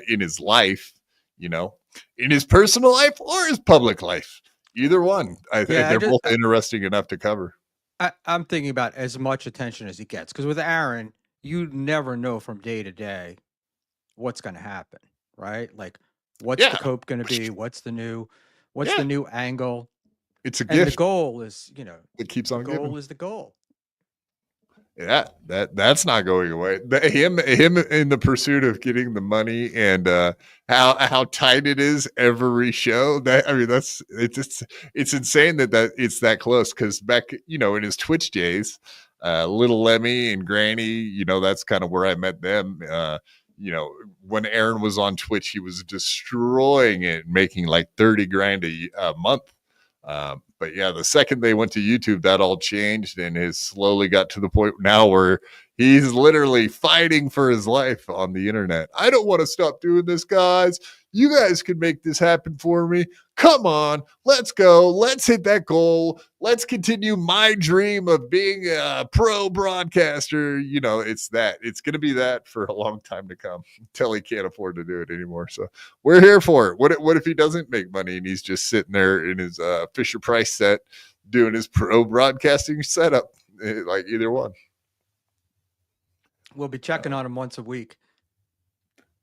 in his life, in his personal life or his public life. Either one. I think they're both interesting enough to cover. I'm thinking about as much attention as he gets. Because with Aaron, you never know from day to day what's going to happen, right? Like, what's the cope going to be? What's the new angle? It's a and gift. The goal is, it keeps on the goal giving. is the goal. Yeah, that's not going away. Him in the pursuit of getting the money and how tight it is every show. It's insane that it's that close. Because back in his Twitch days, Little Lemmy and Granny, that's kind of where I met them. When Aaron was on Twitch, he was destroying it, making like 30 grand a month. But yeah, the second they went to YouTube, that all changed and has slowly got to the point now where he's literally fighting for his life on the internet. I don't want to stop doing this, guys. You guys can make this happen for me. Come on, let's go. Let's hit that goal. Let's continue my dream of being a pro broadcaster. It's going to be that for a long time to come until he can't afford to do it anymore. So we're here for it. What if he doesn't make money and he's just sitting there in his Fisher Price set doing his pro broadcasting setup? Like, either one. We'll be checking on him once a week.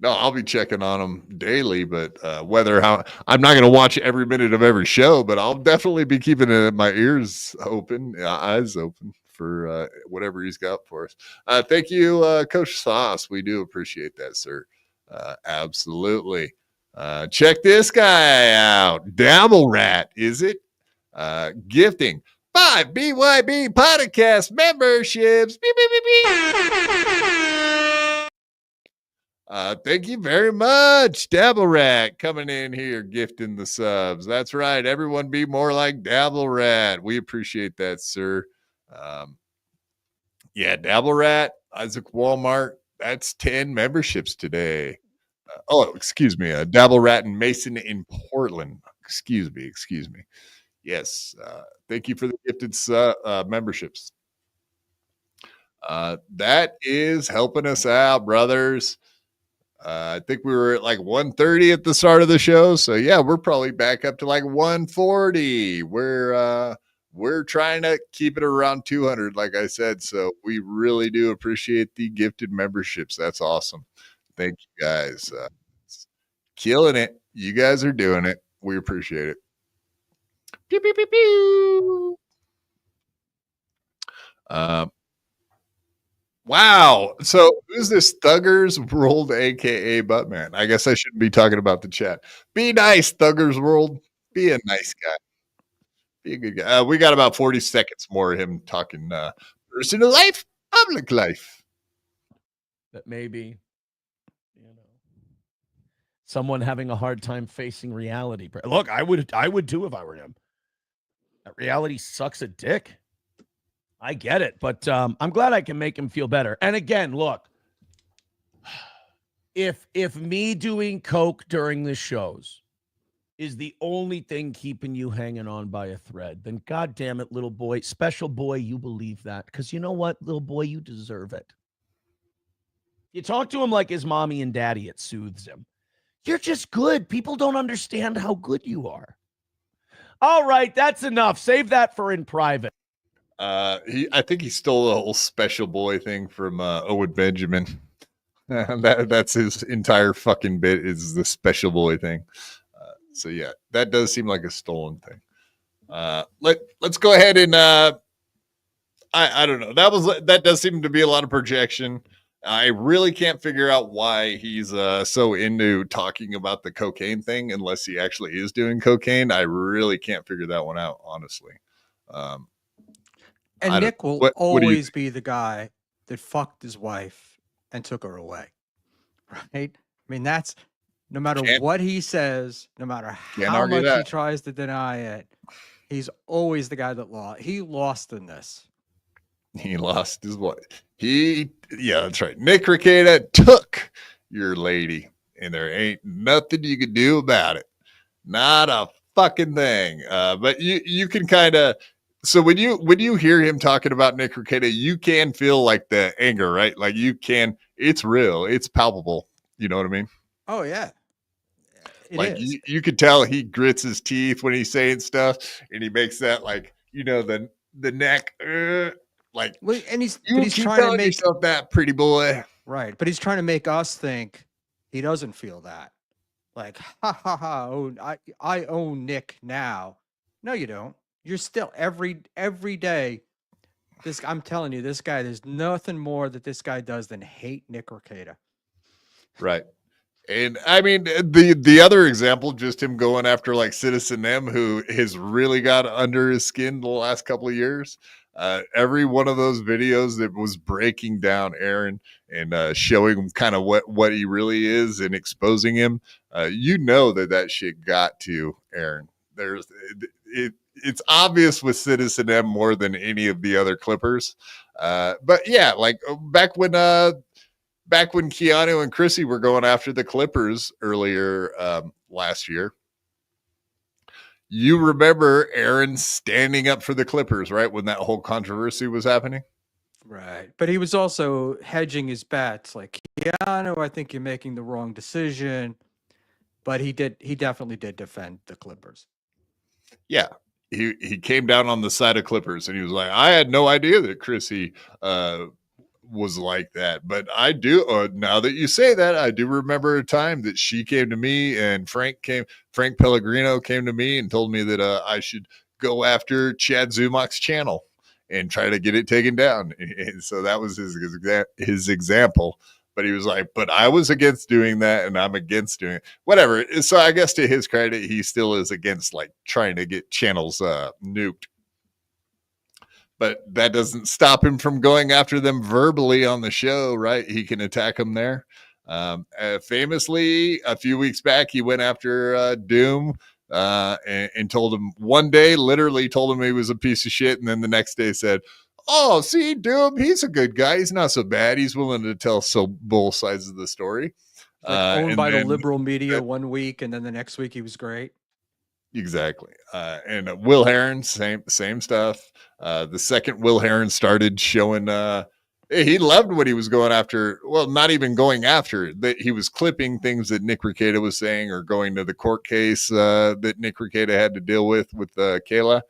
No, I'll be checking on them daily, but I'm not going to watch every minute of every show, but I'll definitely be keeping my ears open, eyes open for whatever he's got for us. Thank you, Coach Sauce. We do appreciate that, sir. Absolutely. Check this guy out. Dabble Rat, is it? Gifting 5 BYB Podcast memberships. Beep, beep, beep, beep. Thank you very much, Dabble Rat, coming in here, gifting the subs. That's right. Everyone be more like Dabble Rat. We appreciate that, sir. Dabble Rat, Isaac Walmart, that's 10 memberships today. Excuse me. Dabble Rat and Mason in Portland. Excuse me. Yes. Thank you for the gifted memberships. That is helping us out, brothers. I think we were at like 130 at the start of the show. So yeah, we're probably back up to like 140. We're trying to keep it around 200, like I said. So we really do appreciate the gifted memberships. That's awesome. Thank you guys. Killing it. You guys are doing it. We appreciate it. Pew, pew, pew, pew. Wow. So who's this Thuggers World, aka Buttman? I guess I shouldn't be talking about the chat. Be nice, Thuggers World. Be a nice guy. Be a good guy. We got about 40 seconds more of him talking personal life, public life. That maybe, someone having a hard time facing reality. Look, I would too if I were him. That reality sucks a dick. I get it, but I'm glad I can make him feel better. And again, look, if me doing coke during the shows is the only thing keeping you hanging on by a thread, then God damn it, little boy, special boy, you believe that. Because you know what, little boy, you deserve it. You talk to him like his mommy and daddy, it soothes him. You're just good. People don't understand how good you are. All right, that's enough. Save that for in private. I think he stole the whole special boy thing from Owen Benjamin. That's his entire fucking bit is the special boy thing. So yeah, that does seem like a stolen thing. Let's go ahead and I don't know. That does seem to be a lot of projection. I really can't figure out why he's so into talking about the cocaine thing unless he actually is doing cocaine. I really can't figure that one out, honestly. And Nick will always be the guy that fucked his wife and took her away. Right? I mean, that's no matter what he says, no matter how much he tries to deny it, he's always the guy that lost. He lost in this. He lost his wife. Yeah, that's right. Nick Rekieta took your lady, and there ain't nothing you can do about it. Not a fucking thing. But you can kind of. So when you hear him talking about Nick Rekieta, you can feel like the anger, right? Like you can. It's real. It's palpable. You know what I mean? Oh yeah. Like you could tell he grits his teeth when he's saying stuff, and he makes that like the neck. Like, and he's keep trying to make yourself that pretty boy, right? But he's trying to make us think he doesn't feel that. Like, ha ha ha! Oh, I own Nick now. No, you don't. You're still every day. I'm telling you, this guy. There's nothing more that this guy does than hate Nick Rekieta. Right. And I mean, the other example, just him going after like Citizen M, who has really got under his skin the last couple of years. Every one of those videos that was breaking down Aaron and showing him kind of what he really is and exposing him, that shit got to Aaron. It's obvious with Citizen M more than any of the other Clippers. But yeah, like back when Keanu and Chrissy were going after the Clippers earlier last year, you remember Aaron standing up for the Clippers, right? When that whole controversy was happening. Right. But he was also hedging his bets like, Keanu, I think you're making the wrong decision. But he definitely did defend the Clippers. Yeah. He came down on the side of Clippers and he was like, I had no idea that Chrissy was like that, but I do now that you say that, I do remember a time that she came to me and Frank Pellegrino came to me and told me that I should go after Chad Zumach's channel and try to get it taken down. And so that was his example. But he was like, but I was against doing that and I'm against doing it. Whatever. So I guess to his credit, he still is against like trying to get channels nuked. But that doesn't stop him from going after them verbally on the show, right? He can attack them there. Famously, a few weeks back, he went after Doom and told him literally told him he was a piece of shit. And then the next day said, oh, see, Doom, he's a good guy. He's not so bad. He's willing to tell both sides of the story. Like owned by the liberal media 1 week, and then the next week he was great. Exactly. And Will Heron, same stuff. The second Will Heron started showing, he loved what he was going after. Well, not even going after that. He was clipping things that Nick Rekieta was saying or going to the court case that Nick Rekieta had to deal with Kayla.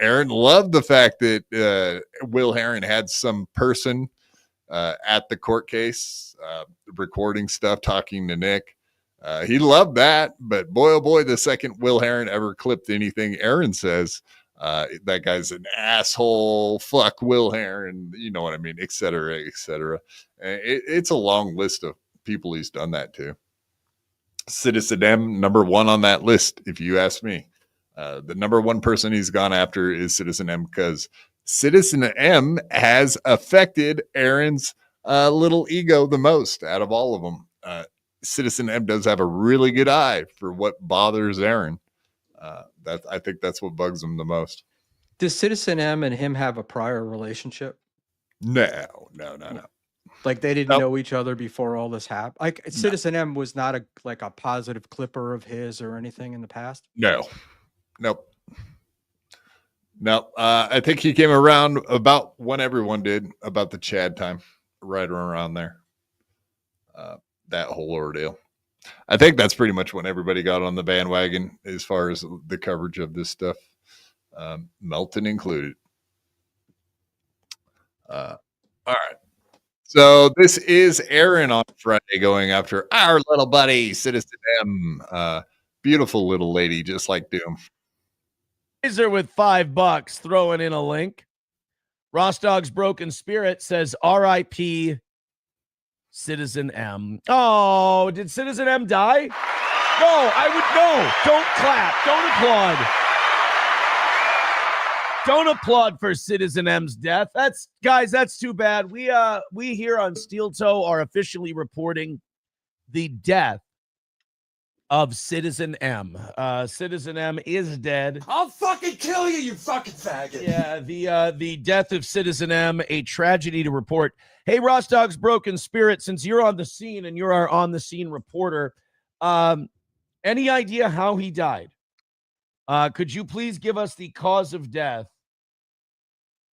Aaron loved the fact that Will Heron had some person at the court case recording stuff, talking to Nick. He loved that, but boy, oh boy, the second Will Heron ever clipped anything Aaron says, that guy's an asshole, fuck Will Heron, you know what I mean, et cetera, et cetera. It's a long list of people he's done that to. Citizen M, number one on that list, if you ask me. The number one person he's gone after is Citizen M, because Citizen M has affected Aaron's little ego the most out of all of them. Citizen M does have a really good eye for what bothers Aaron. I think that's what bugs him the most. Does Citizen M and him have a prior relationship? No. Like they didn't know each other before all this happened. Like Citizen M was not a positive clipper of his or anything in the past. Nope. I think he came around about when everyone did, about the Chad time, right around there. That whole ordeal. I think that's pretty much when everybody got on the bandwagon as far as the coverage of this stuff, Melton included. All right. So this is Aaron on Friday going after our little buddy, Citizen M. Beautiful little lady, just like Doom. Razor with $5 throwing in a link. Rostog's Broken Spirit says R.I.P. Citizen M. Oh, did Citizen M die? No. Don't clap. Don't applaud. Don't applaud for Citizen M's death. That's too bad. We here on Steel Toe are officially reporting the death of Citizen M. Citizen M is dead. I'll fucking kill you, you fucking faggot. Yeah, the death of Citizen M, a tragedy to report. Hey, Rostog's Broken Spirit, since you're on the scene and you're our on-the-scene reporter, any idea how he died? Could you please give us the cause of death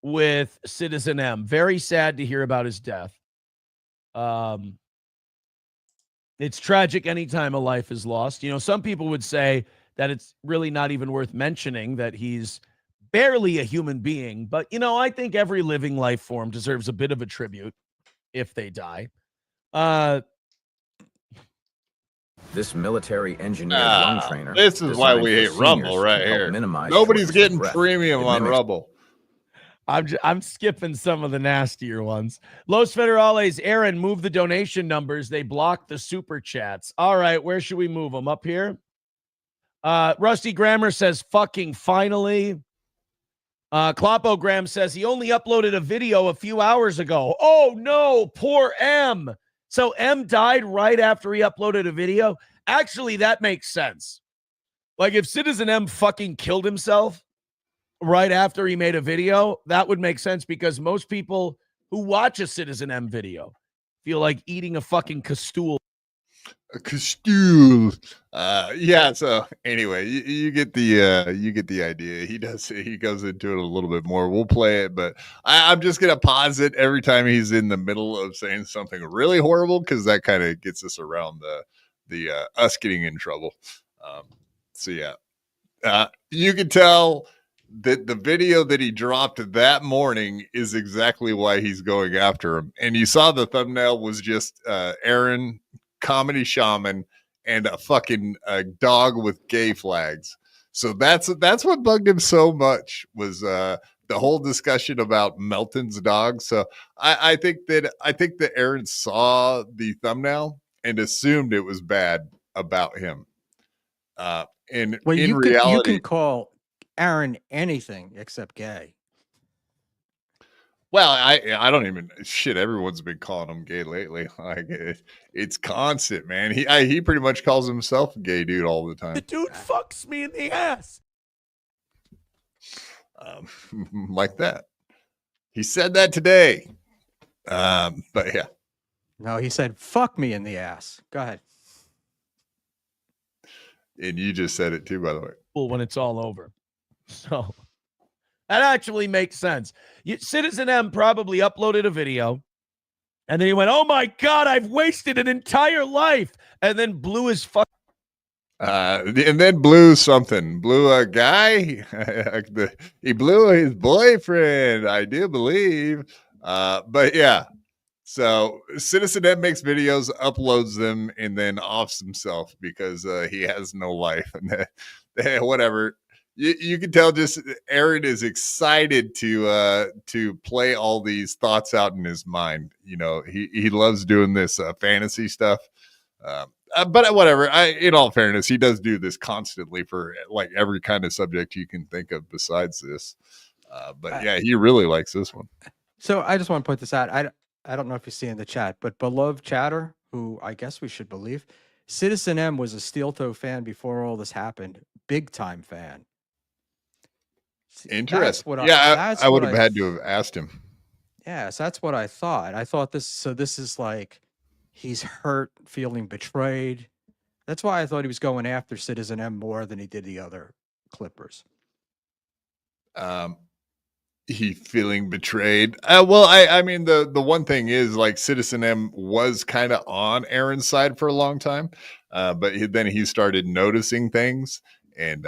with Citizen M? Very sad to hear about his death. It's tragic anytime a life is lost. You know, some people would say that it's really not even worth mentioning that he's barely a human being. But, you know, I think every living life form deserves a bit of a tribute if they die. This military engineer lung trainer. This is why we hate Rumble right here. Nobody's getting premium on Rumble. I'm skipping some of the nastier ones. Los Federales, Aaron, move the donation numbers. They block the super chats. All right, where should we move them? Up here? Rusty Grammar says, fucking finally. Klopogram says he only uploaded a video a few hours ago. Oh, no, poor M. So M died right after he uploaded a video? Actually, that makes sense. Like, if Citizen M fucking killed himself right after he made a video, that would make sense, because most people who watch a Citizen M video feel like eating a fucking castool. A castool. Yeah, so anyway, you get the idea. He goes into it a little bit more. We'll play it, but I'm just gonna pause it every time he's in the middle of saying something really horrible, because that kind of gets us around the us getting in trouble. So yeah, you can tell that the video that he dropped that morning is exactly why he's going after him. And you saw the thumbnail was just Aaron, comedy shaman, and a fucking dog with gay flags. So that's what bugged him so much, was the whole discussion about Melton's dog. So I think that Aaron saw the thumbnail and assumed it was bad about him. And Well, in you reality, can call Aaron anything except gay. well, I don't even shit. Everyone's been calling him gay lately. Like it's constant, man. He pretty much calls himself a gay dude all the time. The dude fucks me in the ass. Like that. He said that today. But yeah. No, he said, fuck me in the ass. Go ahead. And you just said it too, by the way. When it's all over. So that actually makes sense. Citizen M probably uploaded a video, and then he went, oh my God, I've wasted an entire life. And then blew his fuck. And then blew something. Blew a guy. He blew his boyfriend, I do believe. But yeah. So Citizen M makes videos, uploads them, and then offs himself because he has no life. And whatever. You can tell just Aaron is excited to play all these thoughts out in his mind. You know, he loves doing this fantasy stuff. But whatever. In all fairness, he does do this constantly for like every kind of subject you can think of besides this. But yeah, he really likes this one. So I just want to point this out. I don't know if you see in the chat, but beloved chatter, who I guess we should believe, Citizen M was a Steel Toe fan before all this happened. Big time fan. Interesting. I would have had to have asked him. Yes, that's what I thought. I thought this. So this is like he's hurt, feeling betrayed. That's why I thought he was going after Citizen M more than he did the other Clippers. He feeling betrayed. Well, I mean, the one thing is like Citizen M was kind of on Aaron's side for a long time, but then he started noticing things and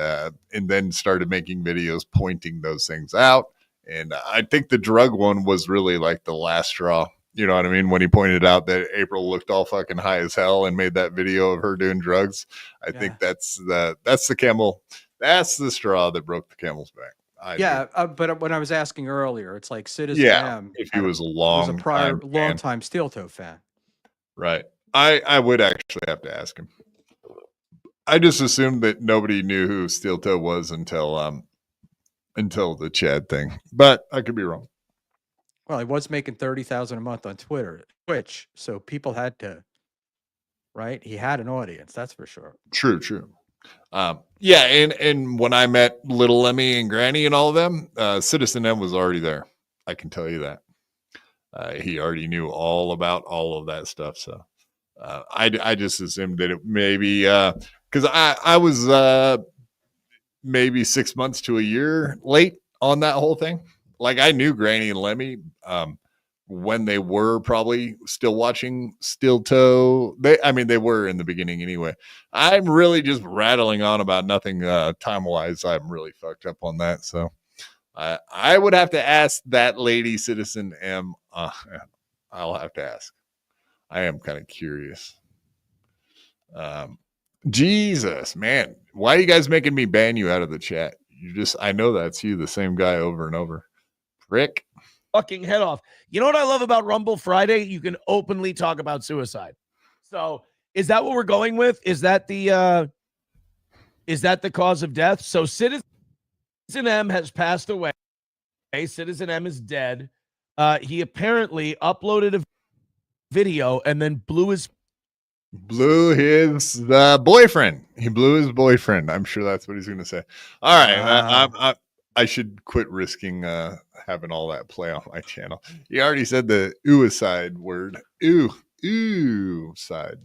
then started making videos pointing those things out. And I think the drug one was really like the last straw. You know what I mean? When he pointed out that April looked all fucking high as hell and made that video of her doing drugs. I think that's the camel. That's the straw that broke the camel's back. But when I was asking earlier, it's like Citizen M. If he was a long time Steel Toe fan. Right. I would actually have to ask him. I just assumed that nobody knew who Steel Toe was until the Chad thing. But I could be wrong. Well, he was making $30,000 a month on Twitch, so people had to, right? He had an audience, that's for sure. True. And when I met Little Lemmy and Granny and all of them, Citizen M was already there. I can tell you that. He already knew all about all of that stuff. So I just assumed that it maybe because I was maybe 6 months to a year late on that whole thing. Like I knew Granny and Lemmy when they were probably still watching Steel Toe. They were in the beginning anyway. I'm really just rattling on about nothing time-wise. I'm really fucked up on that. So I would have to ask that lady, Citizen M. I'll have to ask. I am kind of curious. Jesus, man. Why are you guys making me ban you out of the chat? I know that's you, the same guy over and over. Rick. Fucking head off. You know what I love about Rumble Friday? You can openly talk about suicide. So is that what we're going with? Is that the cause of death? So Citizen M has passed away. Citizen M is dead. He apparently uploaded a video and then blew his boyfriend. He blew his boyfriend. I'm sure that's what he's going to say. All right. I should quit risking having all that play on my channel. You already said the ooicide word. Ooh side.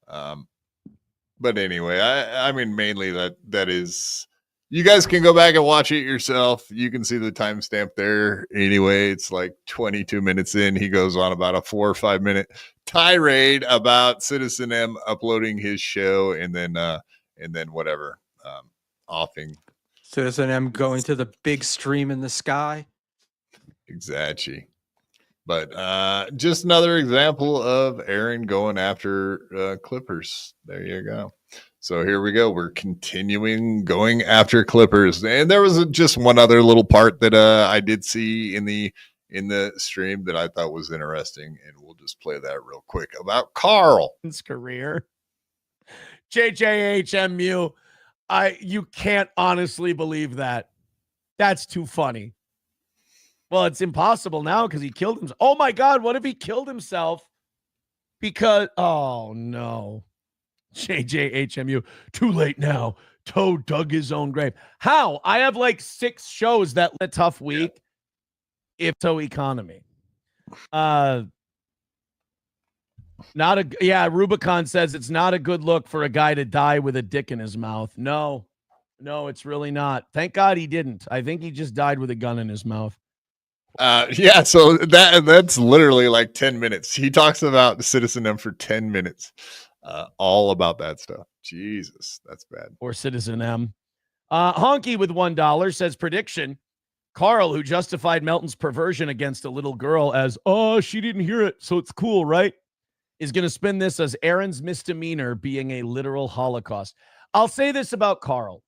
But anyway, I mean, mainly that is, you guys can go back and watch it yourself. You can see the timestamp there. Anyway, it's like 22 minutes in. He goes on about a 4 or 5 minute tirade about Citizen M uploading his show and then whatever, offing. Citizen M going to the big stream in the sky. Exactly. But just another example of Aaron going after Clippers. There you go. So here we go. We're continuing going after Clippers. And there was just one other little part that I did see in the stream that I thought was interesting. And we'll just play that real quick about Carl. His career. JJHMU. You can't honestly believe that. That's too funny. Well, it's impossible now because he killed himself. Oh my God, what if he killed himself? Because, oh no. JJHMU, too late now. Toe dug his own grave. How? I have like 6 shows that a tough week. If so, economy. Rubicon says it's not a good look for a guy to die with a dick in his mouth. No, it's really not. Thank God he didn't. I think he just died with a gun in his mouth. So that's literally like 10 minutes. He talks about Citizen M for 10 minutes. All about that stuff. Jesus, that's bad. Or Citizen M. Honky with $1 says prediction. Carl, who justified Melton's perversion against a little girl as, oh, she didn't hear it, so it's cool, right? Is going to spin this as Aaron's misdemeanor being a literal Holocaust. I'll say this about Carl.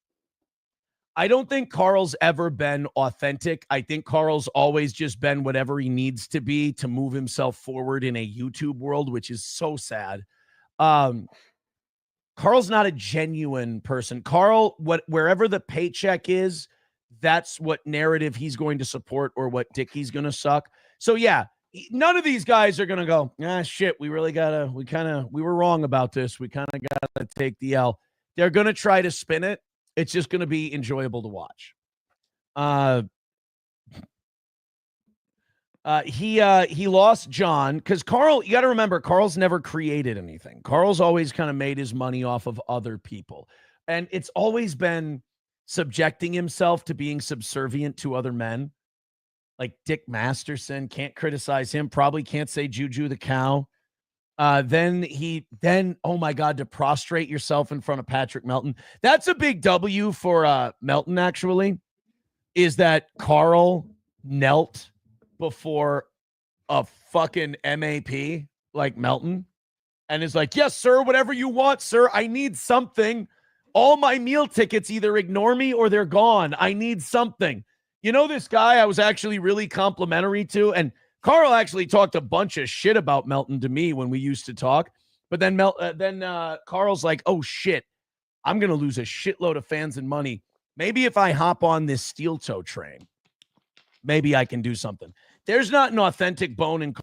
I don't think Carl's ever been authentic. I think Carl's always just been whatever he needs to be to move himself forward in a YouTube world, which is so sad. Carl's not a genuine person. Carl, wherever the paycheck is, that's what narrative he's going to support or what dick he's going to suck. So yeah, none of these guys are going to go, shit, we were wrong about this. We kind of got to take the L. They're going to try to spin it. It's just going to be enjoyable to watch. He lost John because Carl, you got to remember, Carl's never created anything. Carl's always kind of made his money off of other people. And it's always been subjecting himself to being subservient to other men. Like Dick Masterson, can't criticize him. Probably can't say Juju the cow. Then, oh my God, to prostrate yourself in front of Patrick Melton. That's a big W for Melton, actually, is that Carl knelt before a fucking MAP like Melton and is like, yes, sir, whatever you want, sir. I need something. All my meal tickets either ignore me or they're gone. I need something. You know, this guy I was actually really complimentary to, and Carl actually talked a bunch of shit about Melton to me when we used to talk. But then Carl's like, oh shit, I'm going to lose a shitload of fans and money. Maybe if I hop on this steel toe train, maybe I can do something. There's not an authentic bone in.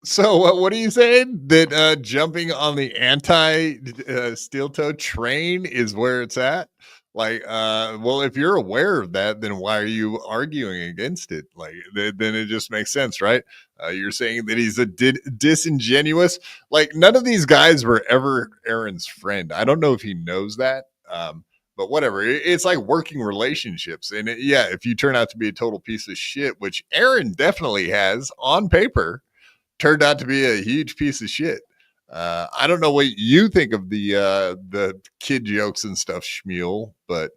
So what are you saying? That jumping on the anti-steel toe train is where it's at? Like, well, if you're aware of that, then why are you arguing against it? Like, then it just makes sense, right? You're saying that he's a disingenuous. Like, none of these guys were ever Aaron's friend. I don't know if he knows that. But whatever, it's like working relationships. And yeah, if you turn out to be a total piece of shit, which Aaron definitely has on paper, turned out to be a huge piece of shit. I don't know what you think of the kid jokes and stuff, Shmuel, but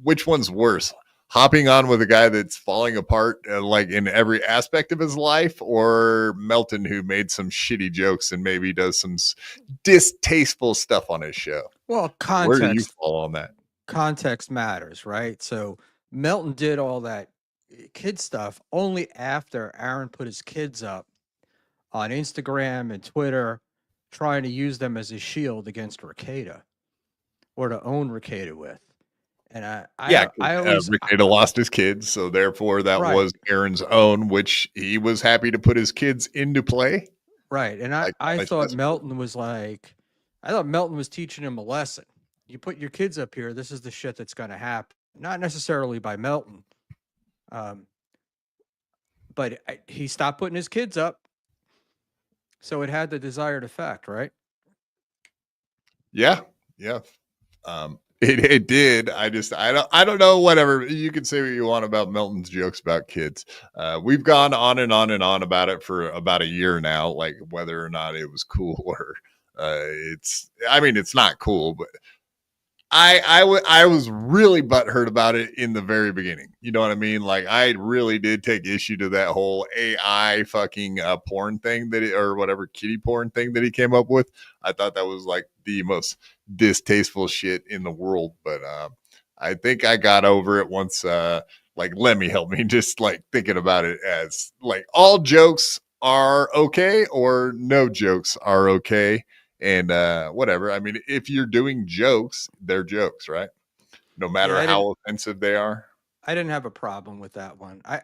which one's worse? Hopping on with a guy that's falling apart like in every aspect of his life, or Melton, who made some shitty jokes and maybe does some distasteful stuff on his show? Well, context. Where do you fall on that? Context matters, right? So Melton did all that kid stuff only after Aaron put his kids up on Instagram and Twitter, trying to use them as a shield against Rekieta or to own Rekieta with. And I always Rekieta lost his kids, so therefore that was Aaron's own, which he was happy to put his kids into play. Right. And I thought Melton was teaching him a lesson. You put your kids up here, this is the shit that's going to happen. Not necessarily by Melton. But he stopped putting his kids up. So it had the desired effect, right? Yeah. Yeah. It did. I don't know, whatever. You can say what you want about Melton's jokes about kids. We've gone on and on and on about it for about a year now, like whether or not it was cool or it's not cool, but I was really butthurt about it in the very beginning. You know what I mean? Like, I really did take issue to that whole AI fucking porn thing or whatever kitty porn thing that he came up with. I thought that was like the most distasteful shit in the world. But I think I got over it once. Like, Lemmy helped me just like thinking about it as like all jokes are okay or no jokes are okay. And whatever. I mean, if you're doing jokes, they're jokes, right? No matter how offensive they are. I didn't have a problem with that one. I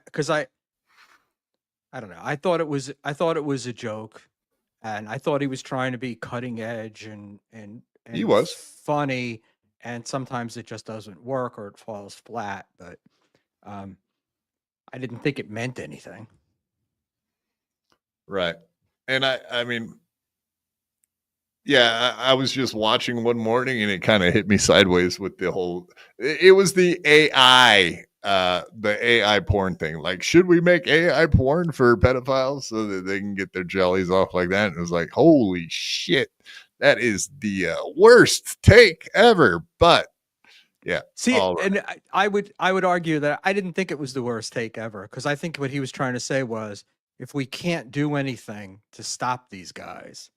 don't know. I thought it was a joke, and I thought he was trying to be cutting edge and he was funny, and sometimes it just doesn't work or it falls flat. But I didn't think it meant anything. Right. And I mean, yeah, I was just watching one morning and it kind of hit me sideways with the whole, it was the AI porn thing. Like, should we make AI porn for pedophiles so that they can get their jellies off like that? And it was like, holy shit, that is the worst take ever. But yeah. See, and I would argue that I didn't think it was the worst take ever, because I think what he was trying to say was, if we can't do anything to stop these guys,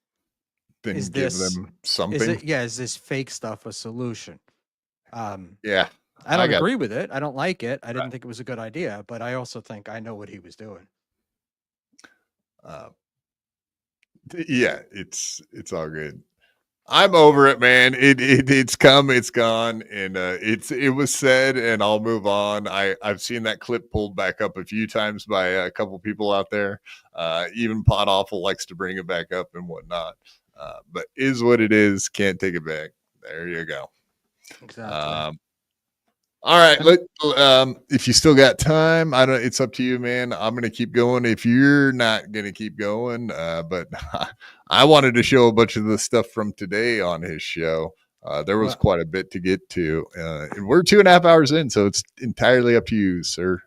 then give them something. Is this fake stuff a solution? Yeah. I don't agree with it. I don't like it. I didn't think it was a good idea, but I also think I know what he was doing. Yeah, it's all good. I'm over it, man. It's come, it's gone, and it was said, and I'll move on. I've seen that clip pulled back up a few times by a couple people out there. Even Pot Awful likes to bring it back up and whatnot. But is what it is. Can't take it back. There you go. Exactly. All right. If you still got time, I don't. It's up to you, man. I'm gonna keep going. If you're not gonna keep going, but I wanted to show a bunch of the stuff from today on his show. There was quite a bit to get to, and we're 2.5 hours in, so it's entirely up to you, sir.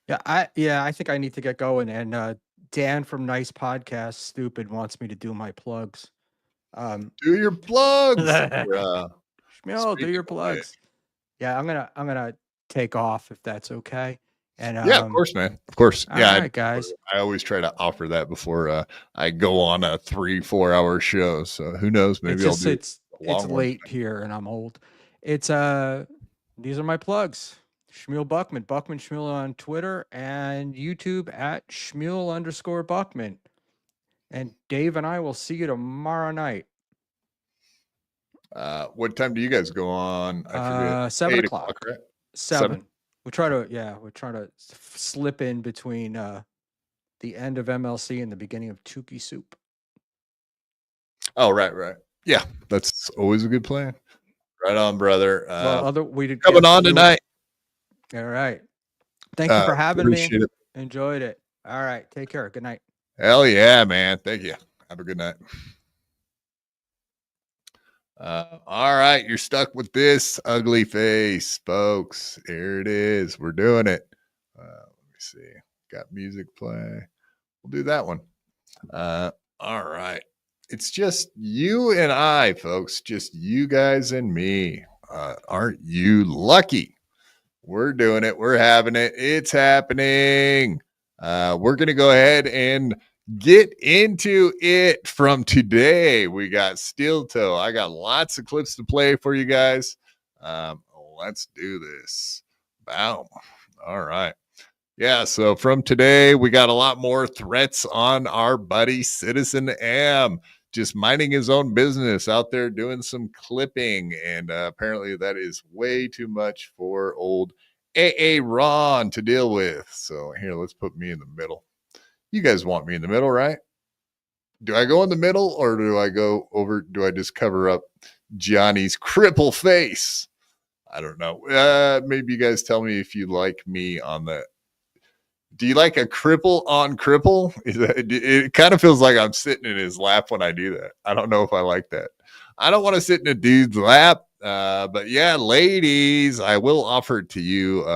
Yeah, I think I need to get going. And Dan from Nice Podcast Stupid wants me to do my plugs. Do your plugs, Shmuel, do your plugs. Yeah, I'm gonna take off if that's okay. And yeah, of course, man. Of course. All Yeah, right, guys. I always try to offer that before I go on a 3-4 hour show. So who knows? Maybe It's I'll do it's late here and I'm old. It's these are my plugs. Shmuel Buckman, Buckman Shmuel on Twitter and YouTube at Shmuel_Buckman. And Dave and I will see you tomorrow night. What time do you guys go on? I forget. 7 8 o'clock. right? 7. We try to slip in between the end of MLC and the beginning of Tukey Soup. Oh, right. Yeah, that's always a good plan. Right on, brother. Coming on tonight. All right. Thank you for having me. Appreciate it. Enjoyed it. All right. Take care. Good night. Hell yeah, man. Thank you. Have a good night. All right, you're stuck with this ugly face, folks. Here it is. We're doing it. Let me see. Got music play. We'll do that one. All right. It's just you and I, folks. Just you guys and me. Aren't you lucky? We're doing it. We're having it. It's happening. We're going to go ahead and get into it from today. We got Steel Toe. I got lots of clips to play for you guys. Let's do this. Boom. All right. Yeah, so from today, we got a lot more threats on our buddy Citizen M. Just minding his own business out there doing some clipping. And apparently that is way too much for old AA Ron to deal with. So here, let's put me in the middle. You guys want me in the middle, right? Do I go in the middle or do I go over? Do I just cover up Johnny's cripple face? I don't know. Maybe you guys tell me if you like me on the. Do you like a cripple on cripple? It kind of feels like I'm sitting in his lap when I do that. I don't know if I like that. I don't want to sit in a dude's lap. But yeah, ladies, I will offer to you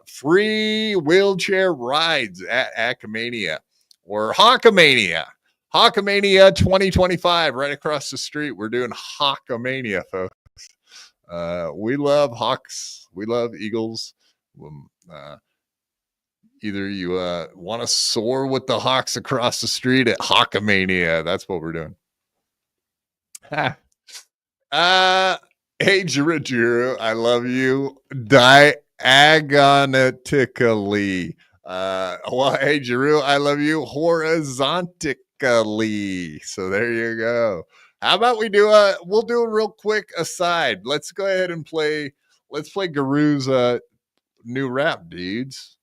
free wheelchair rides at Acamania or Hawkamania. Hawkamania 2025, right across the street. We're doing Hawkamania, folks. We love Hawks. We love Eagles. Either you want to soar with the Hawks across the street at Hawkamania. That's what we're doing. Hey, Jiru, I love you. Diagonatically. Well, hey, Jiru, I love you horizontally. So there you go. How about we'll do a real quick aside. Let's go ahead and play Guru's new rap, dudes.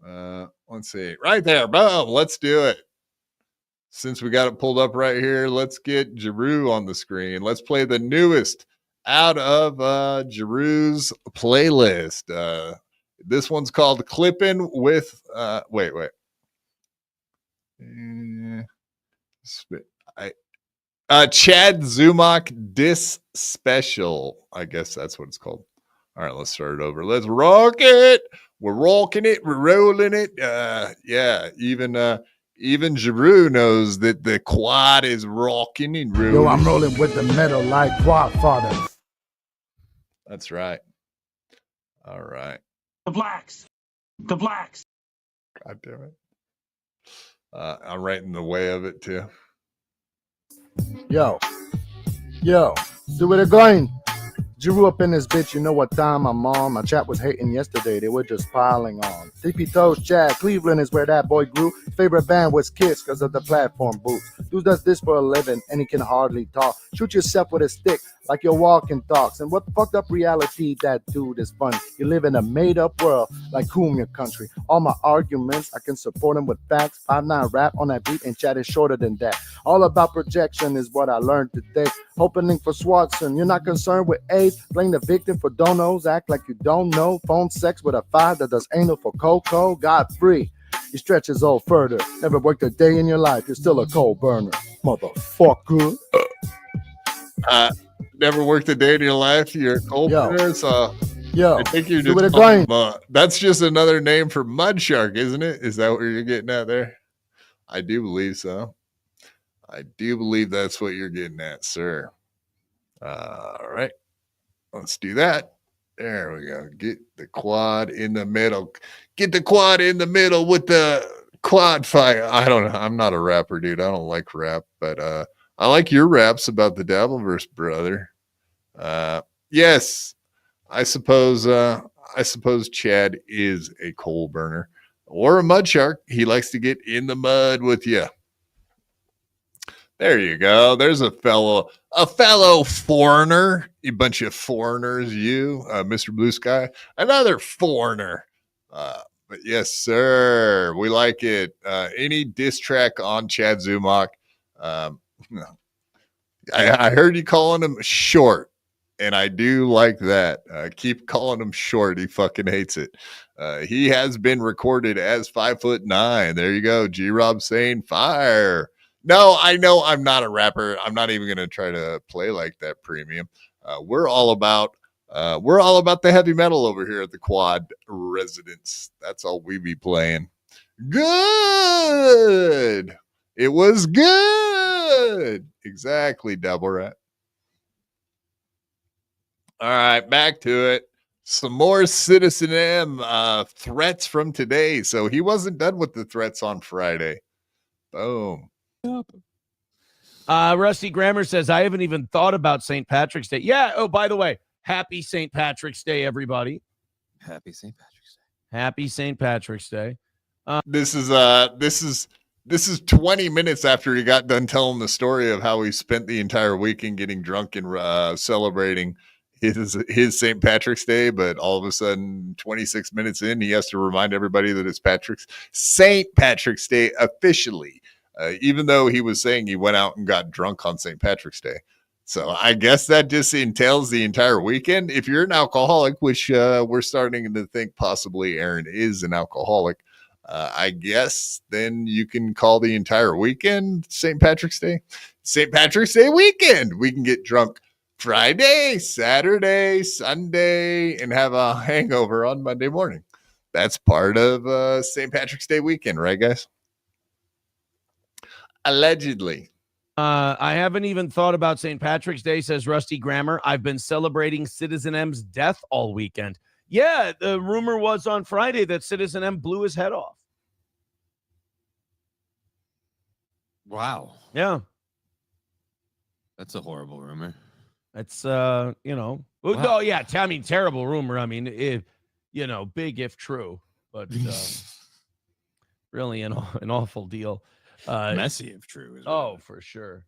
Let's see. Right there. Boom. Let's do it. Since we got it pulled up right here, let's get Jiru on the screen. Let's play the newest out of Jiru's playlist. This one's called Clippin' with wait. Chad Zumach Diss Special. I guess that's what it's called. All right, let's start it over. Let's rock it. We're rocking it. We're rolling it. Yeah, even Jiru knows that the quad is rocking and rolling. Yo, I'm rolling with the metal like quad father. That's right. All right. The blacks. God damn it. I'm right in the way of it too. Yo, see where they're going. Drew up in this bitch, you know what time I'm on. My chat was hating yesterday, they were just piling on. TP Toes, Chad, Cleveland is where that boy grew. Favorite band was Kiss because of the platform boots. Dude does this for a living and he can hardly talk. Shoot yourself with a stick like you're walking thoughts. And what fucked up reality that dude is funny. You live in a made up world like Cumia country. All my arguments, I can support them with facts. 5'9" rap on that beat and chat is shorter than that. All about projection is what I learned today. Opening for Swartzen, you're not concerned with AIDS. Blame the victim for donos, act like you don't know. Phone sex with a 5 that does anal for Coco. God free, you stretch his old further. Never worked a day in your life, you're still a coal burner. Motherfucker. Never worked a day in your life, you're a coal burner, so... Yo, I think you're do it just again. that's just another name for mud shark, isn't it? Is that what you're getting at there? I do believe so. I do believe that's what you're getting at, sir. All right. Let's do that. There we go. Get the quad in the middle. Get the quad in the middle with the quad fire. I don't know. I'm not a rapper, dude. I don't like rap, but I like your raps about the Dabbleverse, brother. Yes. I suppose Chad is a coal burner or a mud shark. He likes to get in the mud with you. There you go. There's a fellow foreigner. You bunch of foreigners, you, Mr. Blue Sky. Another foreigner. But yes, sir. We like it. Any diss track on Chad Zumach. I heard you calling him short. And I do like that. Keep calling him short. He fucking hates it. He has been recorded as 5'9". There you go. G-Rob saying fire. No, I know I'm not a rapper. I'm not even going to try to play like that premium. We're all about the heavy metal over here at the Quad Residence. That's all we be playing. Good. It was good. Exactly, Double Rat. All right, back to it. Some more Citizen M threats from today. So he wasn't done with the threats on Friday. Boom. Rusty Grammer says, I haven't even thought about St. Patrick's Day. Yeah. Oh, by the way, happy St. Patrick's Day, everybody. Happy St. Patrick's Day. Happy St. Patrick's Day. This is 20 minutes after he got done telling the story of how he spent the entire weekend getting drunk and celebrating his St. Patrick's Day, but all of a sudden 26 minutes in, he has to remind everybody that it's St. Patrick's Day officially, even though he was saying he went out and got drunk on St. Patrick's Day. So I guess that just entails the entire weekend. If you're an alcoholic, which we're starting to think possibly Aaron is an alcoholic, I guess then you can call the entire weekend St. Patrick's Day. St. Patrick's Day weekend. We can get drunk Friday, Saturday, Sunday, and have a hangover on Monday morning. That's part of St. Patrick's Day weekend, right, guys? Allegedly. I haven't even thought about St. Patrick's Day, says Rusty Grammer. I've been celebrating Citizen M's death all weekend. Yeah, the rumor was on Friday that Citizen M blew his head off. Wow. Yeah. That's a horrible rumor. That's, wow. Oh, yeah, I mean, terrible rumor. I mean, big if true, but really an awful deal. Messy if true. For sure.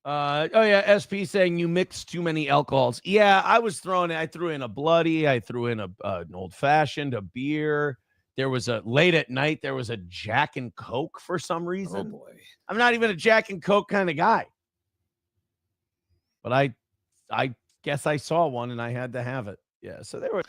SP saying you mixed too many alcohols. Yeah, I threw in a bloody, I threw in an old fashioned, a beer. There was late at night, there was a Jack and Coke for some reason. Oh boy. I'm not even a Jack and Coke kind of guy. But I guess I saw one and I had to have it. Yeah, so there were.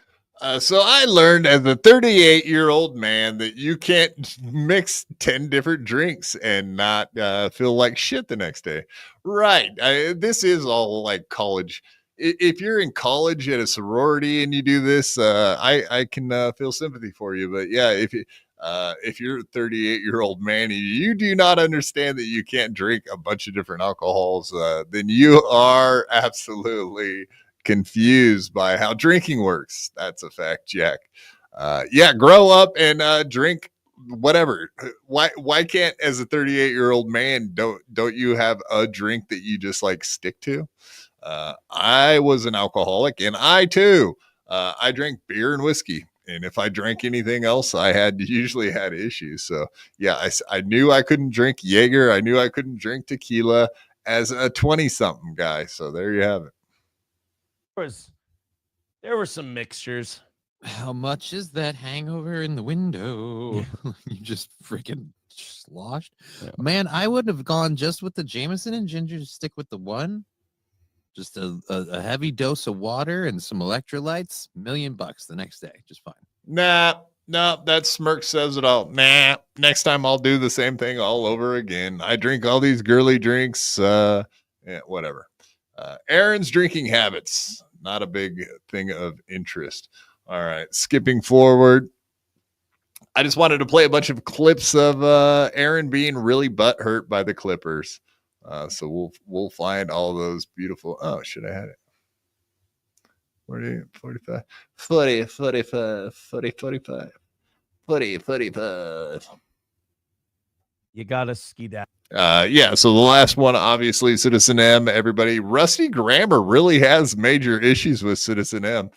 So I learned as a 38-year-old man that you can't mix 10 different drinks and not feel like shit the next day. Right. This is all like college. If you're in college at a sorority and you do this, I can feel sympathy for you. But yeah, if you're a 38-year-old man, you do not understand that you can't drink a bunch of different alcohols, then you are absolutely confused by how drinking works. That's a fact, Jack. Grow up and drink whatever. Why can't, as a 38-year-old man, don't you have a drink that you just like stick to? I was an alcoholic, and I too, I drank beer and whiskey. And if I drank anything else, I usually had issues. So yeah, I knew I couldn't drink Jaeger. I knew I couldn't drink tequila as a 20-something guy. So there you have it. There were some mixtures. How much is that hangover in the window? You just freaking sloshed. Yeah. Man, I would have gone just with the Jameson and ginger to stick with the one. Just a heavy dose of water and some electrolytes, $1 million the next day. Just fine. Nah, that smirk says it all. Nah, next time I'll do the same thing all over again. I drink all these girly drinks. Yeah, whatever. Aaron's drinking habits, not a big thing of interest. All right, skipping forward. I just wanted to play a bunch of clips of Aaron being really butthurt by the Clippers. So we'll find all those beautiful. Oh, should I had it? 40, 45, 40, 45, 40, 45, 40, 45. You gotta ski that. Yeah, so the last one, obviously, Citizen M. Everybody, Rusty Grammar really has major issues with Citizen M.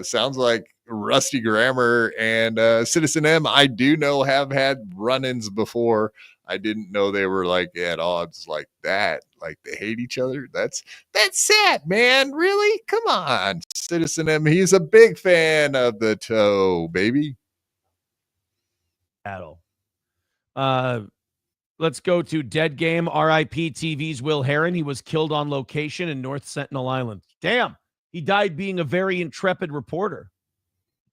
Sounds like Rusty Grammar and Citizen M, I do know, have had run-ins before. I didn't know they were like at odds like that. Like they hate each other. That's sad, man. Really? Come on. Citizen M, he's a big fan of the toe, baby. Battle. Let's go to Dead Game. RIP TV's Will Heron. He was killed on location in North Sentinel Island. Damn. He died being a very intrepid reporter.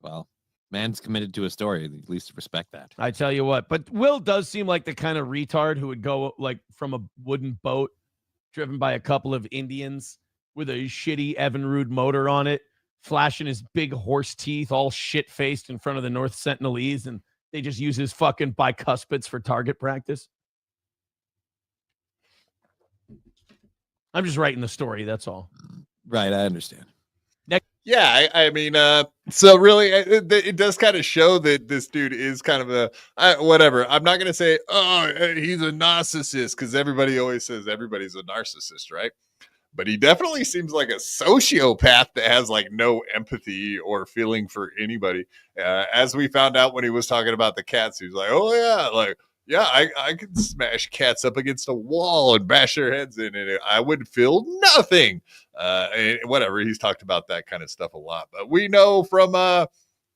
Well, man's committed to a story. At least respect that. I tell you what. But Will does seem like the kind of retard who would go like from a wooden boat driven by a couple of Indians with a shitty Evinrude motor on it, flashing his big horse teeth all shit-faced in front of the North Sentinelese, and they just use his fucking bicuspids for target practice. I'm just writing the story, that's all. Right, I understand. Yeah, I mean, so really, it does kind of show that this dude is kind of whatever. I'm not going to say, oh, he's a narcissist, because everybody always says everybody's a narcissist, right? But he definitely seems like a sociopath that has like no empathy or feeling for anybody. As we found out when he was talking about the cats, he was like, oh, yeah, like, yeah, I could smash cats up against a wall and bash their heads in, and I would feel nothing. And whatever, he's talked about that kind of stuff a lot. But we know from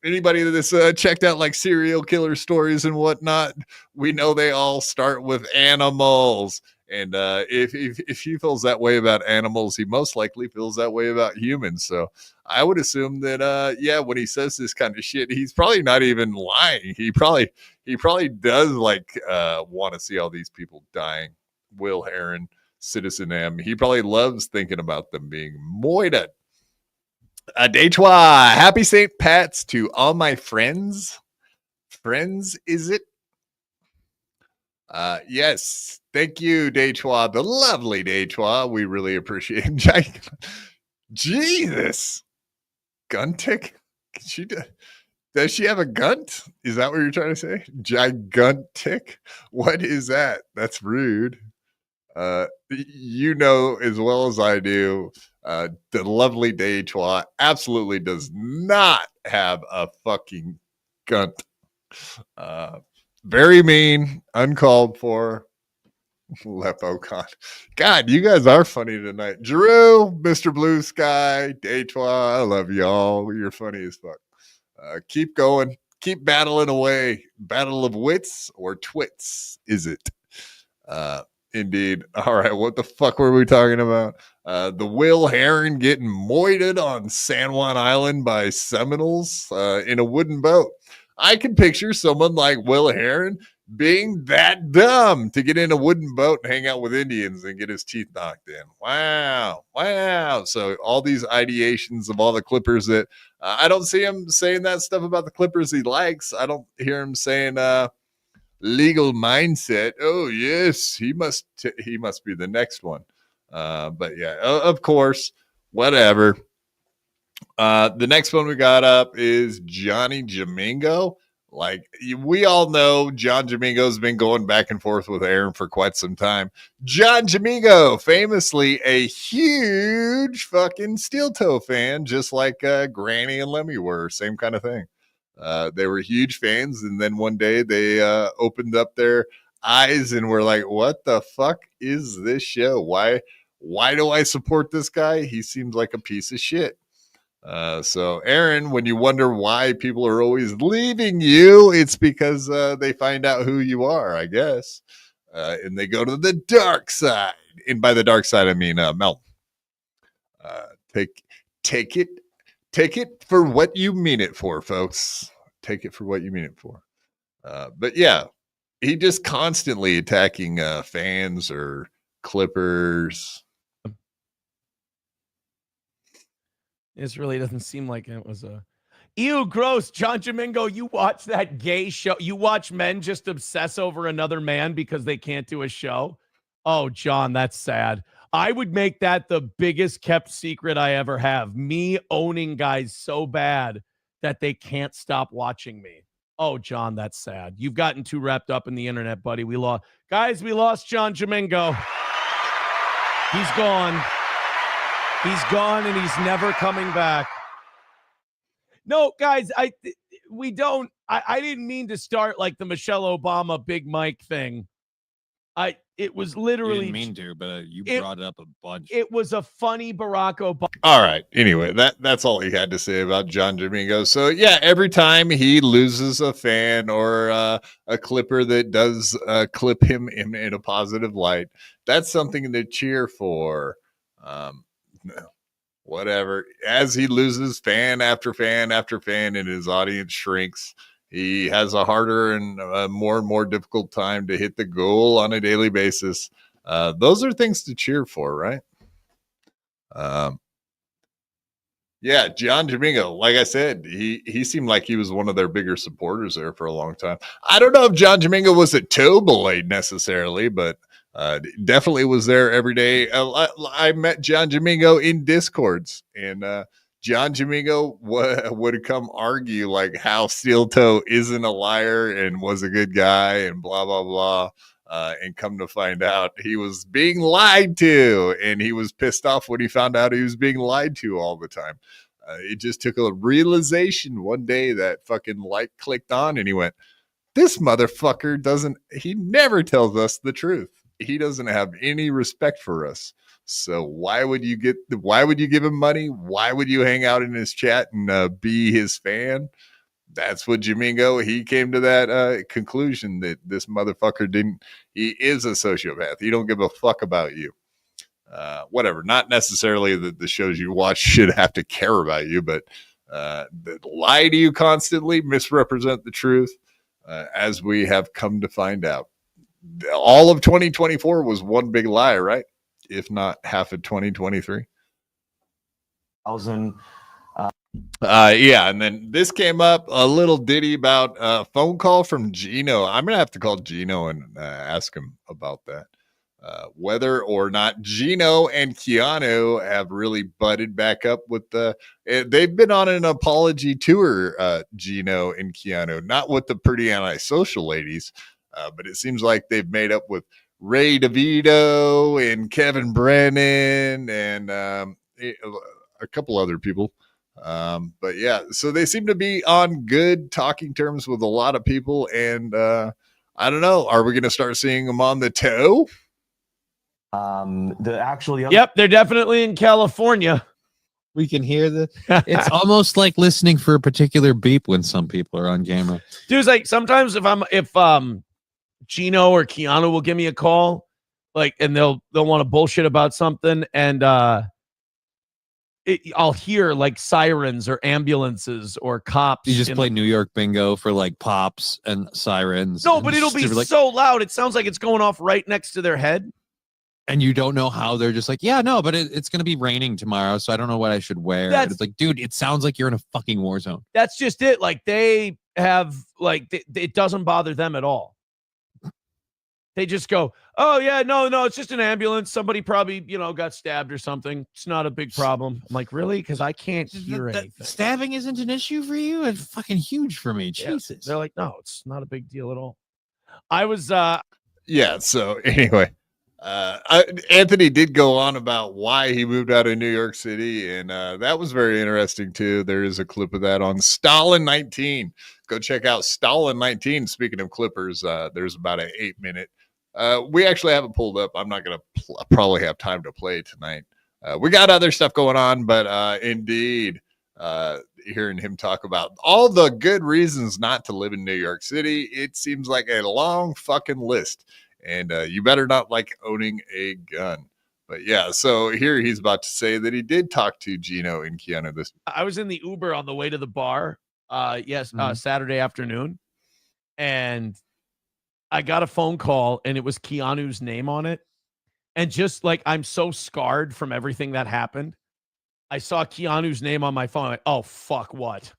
anybody that's checked out like serial killer stories and whatnot, we know they all start with animals. And if he feels that way about animals, he most likely feels that way about humans. So I would assume that, yeah, when he says this kind of shit, he's probably not even lying. He probably does like want to see all these people dying. Will Heron, Citizen M, he probably loves thinking about them being moited. Detroit, happy St. Pat's to all my friends. Friends, is it? Yes. Thank you, Detroit, the lovely Detroit. We really appreciate it. Jesus. Guntic? Does she have a gunt? Is that what you're trying to say? Gigantic? What is that? That's rude. You know as well as I do, the lovely Detroit absolutely does not have a fucking gunt. Very mean, uncalled for. Lepocon. God, you guys are funny tonight. Drew, Mr. Blue Sky, Detroit, I love y'all. You're funny as fuck. Keep going. Keep battling away. Battle of wits or twits, is it? Indeed. All right, what the fuck were we talking about? The Will Heron getting moited on San Juan Island by Seminoles in a wooden boat. I can picture someone like Will Heron being that dumb to get in a wooden boat and hang out with Indians and get his teeth knocked in. Wow. So all these ideations of all the Clippers that I don't see him saying that stuff about the Clippers he likes. I don't hear him saying legal mindset. Oh yes, he must be the next one. But yeah, of course, whatever. The next one we got up is Johnny Jamingo. Like, we all know John Domingo's been going back and forth with Aaron for quite some time. John Domingo, famously a huge fucking steel toe fan, just like Granny and Lemmy were. Same kind of thing. They were huge fans, and then one day they opened up their eyes and were like, what the fuck is this show? Why do I support this guy? He seems like a piece of shit. So Aaron, when you wonder why people are always leaving you, it's because they find out who you are, I guess. And they go to the dark side. And by the dark side, I mean Mel. Take it for what you mean it for, folks. Take it for what you mean it for. But yeah, he just constantly attacking fans or Clippers. This really doesn't seem like it was a... Ew, gross. John Domingo, you watch that gay show. You watch men just obsess over another man because they can't do a show. Oh, John, that's sad. I would make that the biggest kept secret I ever have. Me owning guys so bad that they can't stop watching me. Oh, John, that's sad. You've gotten too wrapped up in the internet, buddy. We lost John Domingo. He's gone. He's gone and he's never coming back. No, guys, I didn't mean to start like the Michelle Obama Big Mike thing. It was literally... You didn't mean to, but you brought it up a bunch. It was a funny Barack Obama. All right. Anyway, that's all he had to say about John Domingo. So yeah, every time he loses a fan or a clipper that does clip him in a positive light, that's something to cheer for. Whatever. As he loses fan after fan after fan and his audience shrinks, he has a harder and more difficult time to hit the goal on a daily basis. Those are things to cheer for, right? Yeah, John Domingo, like I said, he seemed like he was one of their bigger supporters there for a long time. I don't know if John Domingo was a toe boy necessarily, but definitely was there every day. I met John Domingo in Discords, and John Domingo would come argue like how Steel Toe isn't a liar and was a good guy and blah, blah, blah. And come to find out he was being lied to, and he was pissed off when he found out he was being lied to all the time. It just took a realization one day that fucking light clicked on, and he went, this motherfucker he never tells us the truth. He doesn't have any respect for us. So why would you give him money? Why would you hang out in his chat and be his fan? That's what Domingo, he came to that conclusion that this motherfucker he is a sociopath. He don't give a fuck about you. Whatever. Not necessarily that the shows you watch should have to care about you, but lie to you constantly, misrepresent the truth, as we have come to find out. All of 2024 was one big lie, right? If not half of 2023. Yeah, and then this came up, a little ditty about a phone call from Gino. I'm gonna have to call Gino and ask him about that. Whether or not Gino and Keanu have really butted back up with they've been on an apology tour, Gino and Keanu, not with the pretty antisocial ladies, but it seems like they've made up with Ray DeVito and Kevin Brennan and a couple other people. But yeah, so they seem to be on good talking terms with a lot of people, and I don't know, are we going to start seeing them on the toe? Yep, they're definitely in California. We can hear it's almost like listening for a particular beep when some people are on camera. Dude, like sometimes if Gino or Keanu will give me a call, like, and they'll want to bullshit about something, and I'll hear like sirens or ambulances or cops. You just play New York bingo for like pops and sirens. No, but it'll be like, so loud. It sounds like it's going off right next to their head. And you don't know how they're just like, yeah, no, but it's going to be raining tomorrow, so I don't know what I should wear. It's like, dude, it sounds like you're in a fucking war zone. That's just it. Like they have, like, it doesn't bother them at all. They just go, oh, yeah, no, it's just an ambulance. Somebody probably, got stabbed or something. It's not a big problem. I'm like, really? Because I can't hear anything. Stabbing isn't an issue for you? It's fucking huge for me. Yeah. Jesus. They're like, no, it's not a big deal at all. I was... Yeah, so anyway, Anthony did go on about why he moved out of New York City, and that was very interesting, too. There is a clip of that on Stalin 19. Go check out Stalin 19. Speaking of clippers, there's about an 8-minute. We actually have it pulled up. I'm not going to probably have time to play tonight. We got other stuff going on, but indeed, hearing him talk about all the good reasons not to live in New York City, it seems like a long fucking list. And you better not like owning a gun. But yeah, so here he's about to say that he did talk to Gino and Keanu this. I was in the Uber on the way to the bar, Saturday afternoon, and I got a phone call, and it was Keanu's name on it. And just like, I'm so scarred from everything that happened, I saw Keanu's name on my phone. I'm like, oh, fuck, what?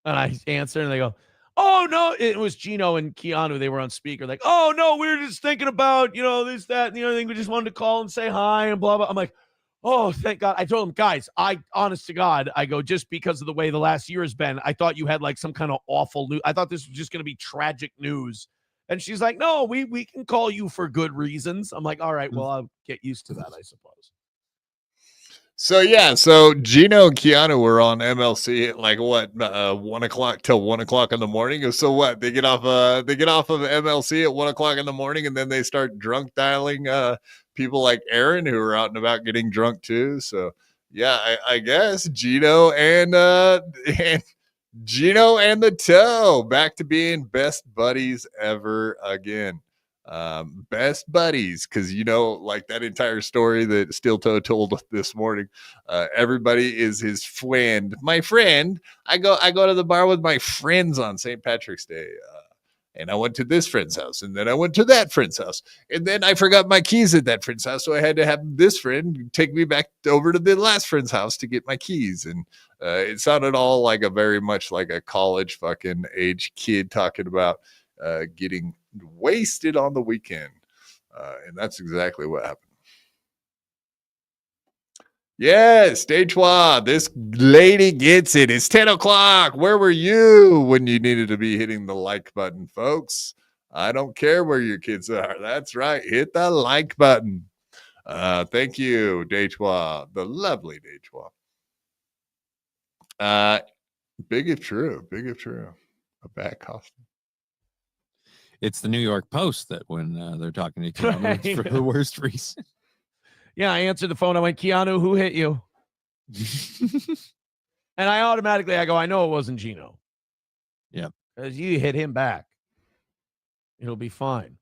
And I answered, and they go, oh, no, it was Gino and Keanu. They were on speaker, like, oh, no, we were just thinking about, this, that, and the other thing. We just wanted to call and say hi and blah, blah. I'm like, oh, thank God. I told them, guys, honest to God, I go, just because of the way the last year has been, I thought you had like some kind of awful news. I thought this was just going to be tragic news. And she's like, no, we can call you for good reasons. I'm like, all right, well, I'll get used to that, I suppose. So yeah, so Gino and Keanu were on MLC at like what 1 o'clock till 1 o'clock in the morning. So what, they get off of MLC at 1 o'clock in the morning, and then they start drunk dialing people like Aaron, who are out and about getting drunk too. So yeah, I guess Gino and Gino and the Toe back to being best buddies ever again. Best buddies, because like that entire story that Steel Toe told this morning, everybody is his friend. My friend. I go to the bar with my friends on St. Patrick's Day, and I went to this friend's house, and then I went to that friend's house, and then I forgot my keys at that friend's house, so I had to have this friend take me back over to the last friend's house to get my keys. And it sounded all like very much like a college fucking age kid talking about getting wasted on the weekend, and that's exactly what happened. Yes, stage one. This lady gets it. It's 10 o'clock. Where were you when you needed to be hitting the like button, folks? I don't care where your kids are. That's right. Hit the like button. Thank you, Dejois, the lovely Dejois. Big if true. A bad costume. It's the New York Post that when they're talking to Keanu, it's for the worst reason. Yeah, I answered the phone. I went, Keanu, who hit you? And I go, I know it wasn't Gino. Yeah. Because you hit him back. It'll be fine.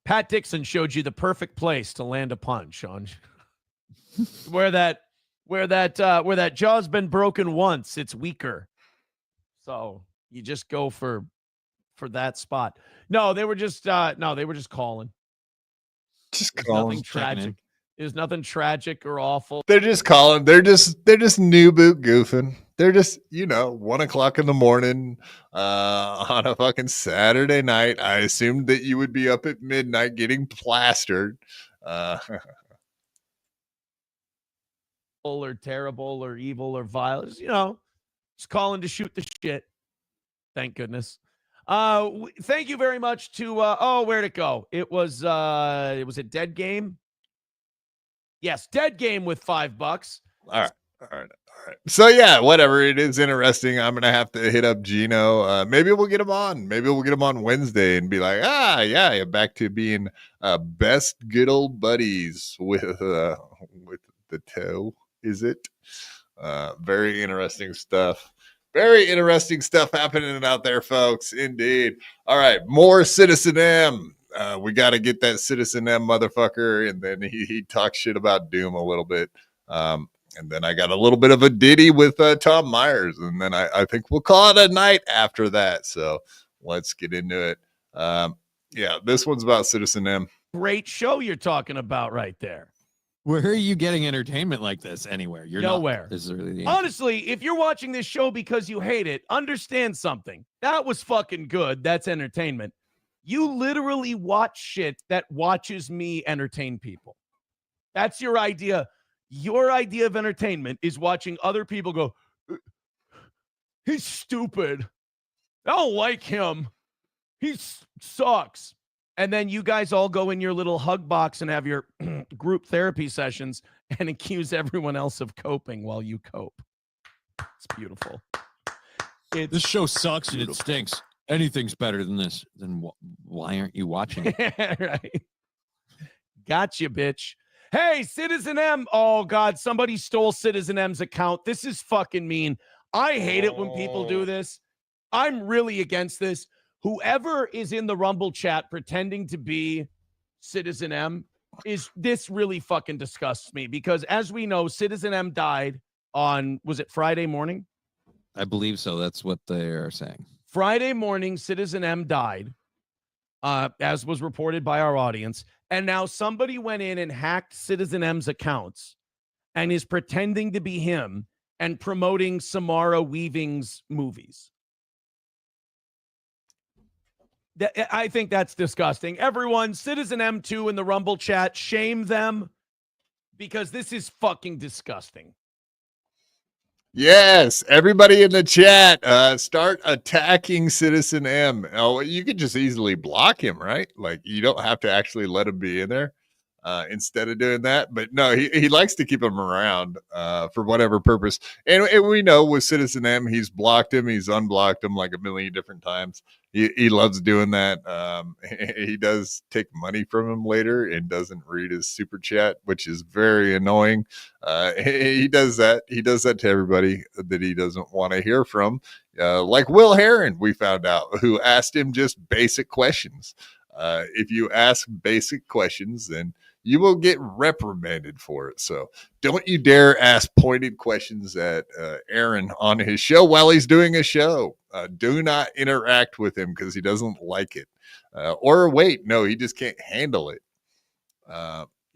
Pat Dixon showed you the perfect place to land a punch, Sean. where that jaw's been broken once, it's weaker. So you just go for that spot. No, they were just calling. Just There's calling. nothing tragic. There's nothing tragic or awful. They're just calling. They're just new boot goofing. They're just 1 o'clock in the morning on a fucking Saturday night. I assumed that you would be up at midnight getting plastered. Or terrible or evil or vile. Just calling to shoot the shit. Thank goodness. Thank you very much to where'd it go? It was a Dead Game. Yes, Dead Game with $5. All right. So yeah, whatever. It is interesting. I'm gonna have to hit up Gino. Maybe we'll get him on. Maybe we'll get him on Wednesday and be like, yeah, back to being best good old buddies with the Toe. Is it? Very interesting stuff. Very interesting stuff happening out there, folks. Indeed. All right, more Citizen M. We got to get that Citizen M motherfucker, and then he talks shit about Doom a little bit. And then I got a little bit of a ditty with Tom Myers, and then I think we'll call it a night after that. So let's get into it. Yeah, this one's about Citizen M. Great show you're talking about right there. Where are you getting entertainment like this anywhere? You're nowhere. This is really the Honestly, if you're watching this show because you hate it, understand something. That was fucking good. That's entertainment. You literally watch shit that watches me entertain people. That's your idea. Your idea of entertainment is watching other people go, he's stupid. I don't like him. He sucks. And then you guys all go in your little hug box and have your group therapy sessions and accuse everyone else of coping while you cope. It's beautiful. This show sucks and it stinks. Anything's better than this. Then why aren't you watching it? Right. Gotcha, bitch. Hey, Citizen M. Oh, God, somebody stole Citizen M's account. This is fucking mean. I hate it when people do this. I'm really against this. Whoever is in the Rumble chat pretending to be Citizen M, this really fucking disgusts me, because as we know, Citizen M died on, was it Friday morning? I believe so. That's what they are saying. Friday morning, Citizen M died, as was reported by our audience. And now somebody went in and hacked Citizen M's accounts and is pretending to be him and promoting Samara Weaving's movies. I think that's disgusting. Everyone, Citizen M2 in the Rumble chat, shame them, because this is fucking disgusting. Yes, everybody in the chat, start attacking Citizen M. Oh, you could just easily block him, right? Like, you don't have to actually let him be in there instead of doing that. But no, he likes to keep him around for whatever purpose. And we know with Citizen M, he's blocked him, he's unblocked him like a million different times. He loves doing that. He does take money from him later and doesn't read his super chat, which is very annoying. He does that. He does that to everybody that he doesn't want to hear from. Like Will Heron, we found out, who asked him just basic questions. If you ask basic questions, then you will get reprimanded for it. So don't you dare ask pointed questions at Aaron on his show while he's doing a show. Do not interact with him because he doesn't like it. Or wait, no, he just can't handle it.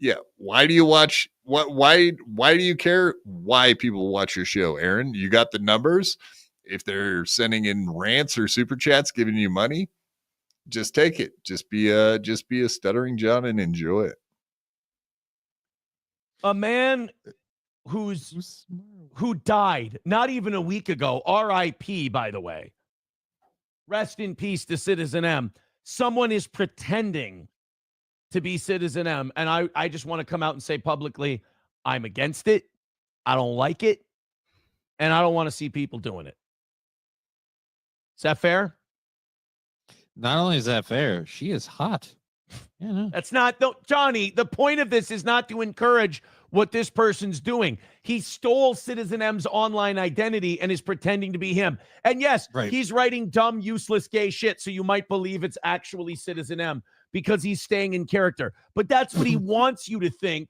Yeah. Why do you watch? Why do you care why people watch your show, Aaron? You got the numbers. If they're sending in rants or super chats, giving you money, just take it. Just be a stuttering John and enjoy it. A man who died not even a week ago, RIP, by the way. Rest in peace to Citizen M. Someone is pretending to be Citizen M, and I just want to come out and say publicly, I'm against it. I don't like it, and I don't want to see people doing it. Is that fair? Not only is that fair, she is hot. Yeah, no. That's not, Johnny, the point of this is not to encourage what this person's doing. He stole Citizen M's online identity and is pretending to be him. And yes, He's writing dumb, useless gay shit, so you might believe it's actually Citizen M because he's staying in character. But that's what he wants you to think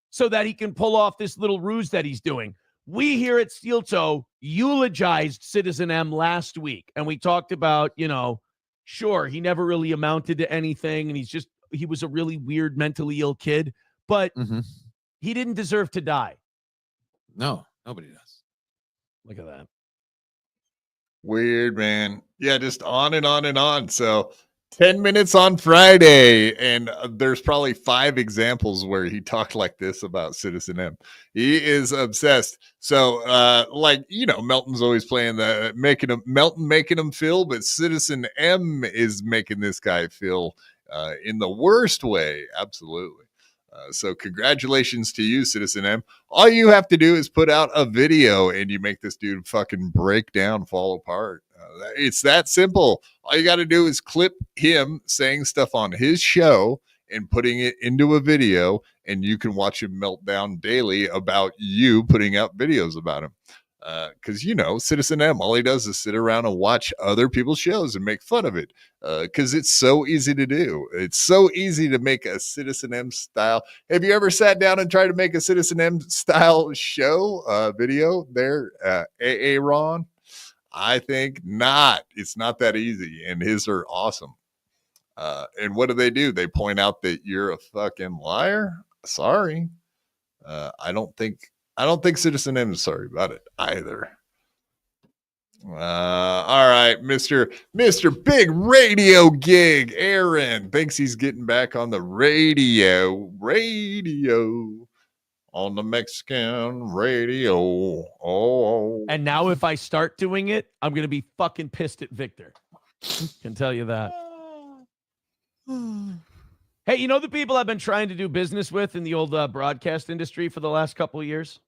so that he can pull off this little ruse that he's doing. We here at Steel Toe eulogized Citizen M last week, and we talked about, sure, he never really amounted to anything, and he was a really weird, mentally ill kid, but he didn't deserve to die. No, nobody does. Look at that. Weird, man. Yeah, just on and on and on. So 10 minutes on Friday, and there's probably 5 examples where he talked like this about Citizen M. He is obsessed. So, Melton's always playing Melton making him feel, but Citizen M is making this guy feel in the worst way. Absolutely. So congratulations to you, Citizen M. All you have to do is put out a video and you make this dude fucking break down, fall apart. It's that simple. All you got to do is clip him saying stuff on his show and putting it into a video, and you can watch him melt down daily about you putting out videos about him. Because, Citizen M, all he does is sit around and watch other people's shows and make fun of it. Because it's so easy to do. It's so easy to make a Citizen M style. Have you ever sat down and tried to make a Citizen M style show video there, AA Ron? I think not. It's not that easy, and his are awesome. And what do? They point out that you're a fucking liar. Sorry. I don't think Citizen M is sorry about it either. All right, Mr. Big Radio Gig, Aaron thinks he's getting back on the radio on the Mexican radio. Oh. And now if I start doing it, I'm going to be fucking pissed at Victor. Can tell you that. Hey, you know the people I've been trying to do business with in the old broadcast industry for the last couple of years?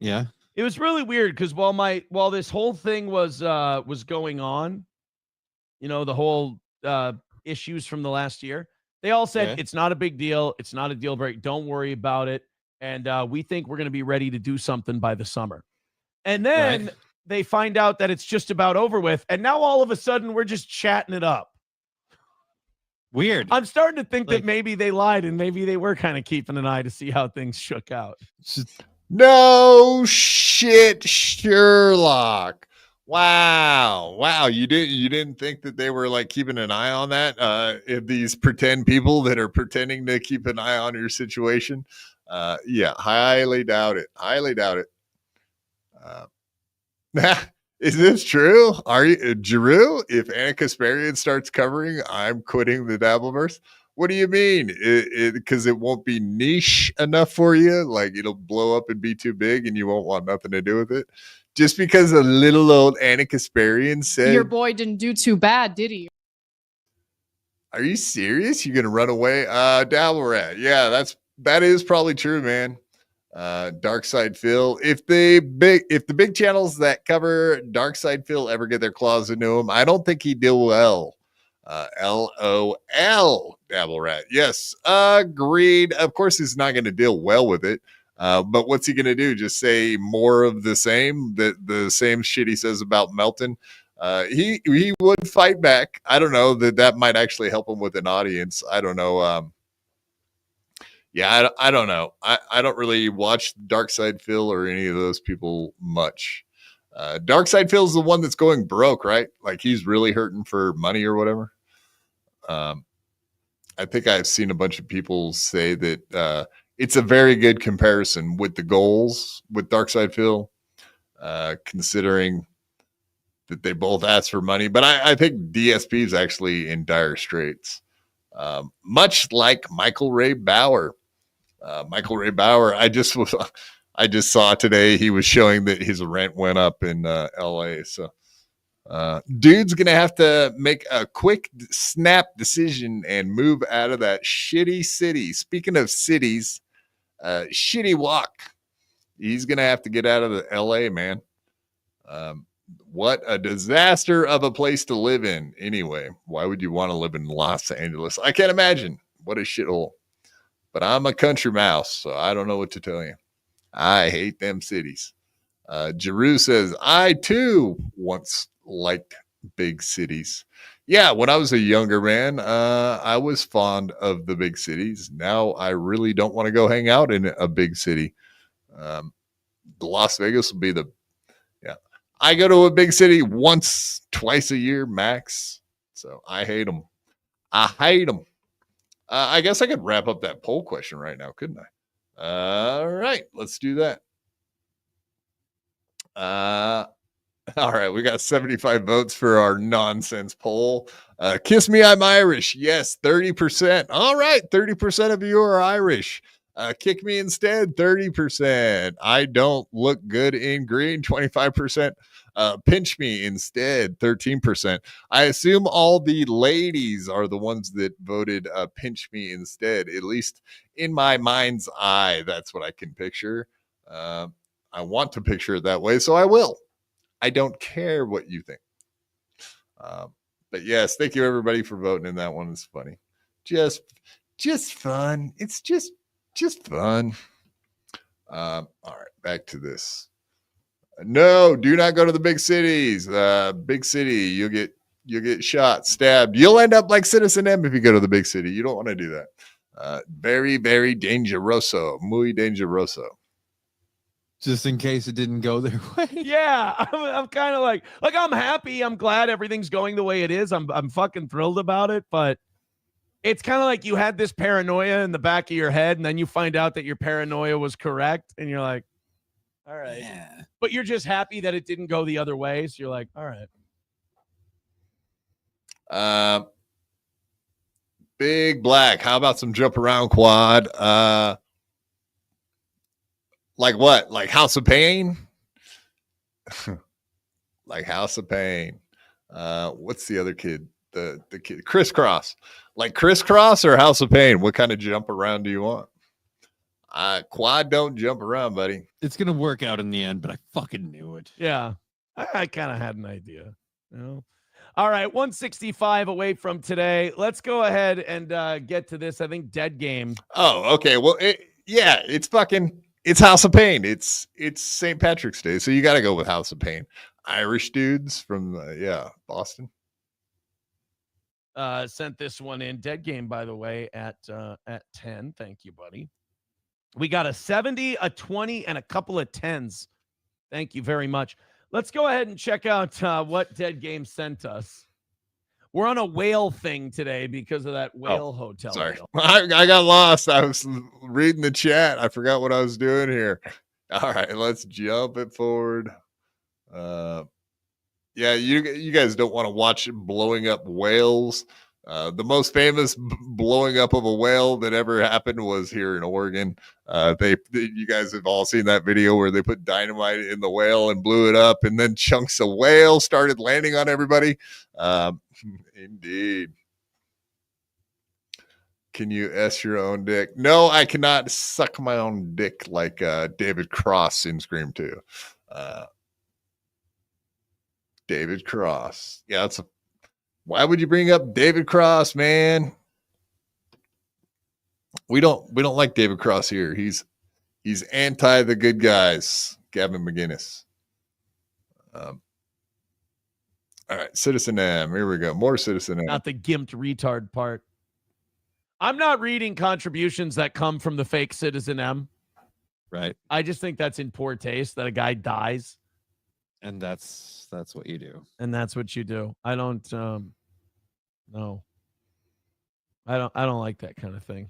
Yeah. It was really weird because while this whole thing was going on, you know, the whole issues from the last year, they all said it's not a big deal. It's not a deal break. Don't worry about it. And we think we're going to be ready to do something by the summer. And then they find out that it's just about over with. And now all of a sudden we're just chatting it up. Weird. I'm starting to think that maybe they lied and maybe they were kind of keeping an eye to see how things shook out. No shit, Sherlock. Wow. You didn't think that they were like keeping an eye on that? If these pretend people that are pretending to keep an eye on your situation? Yeah, highly doubt it. Is this true? Are you Giroux? If Anna Kasparian starts covering, I'm quitting the Dabbleverse. What do you mean? Because it won't be niche enough for you? Like it'll blow up and be too big and you won't want nothing to do with it? Just because a little old Anna Kasparian said... Your boy didn't do too bad, did he? Are you serious? You're going to run away? Dabble Rat. Yeah, that is probably true, man. Dark Side Phil. If the big channels that cover Dark Side Phil ever get their claws into him, I don't think he'd do well. LOL, Dabble Rat. Yes, agreed. Of course, he's not going to deal well with it. But what's he going to do? Just say more of the same? The same shit he says about Melton? He would fight back. I don't know that might actually help him with an audience. I don't know. Yeah, I don't know. I don't really watch Dark Side Phil or any of those people much. Dark Side Phil is the one that's going broke, right? Like he's really hurting for money or whatever. I think I've seen a bunch of people say that it's a very good comparison with the goals with Dark Side Phil, considering that they both ask for money. But I think DSP is actually in dire straits, much like Michael Ray Bauer. Michael Ray Bauer, I just saw today he was showing that his rent went up in LA. So dude's gonna have to make a quick snap decision and move out of that shitty city. Speaking of cities, shitty walk. He's gonna have to get out of the LA, man. What a disaster of a place to live in. Anyway, why would you want to live in Los Angeles? I can't imagine. What a shithole. But I'm a country mouse, so I don't know what to tell you. I hate them cities. Giroux says, I too once liked big cities. Yeah, when I was a younger man, I was fond of the big cities. Now I really don't want to go hang out in a big city. Las Vegas will be I go to a big city once, twice a year max. So I hate them. I guess I could wrap up that poll question right now, couldn't I? All right, let's do that. All right, we got 75 votes for our nonsense poll. Kiss me, I'm Irish. Yes, 30%. All right, 30% of you are Irish. Kick me instead, 30%. I don't look good in green, 25%. Pinch me instead, 13%. I assume all the ladies are the ones that voted pinch me instead, at least in my mind's eye. That's what I can picture. I want to picture it that way, so I will. I don't care what you think. But yes, thank you everybody for voting in that one. It's funny. Just fun. It's just fun. All right, back to this. No, do not go to the big cities. Big city, you'll get shot, stabbed. You'll end up like Citizen M if you go to the big city. You don't want to do that. Very, very dangeroso. Muy dangeroso. Just in case it didn't go their way. Yeah, I'm kind of like I'm happy. I'm glad everything's going the way it is. I'm fucking thrilled about it, but it's kind of like you had this paranoia in the back of your head, and then you find out that your paranoia was correct, and you're like, All right. Yeah. But you're just happy that it didn't go the other way. So you're like, all right. Big Black. How about some jump around quad? Like what? Like House of Pain? Like House of Pain. What's the other kid? The kid Crisscross. Like Crisscross or House of Pain? What kind of jump around do you want? Quad don't jump around, buddy. It's gonna work out in the end, but I fucking knew it. Yeah. I kind of had an idea. You know? All right, 165 away from today. Let's go ahead and get to this. I think dead game. Oh, okay. Well, it's House of Pain. It's St. Patrick's Day, so you got to go with House of Pain. Irish dudes from Boston. Sent this one in. Dead game, by the way, at 10. Thank you, buddy. We got a 70, a 20, and a couple of 10s. Thank you very much. Let's go ahead and check out what Dead Game sent us. We're on a whale thing today because of that whale hotel. Sorry. Deal. I got lost. I was reading the chat. I forgot what I was doing here. All right, let's jump it forward. Yeah, you guys don't want to watch blowing up whales. The most famous blowing up of a whale that ever happened was here in Oregon. You guys have all seen that video where they put dynamite in the whale and blew it up, and then chunks of whale started landing on everybody. Indeed. Can you S your own dick? No, I cannot suck my own dick like David Cross in Scream 2. David Cross. Yeah, why would you bring up David Cross, man? We don't like David Cross here. He's anti the good guys. Gavin McGinnis. All right, Citizen M. Here we go. More Citizen M. Not the gimped retard part. I'm not reading contributions that come from the fake Citizen M. Right. I just think that's in poor taste that a guy dies. And that's what you do. And that's what you do. I don't no. I don't like that kind of thing.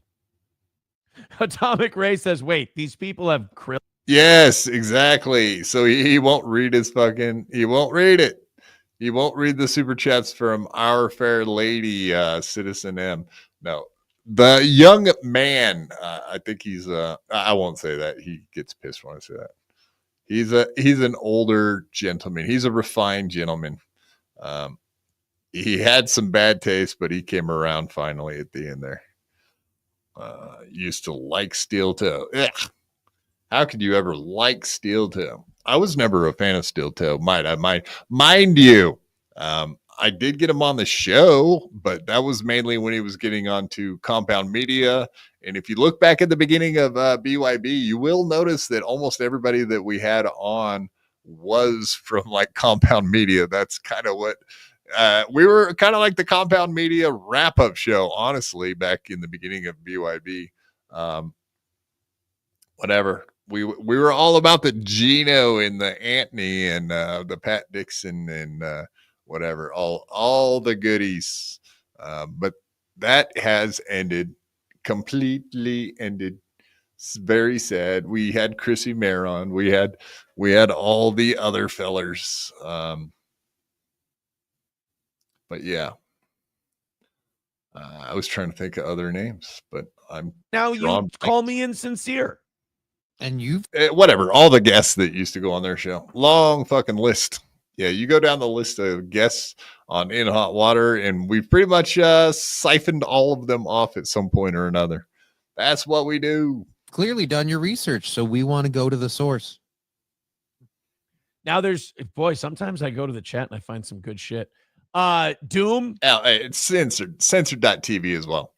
Atomic Ray says, wait, these people have krill. Yes, exactly. So he won't read he won't read it. He won't read the super chats from our fair lady, Citizen M. No, the young man, I think he's, I won't say that. He gets pissed when I say that. He's an older gentleman. He's a refined gentleman. He had some bad taste, but he came around finally at the end there. Used to like Steel Toe. Ugh. How could you ever like Steel Toe? I was never a fan of Steel Toe. Mind you, I did get him on the show, but that was mainly when he was getting onto Compound Media. And if you look back at the beginning of BYB, you will notice that almost everybody that we had on was from like Compound Media. That's kind of what we were kind of like the Compound Media wrap-up show, honestly, back in the beginning of BYB. Whatever. We were all about the Gino and the Antony and the Pat Dixon and whatever, all the goodies. But that has ended, completely ended. It's very sad. We had Chrissy Maron. We had all the other fellers. But yeah, I was trying to think of other names, but Now you call me insincere. And you've whatever, all the guests that used to go on their show. Long fucking list. Yeah, you go down the list of guests on In Hot Water, and we've pretty much siphoned all of them off at some point or another. That's what we do. Clearly done your research, so we want to go to the source. Now sometimes I go to the chat and I find some good shit. Doom. It's censored.tv as well.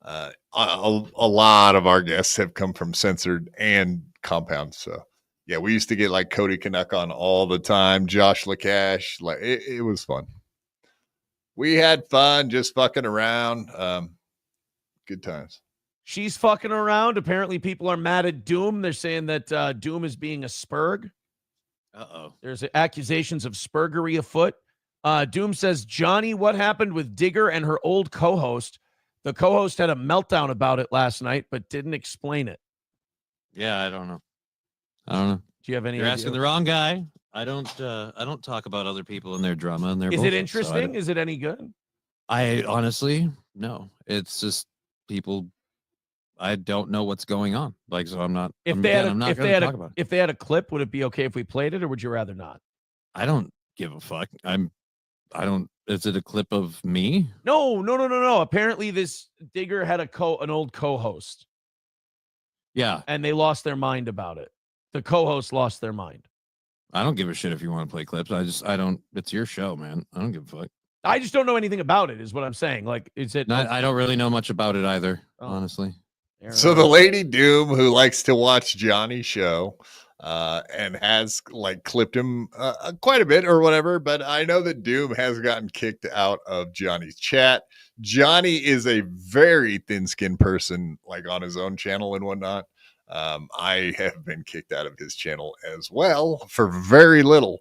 A lot of our guests have come from Censored and Compound. So yeah, we used to get like Cody Canuck on all the time. Josh Lacash, like it was fun. We had fun just fucking around. Good times. She's fucking around. Apparently people are mad at Doom. They're saying that Doom is being a spurg. Uh-oh. There's accusations of spurgery afoot. Doom says, Johnny, what happened with Digger and her old co-host? The co-host had a meltdown about it last night, but didn't explain it. Yeah, I don't know. Do you have any? You're idea? asking the wrong guy. I don't talk about other people and their drama and their. Is bullshit, it interesting? Is it any good? I honestly no. It's just people. I don't know what's going on. Like, so I'm not. If I'm, they again, had I'm a, not if going they to had talk a, about it. if they had a clip, would it be okay if we played it, or would you rather not? I don't give a fuck. I don't. Is it a clip of me? No. Apparently, this digger had an old co-host. Yeah, and they lost their mind about it. The co-host lost their mind. I don't give a shit if you want to play clips. I don't. It's your show, man. I don't give a fuck. I just don't know anything about it. Is what I'm saying. Like, is it? I don't really know much about it either, honestly. So the lady Doom, who likes to watch Johnny's show, and has like clipped him quite a bit or whatever, but I know that Doom has gotten kicked out of Johnny's chat. Johnny is a very thin-skinned person, like on his own channel and whatnot. I have been kicked out of his channel as well for very little.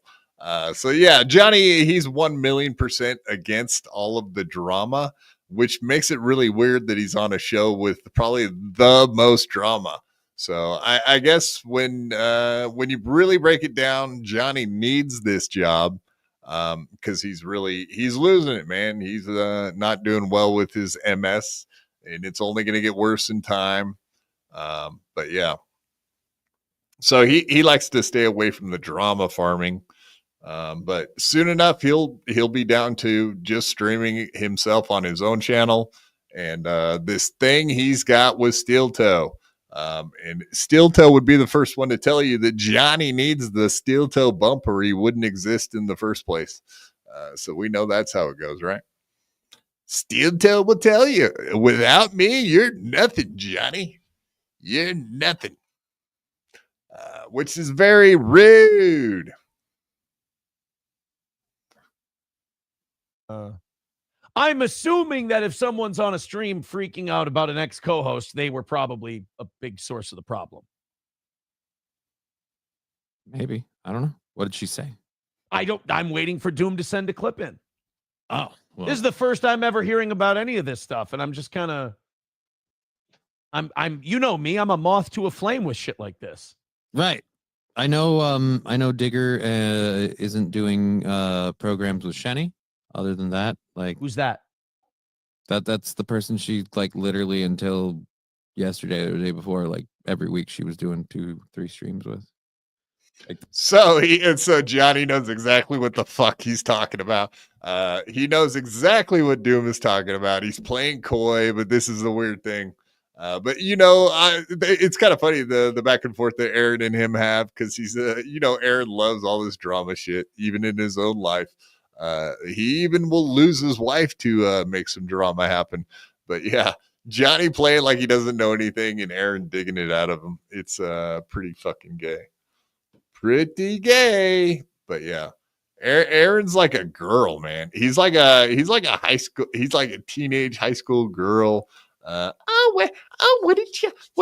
So yeah, Johnny, he's 1,000,000% against all of the drama, which makes it really weird that he's on a show with probably the most drama. So I guess when you really break it down, Johnny needs this job because he's losing it, man. He's not doing well with his MS, and it's only going to get worse in time. But yeah, so he likes to stay away from the drama farming. But soon enough, he'll be down to just streaming himself on his own channel. And this thing he's got with Steel Toe. And Steel Toe would be the first one to tell you that Johnny needs the Steel Toe bumper. He wouldn't exist in the first place. So we know that's how it goes, right? Steel Toe will tell you, without me, you're nothing, Johnny. You're nothing. Which is very rude. I'm assuming that if someone's on a stream freaking out about an ex-co-host, they were probably a big source of the problem. Maybe. I don't know. What did she say? I'm waiting for Doom to send a clip in. Oh, well. This is the first time ever hearing about any of this stuff, and I'm just kind of you know me, I'm a moth to a flame with shit like this. Right. I know Digger isn't doing programs with Shenny. Other than that, like, who's that? That's the person she like literally until yesterday or the day before, like every week she was doing 2-3 streams with. Like, so Johnny knows exactly what the fuck he's talking about. He knows exactly what Doom is talking about. He's playing coy, but this is the weird thing. But it's kind of funny the back and forth that Aaron and him have, because he's Aaron loves all this drama shit, even in his own life. He even will lose his wife to make some drama happen. But yeah, Johnny playing like he doesn't know anything and Aaron digging it out of him. It's pretty fucking gay. Pretty gay. But yeah, Aaron's like a girl, man. He's like a teenage high school girl. What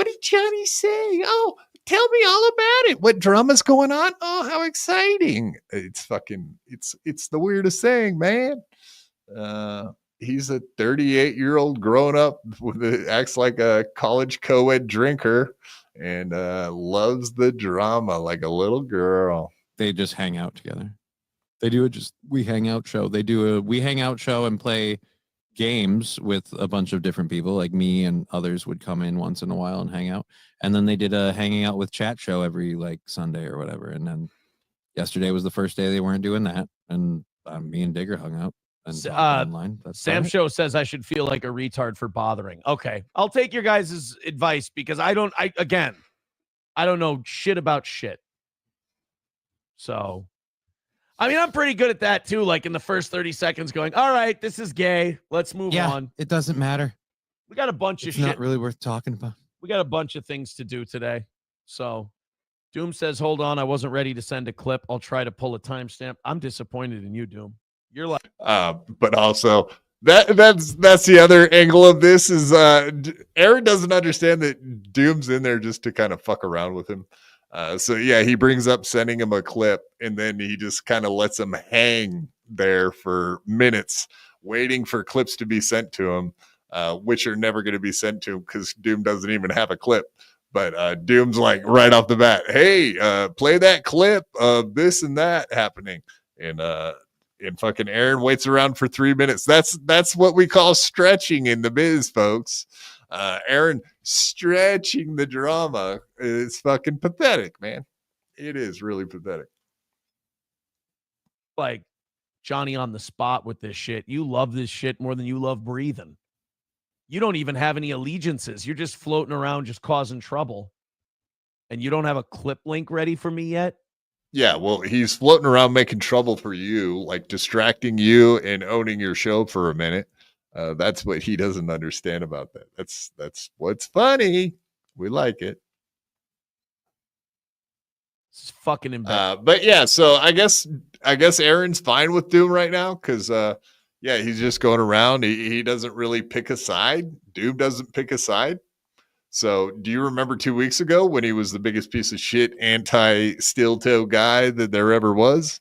did Johnny say? Oh, tell me all about it. What drama's going on? Oh, how exciting. It's the weirdest thing, man. He's a 38-year-old grown up acts like a college co-ed drinker and loves the drama like a little girl. They just hang out together. They do we hang out show. They do a we hang out show and play games with a bunch of different people. Like me and others would come in once in a while and hang out. And then they did a hanging out with chat show every like Sunday or whatever. And then yesterday was the first day they weren't doing that. And me and Digger hung out and talked online. Sam Show says I should feel like a retard for bothering. Okay, I'll take your guys' advice because I don't know shit about shit. So, I mean, I'm pretty good at that too. Like in the first 30 seconds going, all right, this is gay. Let's move on. It doesn't matter. We got a bunch of shit. It's not really worth talking about. We got a bunch of things to do today. So Doom says, hold on. I wasn't ready to send a clip. I'll try to pull a timestamp. I'm disappointed in you, Doom. You're like, but also that's the other angle of this is Aaron doesn't understand that Doom's in there just to kind of fuck around with him. So yeah, he brings up sending him a clip and then he just kind of lets him hang there for minutes waiting for clips to be sent to him, which are never going to be sent to him because Doom doesn't even have a clip. But Doom's like right off the bat, hey, play that clip of this and that happening. And fucking Aaron waits around for 3 minutes. That's what we call stretching in the biz, folks. Aaron stretching the drama is fucking pathetic, man. It is really pathetic. Like Johnny on the spot with this shit. You love this shit more than you love breathing. You don't even have any allegiances. You're just floating around, just causing trouble. And you don't have a clip link ready for me yet? Yeah, well, he's floating around making trouble for you, like distracting you and owning your show for a minute. That's what he doesn't understand about that. That's what's funny. We like it. This is fucking embarrassing. But yeah, so I guess Aaron's fine with Doom right now because yeah, he's just going around. He doesn't really pick a side. Doom doesn't pick a side. So do you remember 2 weeks ago when he was the biggest piece of shit anti-steel toe guy that there ever was?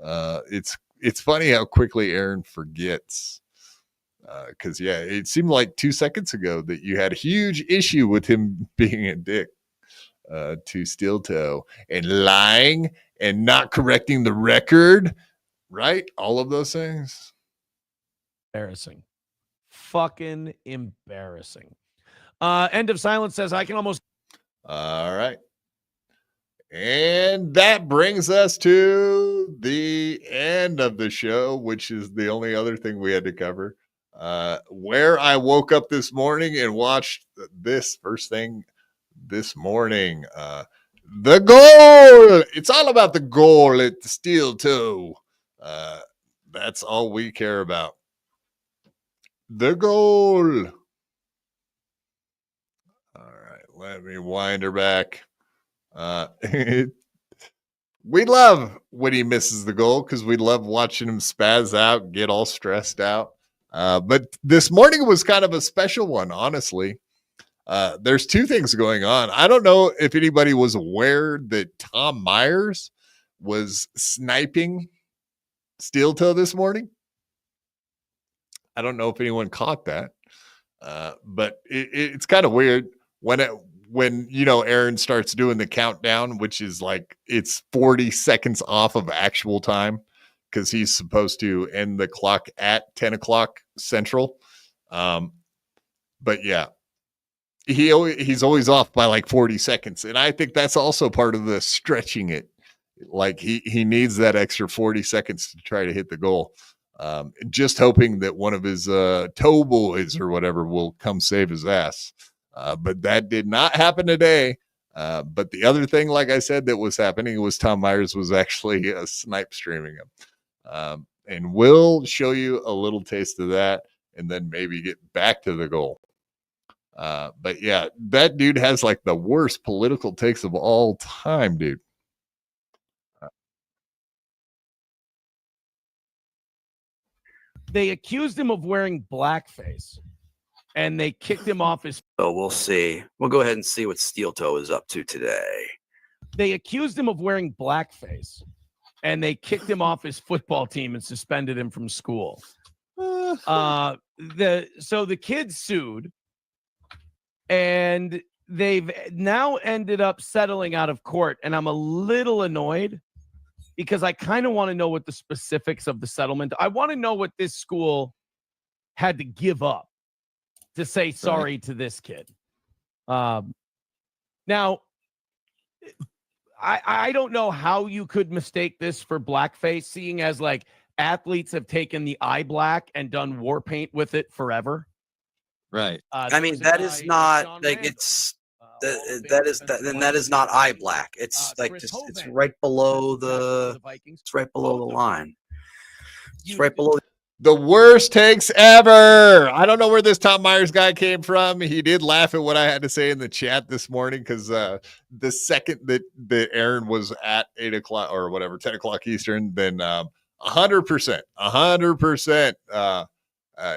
It's funny how quickly Aaron forgets. Because yeah, it seemed like 2 seconds ago that you had a huge issue with him being a dick to steel toe and lying and not correcting the record, right? All of those things. Embarrassing. Fucking embarrassing. End of Silence says, I can almost. All right. And that brings us to the end of the show, which is the only other thing we had to cover. Where I woke up this morning and watched this first thing this morning. The goal. It's all about the goal at the steel toe. That's all we care about. The goal. Let me wind her back. We love when he misses the goal because we love watching him spaz out, get all stressed out. But this morning was kind of a special one, honestly. There's two things going on. I don't know if anybody was aware that Tom Myers was sniping steel toe this morning. I don't know if anyone caught that. But it's kind of weird when you know Aaron starts doing the countdown, which is like it's 40 seconds off of actual time because he's supposed to end the clock at 10 o'clock Central. But yeah, he's always off by like 40 seconds, and I think that's also part of the stretching it. Like he needs that extra 40 seconds to try to hit the goal. Just hoping that one of his toe boys or whatever will come save his ass. But that did not happen today. But the other thing, like I said, that was happening was Tom Myers was actually snipe streaming him. And we'll show you a little taste of that and then maybe get back to the goal. But yeah, that dude has like the worst political takes of all time, dude. They accused him of wearing blackface, and they kicked him off his. So we'll see. We'll go ahead and see what Steel Toe is up to today. They accused him of wearing blackface, and they kicked him off his football team and suspended him from school. So the kids sued, and they've now ended up settling out of court, and I'm a little annoyed because I kind of want to know what the specifics of the settlement. I want to know what this school had to give up to say sorry to this kid. Now, I don't know how you could mistake this for blackface, seeing as like athletes have taken the eye black and done war paint with it forever. Right. I mean, that is not like it's that is not eye black. It's like just it's right below the line. It's right below. The worst takes ever. I don't know where this Tom Myers guy came from. He did laugh at what I had to say in the chat this morning because the second that Aaron was at 8 o'clock or whatever, 10 o'clock Eastern, then 100%.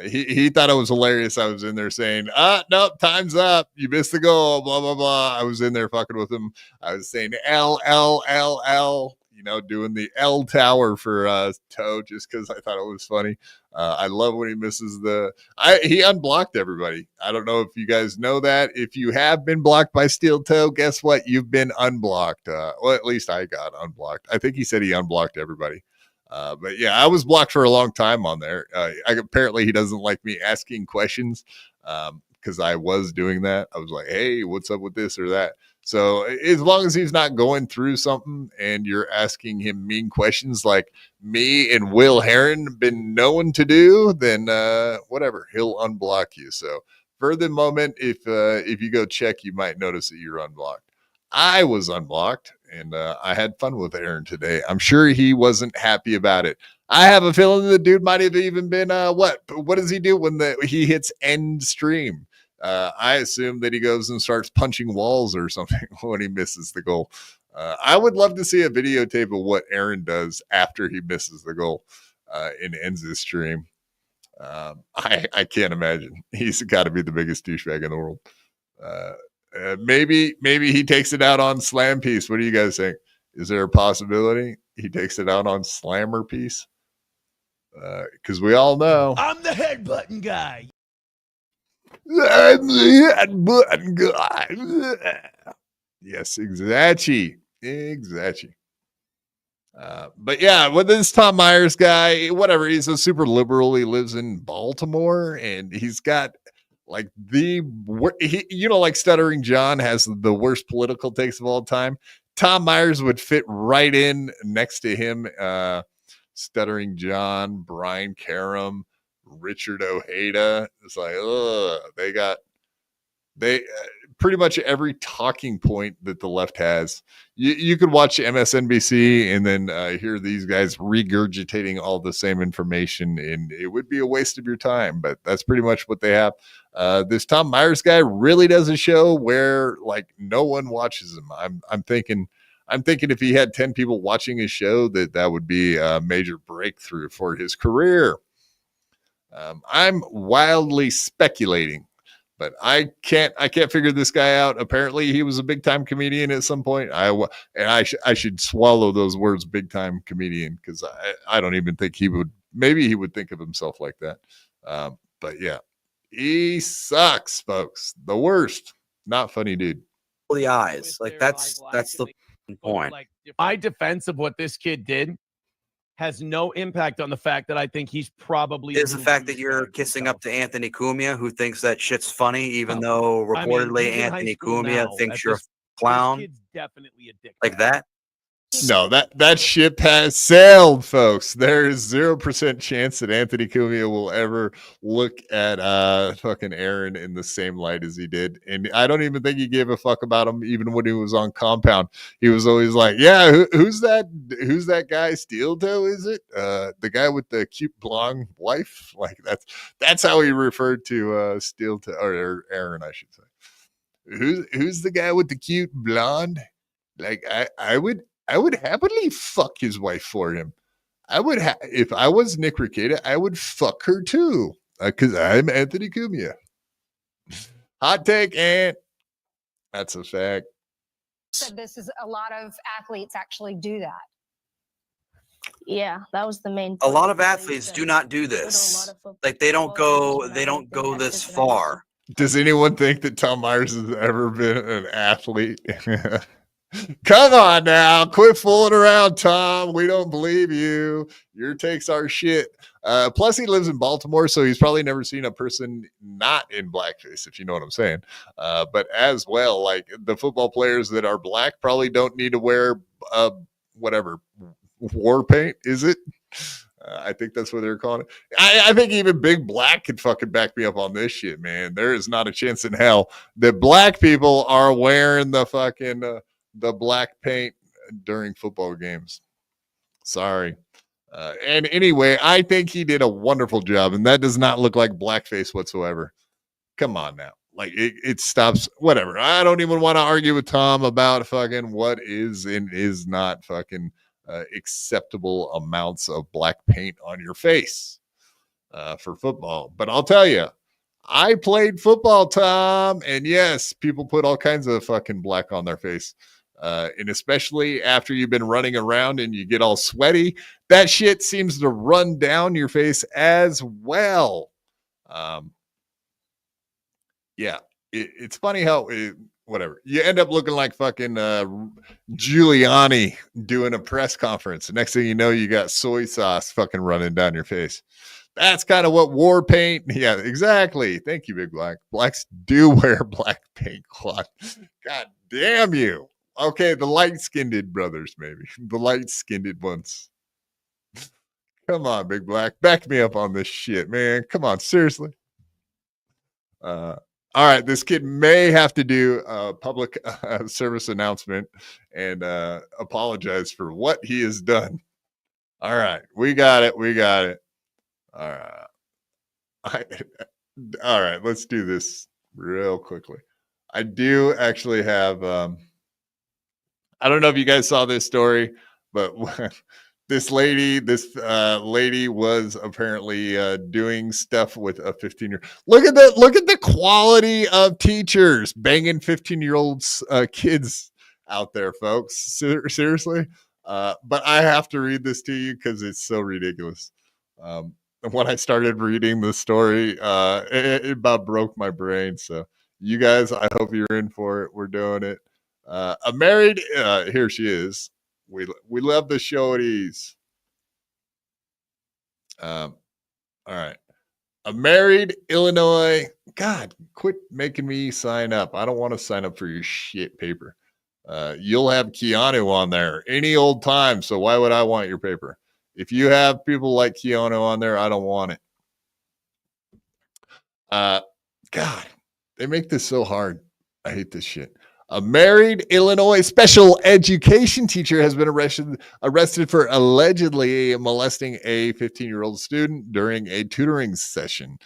He thought it was hilarious. I was in there saying, nope, time's up. You missed the goal, blah, blah, blah. I was in there fucking with him. I was saying L. doing the L Tower for Toe just because I thought it was funny. I love when he misses he unblocked everybody. I don't know if you guys know that. If you have been blocked by Steel Toe, guess what? You've been unblocked. Well, at least I got unblocked. I think he said he unblocked everybody. But yeah, I was blocked for a long time on there. Apparently he doesn't like me asking questions because I was doing that. I was like, hey, what's up with this or that? So as long as he's not going through something and you're asking him mean questions like me and Will Heron been known to do, then whatever, he'll unblock you. So for the moment, if you go check, you might notice that you're unblocked. I was unblocked and I had fun with Aaron today. I'm sure he wasn't happy about it. I have a feeling the dude might have even been what does he do when he hits end stream? I assume that he goes and starts punching walls or something when he misses the goal. I would love to see a videotape of what Aaron does after he misses the goal and ends his stream. I can't imagine. He's got to be the biggest douchebag in the world. Maybe he takes it out on Slam Piece. What do you guys think? Is there a possibility he takes it out on Slammer Piece? Because we all know I'm the head button guy. I'm the head button guy. Yes, exactly. But yeah, with this Tom Myers guy, whatever, he's a super liberal. He lives in Baltimore and he's got like like Stuttering John has the worst political takes of all time. Tom Myers would fit right in next to him. Stuttering John, Brian Karam, Richard Ojeda. It's like, they pretty much every talking point that the left has. You could watch MSNBC and then hear these guys regurgitating all the same information, and it would be a waste of your time. But that's pretty much what they have. This Tom Myers guy really does a show where like no one watches him. I'm thinking if he had 10 people watching his show, that would be a major breakthrough for his career. I'm wildly speculating, but I can't figure this guy out. Apparently, he was a big time comedian at some point. I should swallow those words, big time comedian, because I don't even think he would. Maybe he would think of himself like that. But yeah, he sucks, folks. The worst. Not funny, dude. The eyes, like that's the point. Like, my defense of what this kid did has no impact on the fact that I think he's probably is the fact that you're kissing up to Anthony Cumia, who thinks that shit's funny, even though reportedly Anthony Cumia thinks you're a clown. Kid's definitely a dick. Like that. No, that ship has sailed, folks. There is 0% chance that Anthony Cumia will ever look at fucking Aaron in the same light as he did. And I don't even think he gave a fuck about him even when he was on Compound. He was always like, yeah, who's that guy? Steel Toe, is it? The guy with the cute blonde wife? Like that's how he referred to Steel Toe, or Aaron, I should say. Who's the guy with the cute blonde? Like I would happily fuck his wife for him. If I was Nick Rekieta, I would fuck her too, because I'm Anthony Cumia. Hot take, and that's a fact. Said this is a lot of athletes actually do that. Yeah, that was the main. A lot of athletes do not do this. Like they don't go this far. Does anyone think that Tom Myers has ever been an athlete? Come on now, quit fooling around, Tom. We don't believe you. Your takes are shit. Plus, he lives in Baltimore, so he's probably never seen a person not in blackface, if you know what I'm saying. But as well, like the football players that are black probably don't need to wear whatever war paint, is it? I think that's what they're calling it. I think even Big Black could fucking back me up on this shit, man. There is not a chance in hell that black people are wearing the fucking the black paint during football games. Sorry. And anyway, I think he did a wonderful job, and that does not look like blackface whatsoever. Come on now. Like it stops, whatever. I don't even want to argue with Tom about fucking what is and is not fucking acceptable amounts of black paint on your face for football. But I'll tell you, I played football, Tom, and yes, people put all kinds of fucking black on their face. And especially after you've been running around and you get all sweaty, that shit seems to run down your face as well. Yeah, it's funny how whatever, you end up looking like fucking Giuliani doing a press conference. The next thing you know, you got soy sauce fucking running down your face. That's kind of what war paint. Yeah, exactly. Thank you, Big Black. Blacks do wear black paint cloth. God damn you. Okay, the light-skinned brothers, maybe. The light-skinned ones. Come on, Big Black. Back me up on this shit, man. Come on, seriously. All right, this kid may have to do a public service announcement and apologize for what he has done. All right, we got it. All right, let's do this real quickly. I do actually have, I don't know if you guys saw this story, but this lady was apparently doing stuff with a 15-year. Look at the quality of teachers banging 15-year-old kids out there, folks. Seriously. But I have to read this to you because it's so ridiculous. When I started reading the story, it about broke my brain. So you guys, I hope you're in for it. We're doing it. A married, here she is. We love the showies. All right. A married Illinois. God, quit making me sign up. I don't want to sign up for your shit paper. You'll have Keanu on there any old time. So why would I want your paper? If you have people like Keanu on there, I don't want it. God, they make this so hard. I hate this shit. A married Illinois special education teacher has been arrested for allegedly molesting a 15-year-old student during a tutoring session.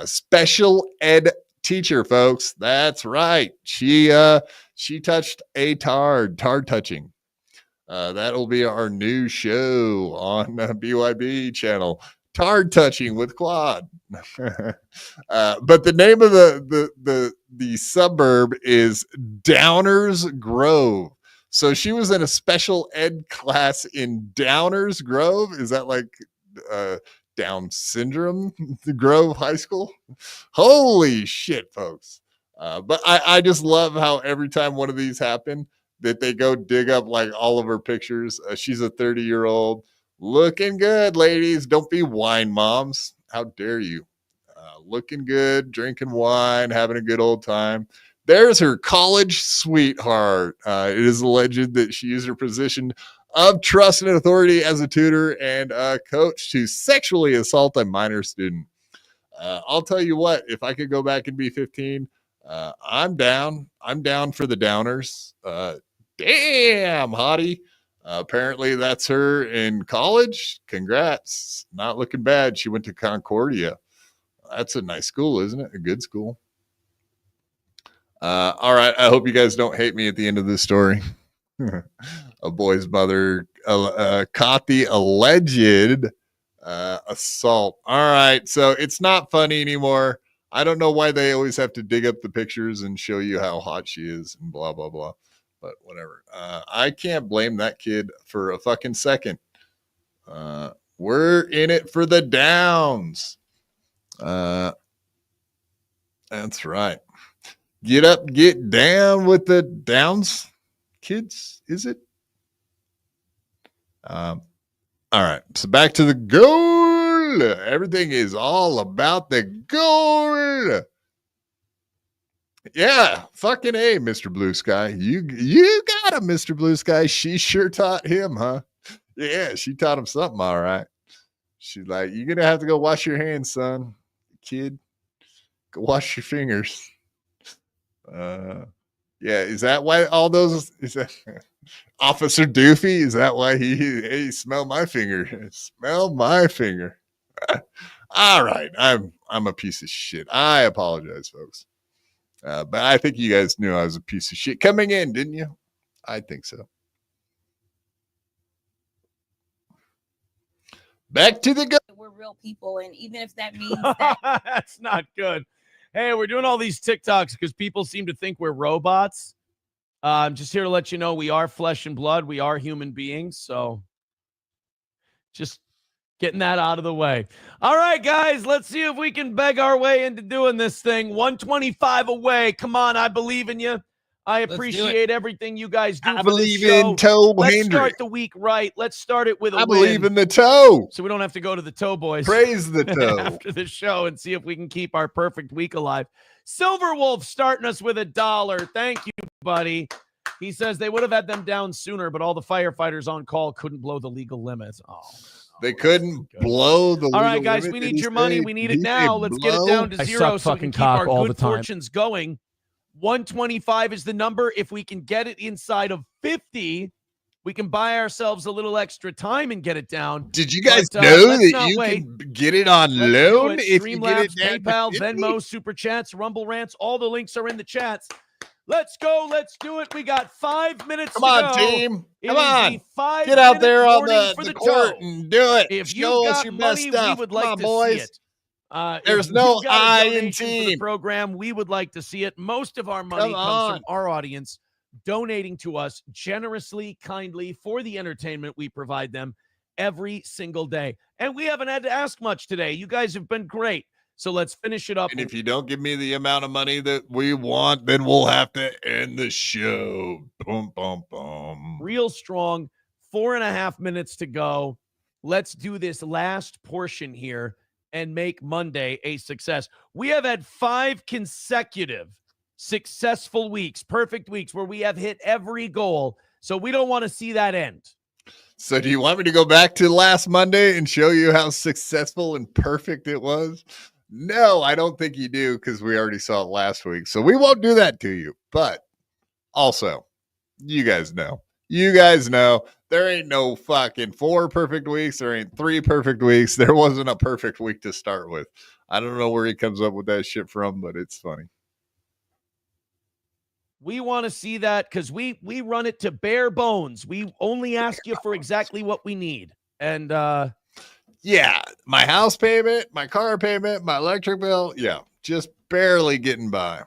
Special ed teacher, folks. That's right. She touched a tard touching. That'll be our new show on BYB channel. Tard touching with Claude. But the name of the suburb is Downers Grove. So she was in a special ed class in Downers Grove. Is that like Down syndrome Grove High School? Holy shit, folks. But I just love how every time one of these happen, that they go dig up like all of her pictures. She's a 30-year-old. Looking good, ladies. Don't be wine moms. How dare you? Looking good, drinking wine, having a good old time. There's her college sweetheart. It is alleged that she used her position of trust and authority as a tutor and coach to sexually assault a minor student. I'll tell you what, if I could go back and be 15, I'm down. I'm down for the Downers. Damn, hottie. Apparently that's her in college. Congrats. Not looking bad. She went to Concordia. That's a nice school, isn't it? A good school. All right. I hope you guys don't hate me at the end of this story. A boy's mother caught the alleged assault. All right. So it's not funny anymore. I don't know why they always have to dig up the pictures and show you how hot she is and blah, blah, blah. But whatever. I can't blame that kid for a fucking second. We're in it for the downs. That's right. Get up, get down with the downs, kids, is it? All right. So back to the goal. Everything is all about the goal. Yeah, fucking A, Mr. Blue Sky. You got him, Mr. Blue Sky. She sure taught him, huh? Yeah, she taught him something, all right. She's like, you're gonna have to go wash your hands, son. Kid, go wash your fingers. Yeah, is that why all those is that Officer Doofy? Is that why he smell my finger? Smell my finger. All right, I'm a piece of shit. I apologize, folks. But I think you guys knew I was a piece of shit coming in, didn't you? I think so. Back to the go. We're real people, and even if that means that that's not good. Hey, we're doing all these TikToks because people seem to think we're robots. I'm just here to let you know we are flesh and blood. We are human beings. So just getting that out of the way. All right, guys, let's see if we can beg our way into doing this thing. 125 away. Come on, I believe in you. I appreciate everything you guys do. I for believe this show. in Toe Let's Hendry. start the week right. Let's start it with a I win. believe in the toe. So we don't have to go to the toe boys. Praise the toe. After the show and see if we can keep our perfect week alive. Silver Wolf starting us with $1. Thank you, buddy. He says they would have had them down sooner, but all the firefighters on call couldn't blow the legal limits. Oh, they couldn't blow the all right, legal guys, limit. we Did need he your money. say- We need did it he now. say Let's get it blow? down to I zero suck so we can fucking keep our cock all good the time. fortunes going. 125 is the number. If we can get it inside of 50, we can buy ourselves a little extra time and get it down. Did you guys But, know let's that not you wait. can get it on Let's do loan it. if you get it Streamlabs, down to PayPal, 50? Venmo, Super Chats, Rumble Rants. All the links are in the chats. Let's go. Let's do it. We got 5 minutes Come to on, go. team. It Come is on. the 5 Get out minute there on warning for the toe. court and do it. If Show you've us got your money, best stuff. we would Come like on, to boys. see it. There's If no you've got a I in donation for the team. program, we would like to see it. Most of our money Come comes on. from our audience donating to us generously, kindly for the entertainment we provide them every single day. And we haven't had to ask much today. You guys have been great. So let's finish it up. And if you don't give me the amount of money that we want, then we'll have to end the show. Boom, boom, boom. Real strong. 4.5 minutes to go. Let's do this last portion here and make Monday a success. We have had 5 consecutive successful weeks, perfect weeks where we have hit every goal. So we don't want to see that end. So do you want me to go back to last Monday and show you how successful and perfect it was? No, I don't think you do, because we already saw it last week. So we won't do that to you. But also, you guys know. You guys know there ain't no fucking 4 perfect weeks. There ain't 3 perfect weeks. There wasn't a perfect week to start with. I don't know where he comes up with that shit from, but it's funny. We want to see that because we run it to bare bones. We only ask you for exactly what we need. And yeah, my house payment, my car payment, my electric bill. Yeah, just barely getting by.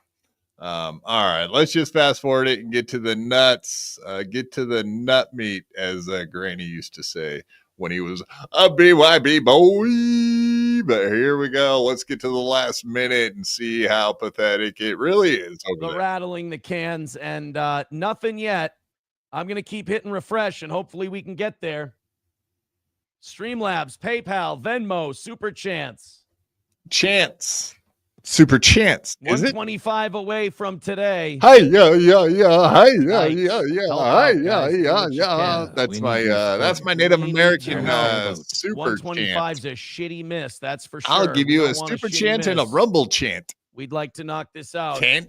All right, let's just fast forward it and get to the nuts, get to the nut meat, as Granny used to say when he was a BYB boy. But here we go. Let's get to the last minute and see how pathetic it really is over there. rattling the cans and nothing yet. I'm going to keep hitting refresh and hopefully we can get there. Streamlabs, PayPal, Venmo, Super Chance. Super chance. Is it? 125 away from today. Hi, yeah. Hi, yeah. Help Hi, out, yeah. guys. Do what you can. That's my Native American super 125 is chant. a shitty miss, that's for sure. I'll give We you a don't want super shitty chant and a miss. rumble chant. We'd like to knock this out. Chant.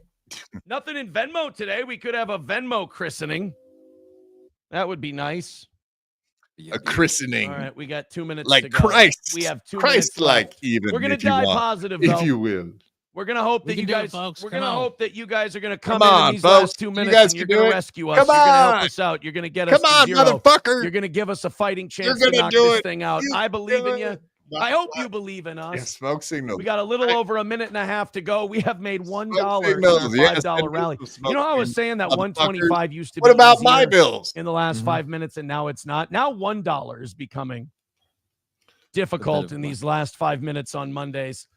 Nothing in Venmo today. We could have a Venmo christening. That would be nice. A christening. All right, we got 2 minutes Like to go. Christ. We have 2 minutes Christ-like left. even, We're gonna if you die want, positive, if though. you will. We're gonna hope that We you can do it, guys. folks. We're Come gonna on. hope that you guys are gonna come Come in on, these folks. last 2 You minutes guys and you're can gonna do it. rescue us. Come You're gonna help on. us out. You're gonna get us Come to on, 0. motherfucker. You're gonna give us a fighting chance You're to gonna knock do this it. thing out. You I believe in do you. it. I hope you believe in us. Yeah, smoke signals. We got a little over a minute and a half to go. We have made $1 Smoke in signals. our Yes, $5 rally. You know how I was saying that motherfuckers. 125 used to What be about my easier bills? in the last 5 minutes, and now it's not. Now $1 is becoming difficult in these last 5 minutes on Mondays.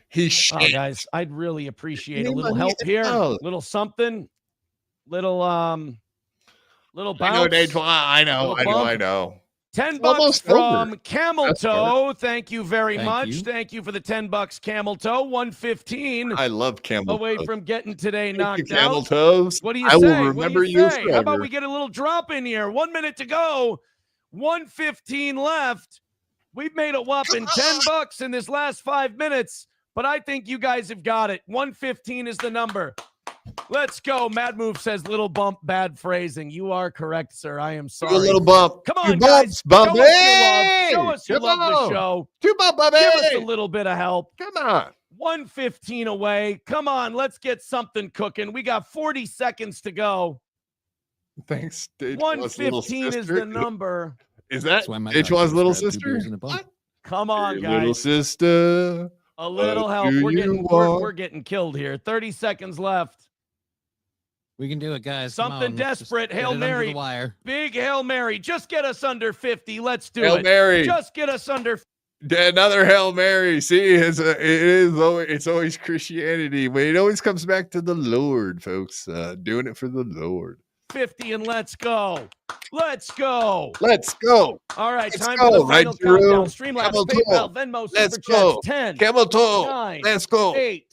He's guys, I'd really appreciate a Need little money help here, out. little something, little bounce. I know, Dejois. I know. Little bump. I know. $10 It's almost from over. Camel That's Toe. Thank you very Thank much. you. Thank you for the $10, Camel Toe. 115 I love camel away toes. from getting today Thank knocked you, camel out. toes. What do you I say? will What do remember you you say? How about forever. we get a little drop in here? 1 minute to go. 115 left. We've made a whopping $10 in this last 5 minutes, but I think you guys have got it. 115 is the number. Let's go. Mad Move says little bump, bad phrasing. You are correct, sir. I am sorry. Do a little bump. Come You on, guys. bumps, bump. Show us your love. Show us you Come love the on. show. Two bump, Give us a little bit of help. Come on. 115 away. Come on, let's get something cooking. We got 40 seconds to go. Thanks, Dejois' little 115 is sister. the number. Is that That's why my Dejois' doctors little grab 2 sister? beers in a bump. Come on, Hey, guys. little sister. A little what help. do We're you getting want? we're getting killed here. 30 seconds left. We can do it, guys. Come Something on, let's just desperate. get Hail it under Mary. the wire. Big Hail Mary. Just get us under 50. Let's do Hail it. Mary. Just get us under. Another Hail Mary. See, it's always Christianity, but it always comes back to the Lord, folks. Doing it for the Lord. 50 and let's go. Let's go. Let's go. All right, Let's time go. for the final Drew. countdown. Streamlabs, Camel toe. PayPal, Venmo, Let's Super go. Chats. 10, Camel toe. 9, Let's go. 8,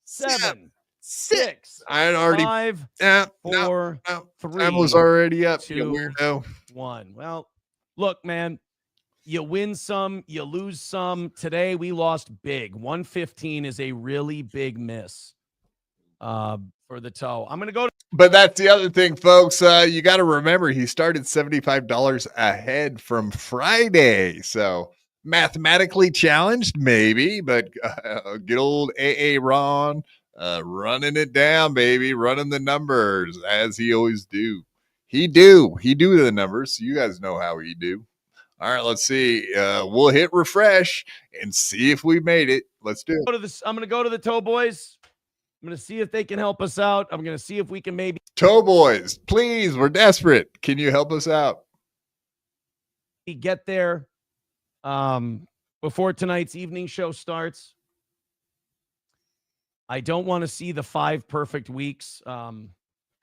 7, 6, I already 5, yeah, 4, no. 3. Time was already up. 2, You weirdo. 1. Well, look, man, you win some, you lose some. Today we lost big. 115 is a really big miss for the toe. I'm going to go to. But that's the other thing, folks. You got to remember he started $75 ahead from Friday. So mathematically challenged, maybe, but good old AA Ron running it down, baby, running the numbers as he always do. He do the numbers. You guys know how he do. All right, let's see. We'll hit refresh and see if we made it. Let's do it. I'm going to go to the Toe Boys. I'm going to see if they can help us out. I'm going to see if we can maybe. Toe Boys, please, we're desperate. Can you help us out? Get there before tonight's evening show starts. I don't want to see the 5 perfect weeks come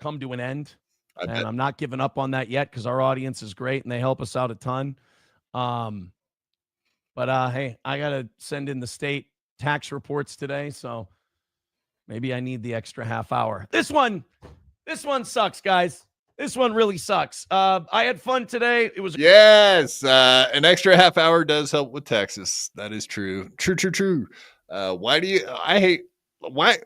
to an end. And I'm not giving up on that yet because our audience is great and they help us out a ton. But hey, I got to send in the state tax reports today, so maybe I need the extra half hour. This one sucks, guys. This one really sucks. I had fun today. It was yes. An extra half hour does help with Texas. That is true. True. Why do you? I hate why.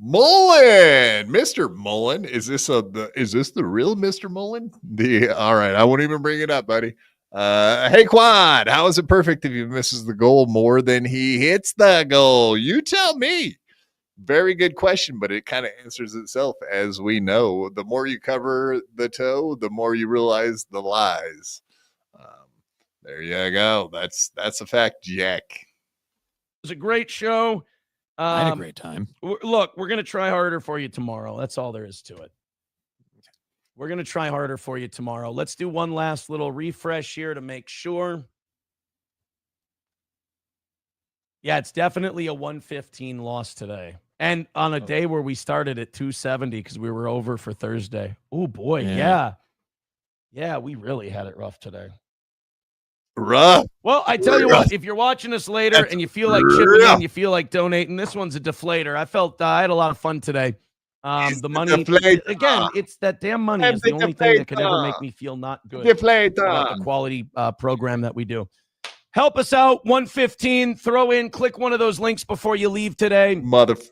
Mullen, Mr. Mullen, is this the real Mr. Mullen? All right, I won't even bring it up, buddy. Hey Quad, how is it perfect if he misses the goal more than he hits the goal? You tell me. Very good question, but it kind of answers itself. As we know, the more you cover the toe, the more you realize the lies. There you go. That's a fact, Jack. It was a great show. I had a great time. Look, we're going to try harder for you tomorrow. That's all there is to it. We're going to try harder for you tomorrow. Let's do one last little refresh here to make sure. Yeah, it's definitely a 115 loss today. And on a day where we started at 270 because we were over for Thursday. Oh, boy. Yeah, we really had it rough today. Rough. Well, I tell you what, if you're watching us later and you feel like chipping in, you feel like donating, this one's a deflator. I had a lot of fun today. The money, again, it's that damn money is the only thing that could ever make me feel not good about the quality program that we do. Help us out, 115. Throw in, click one of those links before you leave today.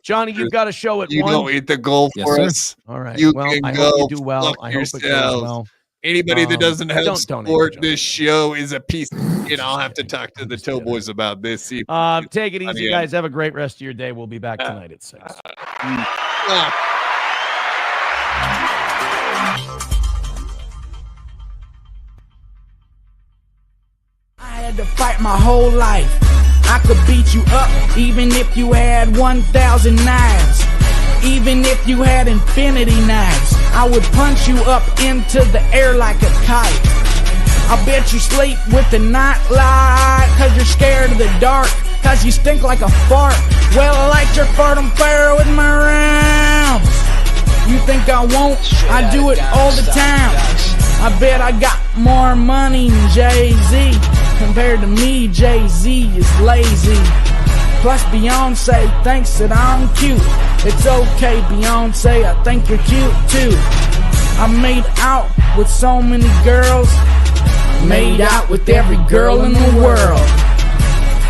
Johnny, you've got a show at 1. You don't eat the goal for us. All right. You well, can I go hope you do well. I hope it goes well. Anybody that doesn't help don't support this show is a piece. I'll have to talk to the Toe Boys about this. See take it easy, guys. Have a great rest of your day. We'll be back tonight at 6. I had to fight my whole life. I could beat you up even if you had 1,000 knives. Even if you had infinity knives, I would punch you up into the air like a kite. I bet you sleep with the night light, cause you're scared of the dark, cause you stink like a fart. Well, I like your fart on fire with my rounds. You think I won't? I do it all the time. I bet I got more money than Jay-Z. Compared to me, Jay-Z is lazy. Plus Beyonce thinks that I'm cute. It's okay, Beyonce, I think you're cute too. I made out with so many girls. I made out with every girl in the world.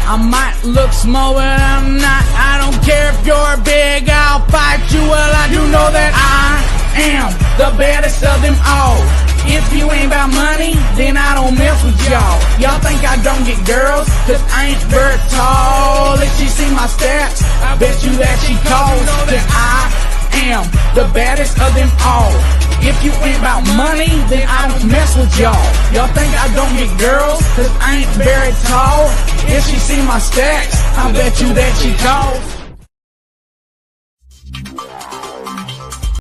I might look small, but I'm not. I don't care if you're big, I'll fight you. Well, I do know that I am the baddest of them all. If you ain't about money, then I don't mess with y'all. Y'all think I don't get girls, cause I ain't very tall. If she see my stats, I bet you that she calls. Cause I am the baddest of them all. If you ain't about money, then I don't mess with y'all. Y'all think I don't get girls, cause I ain't very tall. If she see my stats, I bet you that she calls.